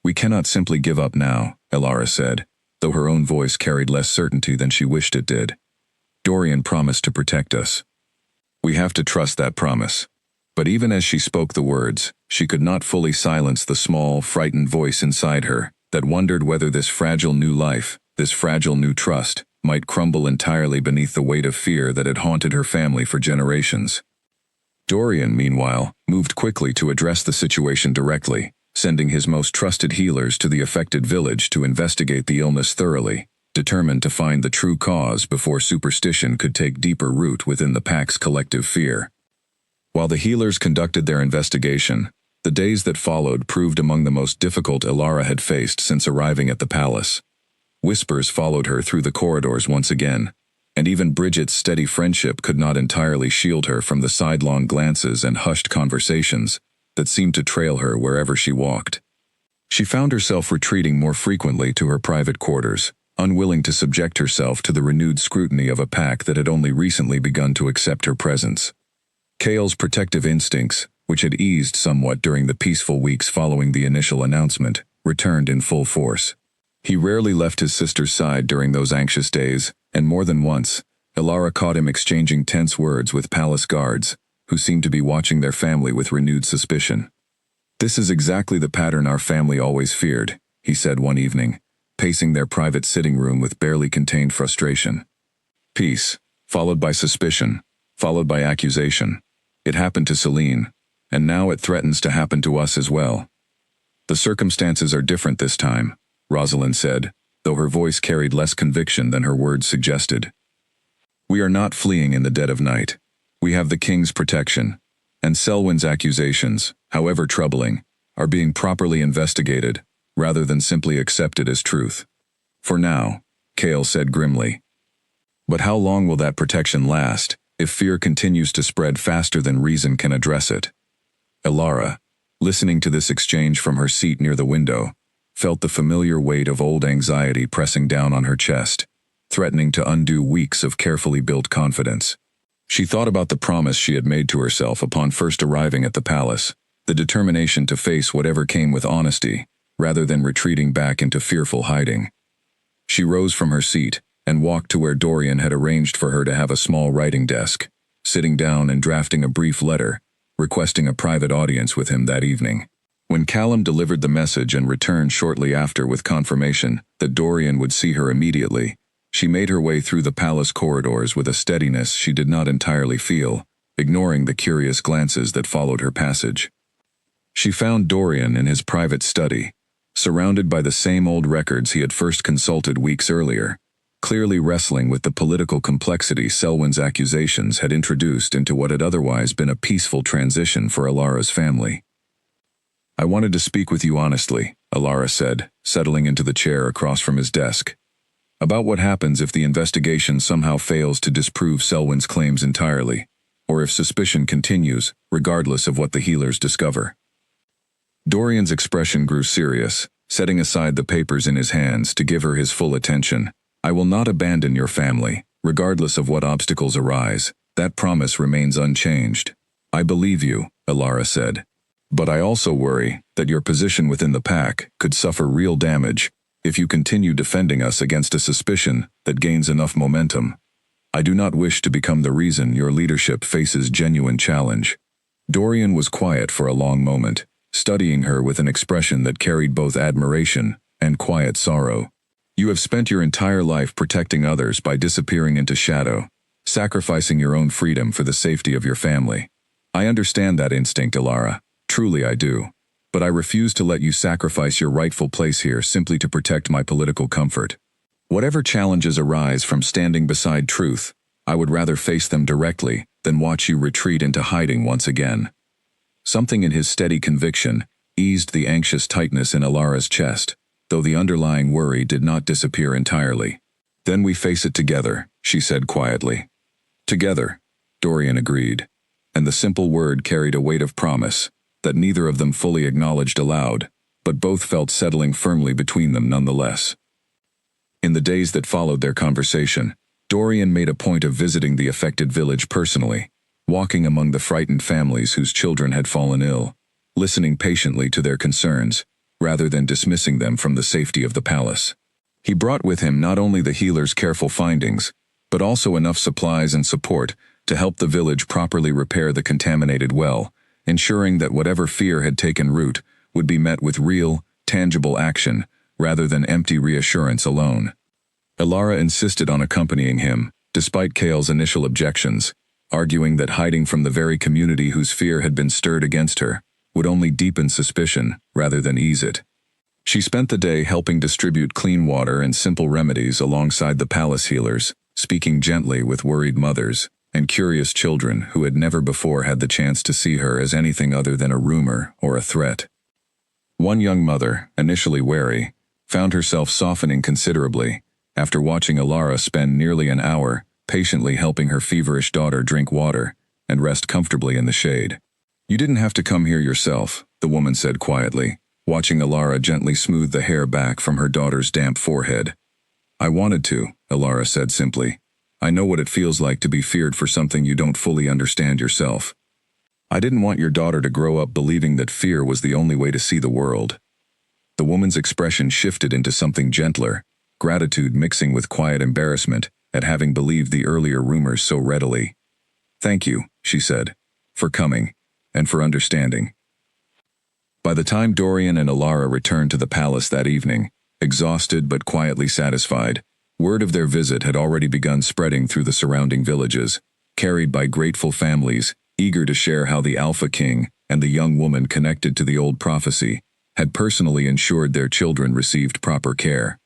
We cannot simply give up now," Ilara said, though her own voice carried less certainty than she wished it did. "Dorian promised to protect us. We have to trust that promise." But even as she spoke the words, she could not fully silence the small, frightened voice inside her that wondered whether this fragile new life, this fragile new trust, might crumble entirely beneath the weight of fear that had haunted her family for generations. Dorian, meanwhile, moved quickly to address the situation directly, sending his most trusted healers to the affected village to investigate the illness thoroughly, determined to find the true cause before superstition could take deeper root within the pack's collective fear. While the healers conducted their investigation, the days that followed proved among the most difficult Ilara had faced since arriving at the palace. Whispers followed her through the corridors once again, and even Bridget's steady friendship could not entirely shield her from the sidelong glances and hushed conversations that seemed to trail her wherever she walked. She found herself retreating more frequently to her private quarters, unwilling to subject herself to the renewed scrutiny of a pack that had only recently begun to accept her presence. Cale's protective instincts, which had eased somewhat during the peaceful weeks following the initial announcement, returned in full force. He rarely left his sister's side during those anxious days, and more than once, Elara caught him exchanging tense words with palace guards, who seemed to be watching their family with renewed suspicion. "This is exactly the pattern our family always feared," he said one evening, pacing their private sitting room with barely contained frustration. "Peace, followed by suspicion, followed by accusation. It happened to Celine, and now it threatens to happen to us as well. The circumstances are different this time," Rosalind said, though her voice carried less conviction than her words suggested. "We are not fleeing in the dead of night. We have the king's protection, and Selwyn's accusations, however troubling, are being properly investigated, rather than simply accepted as truth. For now," Cale said grimly. "But how long will that protection last, if fear continues to spread faster than reason can address it?" Elara, listening to this exchange from her seat near the window, felt the familiar weight of old anxiety pressing down on her chest, threatening to undo weeks of carefully built confidence. She thought about the promise she had made to herself upon first arriving at the palace, the determination to face whatever came with honesty, rather than retreating back into fearful hiding. She rose from her seat and walked to where Dorian had arranged for her to have a small writing desk, sitting down and drafting a brief letter, requesting a private audience with him that evening. When Callum delivered the message and returned shortly after with confirmation that Dorian would see her immediately, she made her way through the palace corridors with a steadiness she did not entirely feel, ignoring the curious glances that followed her passage. She found Dorian in his private study, surrounded by the same old records he had first consulted weeks earlier, clearly wrestling with the political complexity Selwyn's accusations had introduced into what had otherwise been a peaceful transition for Elara's family. "I wanted to speak with you honestly," Elara said, settling into the chair across from his desk. "About what happens if the investigation somehow fails to disprove Selwyn's claims entirely, or if suspicion continues, regardless of what the healers discover." Dorian's expression grew serious, setting aside the papers in his hands to give her his full attention. "I will not abandon your family, regardless of what obstacles arise. That promise remains unchanged." "I believe you," Elara said. "But I also worry that your position within the pack could suffer real damage if you continue defending us against a suspicion that gains enough momentum. I do not wish to become the reason your leadership faces genuine challenge." Dorian was quiet for a long moment, studying her with an expression that carried both admiration and quiet sorrow. "You have spent your entire life protecting others by disappearing into shadow, sacrificing your own freedom for the safety of your family. I understand that instinct, Elara. Truly I do. But I refuse to let you sacrifice your rightful place here simply to protect my political comfort. Whatever challenges arise from standing beside truth, I would rather face them directly than watch you retreat into hiding once again." Something in his steady conviction eased the anxious tightness in Elara's chest, though the underlying worry did not disappear entirely. "Then we face it together," she said quietly. "Together," Dorian agreed, and the simple word carried a weight of promise that neither of them fully acknowledged aloud, but both felt settling firmly between them nonetheless. In the days that followed their conversation, Dorian made a point of visiting the affected village personally, walking among the frightened families whose children had fallen ill, listening patiently to their concerns, rather than dismissing them from the safety of the palace. He brought with him not only the healer's careful findings, but also enough supplies and support to help the village properly repair the contaminated well, ensuring that whatever fear had taken root would be met with real, tangible action, rather than empty reassurance alone. Elara insisted on accompanying him, despite Cale's initial objections, arguing that hiding from the very community whose fear had been stirred against her would only deepen suspicion rather than ease it. She spent the day helping distribute clean water and simple remedies alongside the palace healers, speaking gently with worried mothers and curious children who had never before had the chance to see her as anything other than a rumor or a threat. One young mother, initially wary, found herself softening considerably after watching Elara spend nearly an hour patiently helping her feverish daughter drink water and rest comfortably in the shade. "You didn't have to come here yourself," the woman said quietly, watching Ilara gently smooth the hair back from her daughter's damp forehead. "I wanted to," Ilara said simply. "I know what it feels like to be feared for something you don't fully understand yourself. I didn't want your daughter to grow up believing that fear was the only way to see the world." The woman's expression shifted into something gentler, gratitude mixing with quiet embarrassment at having believed the earlier rumors so readily. "Thank you," she said, "for coming, and for understanding." By the time Dorian and Ilara returned to the palace that evening, exhausted but quietly satisfied, word of their visit had already begun spreading through the surrounding villages, carried by grateful families, eager to share how the Alpha King and the young woman connected to the old prophecy had personally ensured their children received proper care.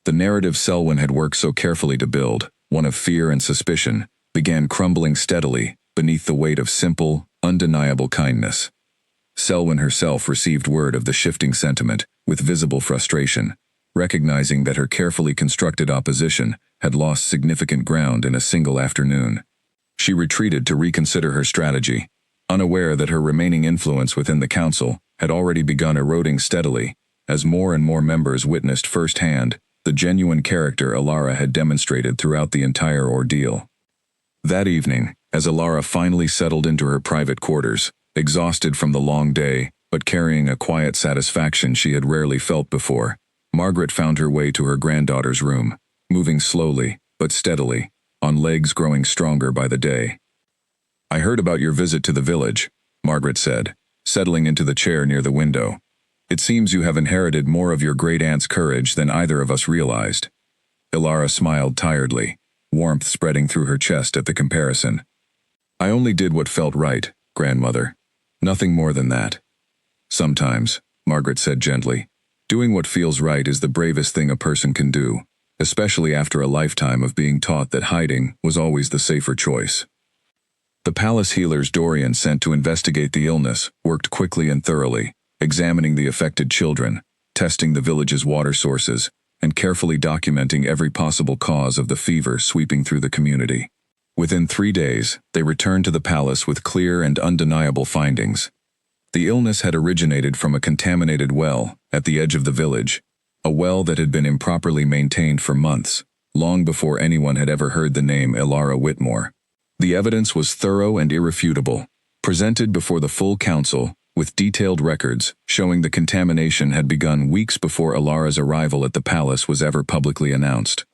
The narrative Selwyn had worked so carefully to build, one of fear and suspicion, began crumbling steadily beneath the weight of simple, undeniable kindness. Selwyn herself received word of the shifting sentiment with visible frustration, recognizing that her carefully constructed opposition had lost significant ground in a single afternoon. She retreated to reconsider her strategy, unaware that her remaining influence within the council had already begun eroding steadily, as more and more members witnessed firsthand the genuine character Ilara had demonstrated throughout the entire ordeal. That evening, as Ilara finally settled into her private quarters, exhausted from the long day, but carrying a quiet satisfaction she had rarely felt before, Margaret found her way to her granddaughter's room, moving slowly, but steadily, on legs growing stronger by the day. "I heard about your visit to the village," Margaret said, settling into the chair near the window. "It seems you have inherited more of your great-aunt's courage than either of us realized." Ilara smiled tiredly, warmth spreading through her chest at the comparison. "I only did what felt right, grandmother. Nothing more than that." "Sometimes," Margaret said gently, "doing what feels right is the bravest thing a person can do, especially after a lifetime of being taught that hiding was always the safer choice." The palace healers Dorian sent to investigate the illness worked quickly and thoroughly, examining the affected children, testing the village's water sources, and carefully documenting every possible cause of the fever sweeping through the community. Within 3 days, they returned to the palace with clear and undeniable findings. The illness had originated from a contaminated well at the edge of the village, a well that had been improperly maintained for months, long before anyone had ever heard the name Ilara Whitmore. The evidence was thorough and irrefutable, presented before the full council, with detailed records showing the contamination had begun weeks before Ilara's arrival at the palace was ever publicly announced.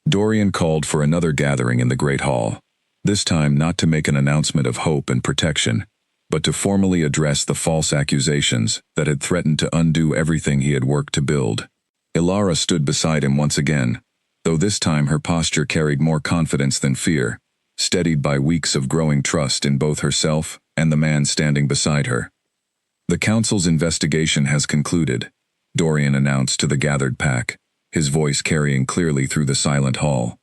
Dorian called for another gathering in the Great Hall, this time not to make an announcement of hope and protection, but to formally address the false accusations that had threatened to undo everything he had worked to build. Ilara stood beside him once again, though this time her posture carried more confidence than fear, steadied by weeks of growing trust in both herself and the man standing beside her. "The council's investigation has concluded," Dorian announced to the gathered pack, his voice carrying clearly through the silent hall.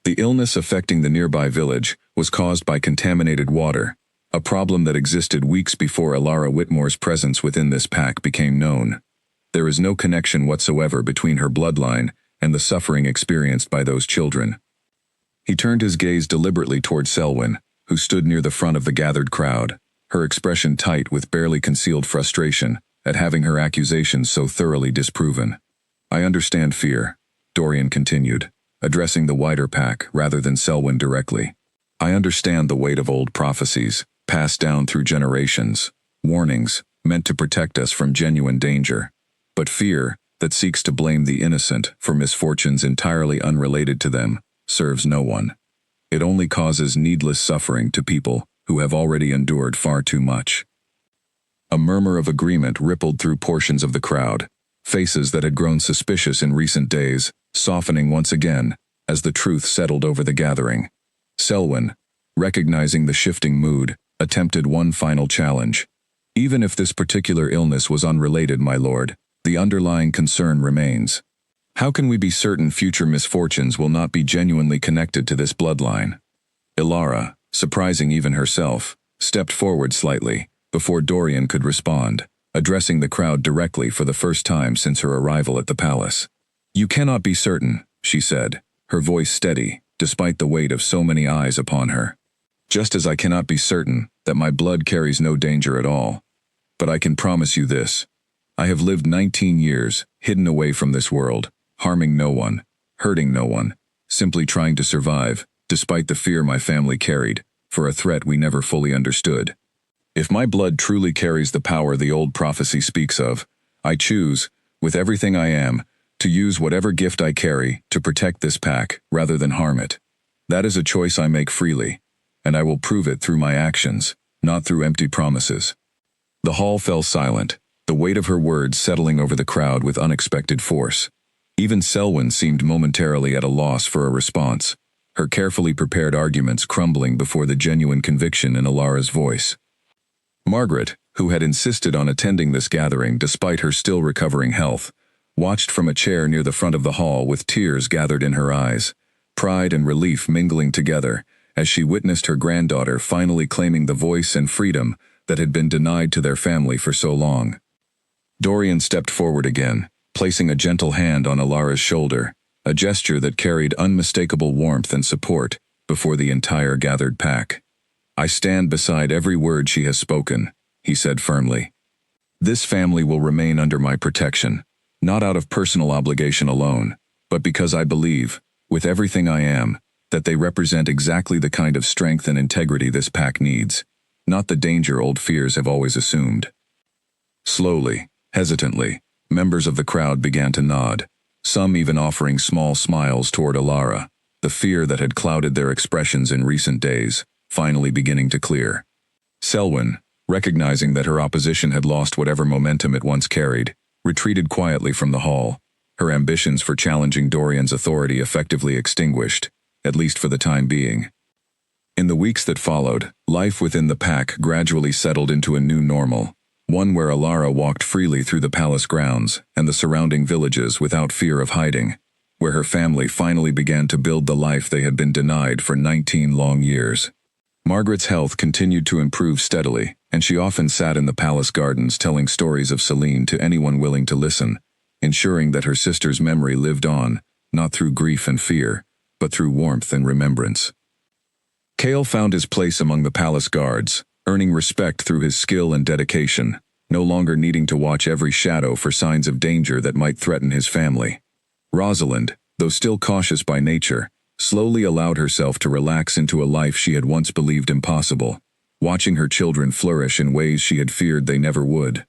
"The illness affecting the nearby village was caused by contaminated water, a problem that existed weeks before Ilara Whitmore's presence within this pack became known. There is no connection whatsoever between her bloodline and the suffering experienced by those children." He turned his gaze deliberately toward Selwyn, who stood near the front of the gathered crowd, her expression tight with barely concealed frustration at having her accusations so thoroughly disproven. "I understand fear," Dorian continued, addressing the wider pack rather than Selwyn directly. "I understand the weight of old prophecies, passed down through generations, warnings meant to protect us from genuine danger. But fear, that seeks to blame the innocent for misfortunes entirely unrelated to them, serves no one. It only causes needless suffering to people who have already endured far too much." A murmur of agreement rippled through portions of the crowd, faces that had grown suspicious in recent days, softening once again as the truth settled over the gathering. Selwyn, recognizing the shifting mood, attempted one final challenge. "Even if this particular illness was unrelated, my lord, the underlying concern remains. How can we be certain future misfortunes will not be genuinely connected to this bloodline?" Ilara, surprising even herself, stepped forward slightly before Dorian could respond, addressing the crowd directly for the first time since her arrival at the palace. "You cannot be certain," she said, her voice steady despite the weight of so many eyes upon her. Just as I cannot be certain that my blood carries no danger at all. But I can promise you this. I have lived 19 years, hidden away from this world, harming no one, hurting no one, simply trying to survive, despite the fear my family carried, for a threat we never fully understood. If my blood truly carries the power the old prophecy speaks of, I choose, with everything I am, to use whatever gift I carry to protect this pack rather than harm it. That is a choice I make freely, and I will prove it through my actions, not through empty promises. The hall fell silent, the weight of her words settling over the crowd with unexpected force. Even Selwyn seemed momentarily at a loss for a response, her carefully prepared arguments crumbling before the genuine conviction in Alara's voice. Margaret, who had insisted on attending this gathering despite her still recovering health, watched from a chair near the front of the hall with tears gathered in her eyes, pride and relief mingling together as she witnessed her granddaughter finally claiming the voice and freedom that had been denied to their family for so long. Dorian stepped forward again, placing a gentle hand on Alara's shoulder, a gesture that carried unmistakable warmth and support before the entire gathered pack. "I stand beside every word she has spoken," he said firmly. "This family will remain under my protection, not out of personal obligation alone, but because I believe, with everything I am, that they represent exactly the kind of strength and integrity this pack needs, not the danger old fears have always assumed." Slowly, hesitantly, members of the crowd began to nod, some even offering small smiles toward Alara, the fear that had clouded their expressions in recent days, finally beginning to clear. Selwyn, recognizing that her opposition had lost whatever momentum it once carried, retreated quietly from the hall, her ambitions for challenging Dorian's authority effectively extinguished, at least for the time being. In the weeks that followed, life within the pack gradually settled into a new normal, one where Alara walked freely through the palace grounds and the surrounding villages without fear of hiding, where her family finally began to build the life they had been denied for 19 long years. Margaret's health continued to improve steadily, and she often sat in the palace gardens telling stories of Celine to anyone willing to listen, ensuring that her sister's memory lived on, not through grief and fear, but through warmth and remembrance. Kale found his place among the palace guards, earning respect through his skill and dedication, no longer needing to watch every shadow for signs of danger that might threaten his family. Rosalind, though still cautious by nature, slowly allowed herself to relax into a life she had once believed impossible, watching her children flourish in ways she had feared they never would.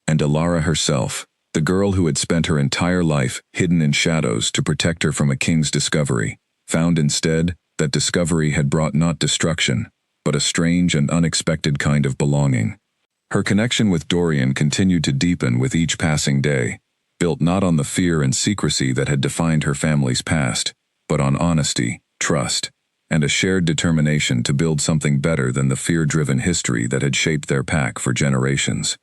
And Alara herself, the girl who had spent her entire life hidden in shadows to protect her from a king's discovery, found instead that discovery had brought not destruction, but a strange and unexpected kind of belonging. Her connection with Dorian continued to deepen with each passing day, built not on the fear and secrecy that had defined her family's past, but on honesty, trust, and a shared determination to build something better than the fear-driven history that had shaped their pack for generations.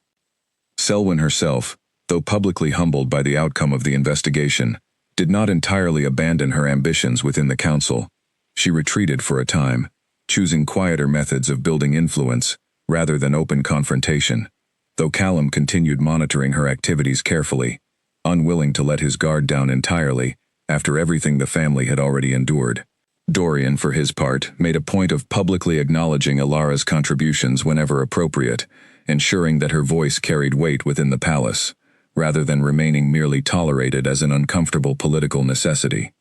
Selwyn herself, though publicly humbled by the outcome of the investigation, did not entirely abandon her ambitions within the council. She retreated for a time, choosing quieter methods of building influence rather than open confrontation, though Callum continued monitoring her activities carefully, unwilling to let his guard down entirely after everything the family had already endured. Dorian, for his part, made a point of publicly acknowledging Alara's contributions whenever appropriate, ensuring that her voice carried weight within the palace, rather than remaining merely tolerated as an uncomfortable political necessity.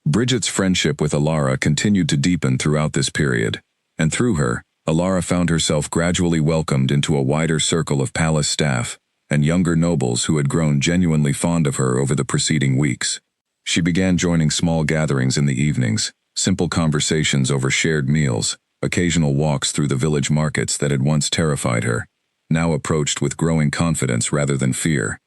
Bridget's friendship with Alara continued to deepen throughout this period, and through her, Alara found herself gradually welcomed into a wider circle of palace staff and younger nobles who had grown genuinely fond of her over the preceding weeks. She began joining small gatherings in the evenings, simple conversations over shared meals, occasional walks through the village markets that had once terrified her, now approached with growing confidence rather than fear.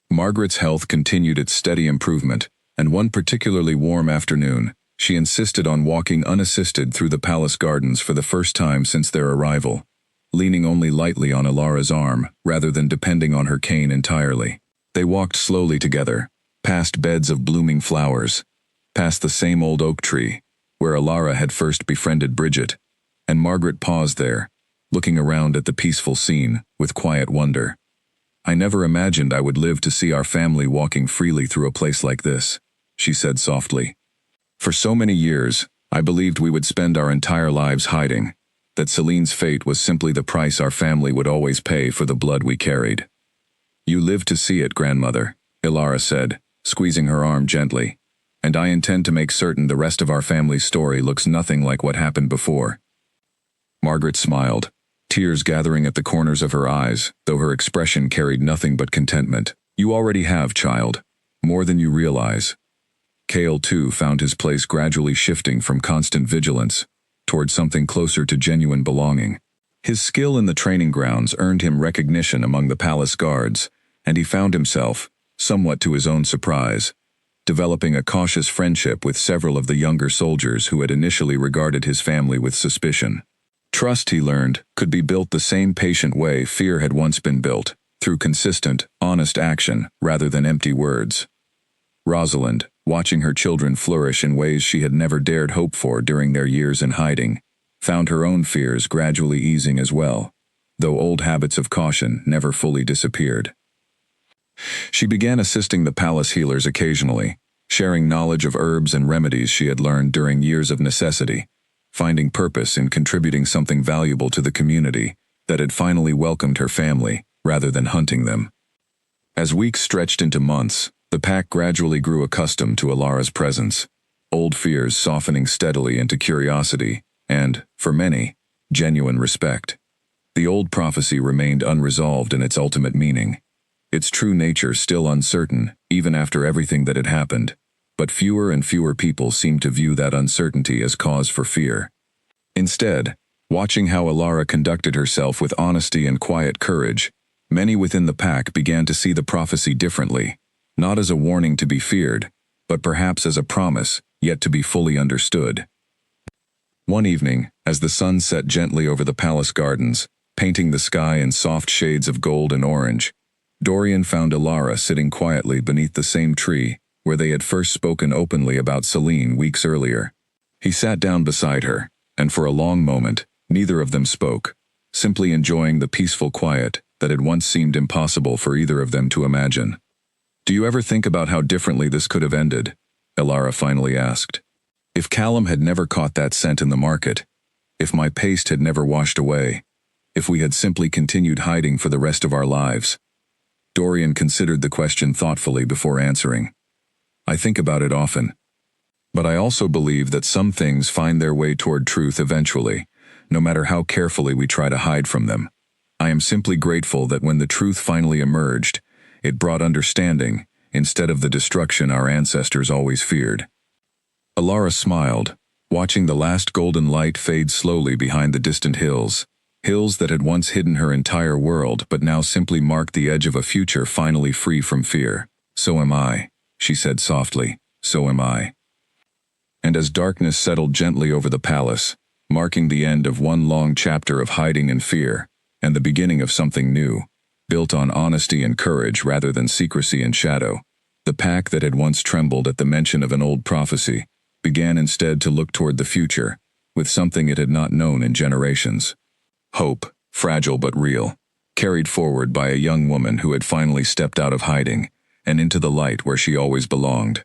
Margaret's health continued its steady improvement, and one particularly warm afternoon, she insisted on walking unassisted through the palace gardens for the first time since their arrival, leaning only lightly on Alara's arm rather than depending on her cane entirely. They walked slowly together, past beds of blooming flowers, past the same old oak tree, where Alara had first befriended Bridget, and Margaret paused there, looking around at the peaceful scene with quiet wonder. "I never imagined I would live to see our family walking freely through a place like this," she said softly. For so many years, I believed we would spend our entire lives hiding, that Celine's fate was simply the price our family would always pay for the blood we carried. You live to see it, grandmother, Ilara said, squeezing her arm gently, and I intend to make certain the rest of our family's story looks nothing like what happened before. Margaret smiled, tears gathering at the corners of her eyes, though her expression carried nothing but contentment. You already have, child, more than you realize. Cale, too, found his place gradually shifting from constant vigilance toward something closer to genuine belonging. His skill in the training grounds earned him recognition among the palace guards, and he found himself, somewhat to his own surprise, developing a cautious friendship with several of the younger soldiers who had initially regarded his family with suspicion. Trust, he learned, could be built the same patient way fear had once been built, through consistent, honest action rather than empty words. Rosalind, watching her children flourish in ways she had never dared hope for during their years in hiding, found her own fears gradually easing as well, though old habits of caution never fully disappeared. She began assisting the palace healers occasionally, sharing knowledge of herbs and remedies she had learned during years of necessity, finding purpose in contributing something valuable to the community that had finally welcomed her family rather than hunting them. As weeks stretched into months, the pack gradually grew accustomed to Ilara's presence, old fears softening steadily into curiosity and, for many, genuine respect. The old prophecy remained unresolved in its ultimate meaning, its true nature still uncertain even after everything that had happened, but fewer and fewer people seemed to view that uncertainty as cause for fear. Instead, watching how Ilara conducted herself with honesty and quiet courage, many within the pack began to see the prophecy differently, not as a warning to be feared, but perhaps as a promise yet to be fully understood. One evening, as the sun set gently over the palace gardens, painting the sky in soft shades of gold and orange, Dorian found Ilara sitting quietly beneath the same tree where they had first spoken openly about Celine weeks earlier. He sat down beside her, and for a long moment, neither of them spoke, simply enjoying the peaceful quiet that had once seemed impossible for either of them to imagine. "Do you ever think about how differently this could have ended?" Ilara finally asked. "If Callum had never caught that scent in the market, if my paste had never washed away, if we had simply continued hiding for the rest of our lives?" Dorian considered the question thoughtfully before answering. "I think about it often. But I also believe that some things find their way toward truth eventually, no matter how carefully we try to hide from them. I am simply grateful that when the truth finally emerged, it brought understanding instead of the destruction our ancestors always feared." Ilara smiled, watching the last golden light fade slowly behind the distant hills that had once hidden her entire world but now simply marked the edge of a future finally free from fear. "So am I," she said softly, "so am I." And as darkness settled gently over the palace, marking the end of one long chapter of hiding and fear, and the beginning of something new, built on honesty and courage rather than secrecy and shadow, the pack that had once trembled at the mention of an old prophecy began instead to look toward the future, with something it had not known in generations. Hope, fragile but real, carried forward by a young woman who had finally stepped out of hiding and into the light where she always belonged.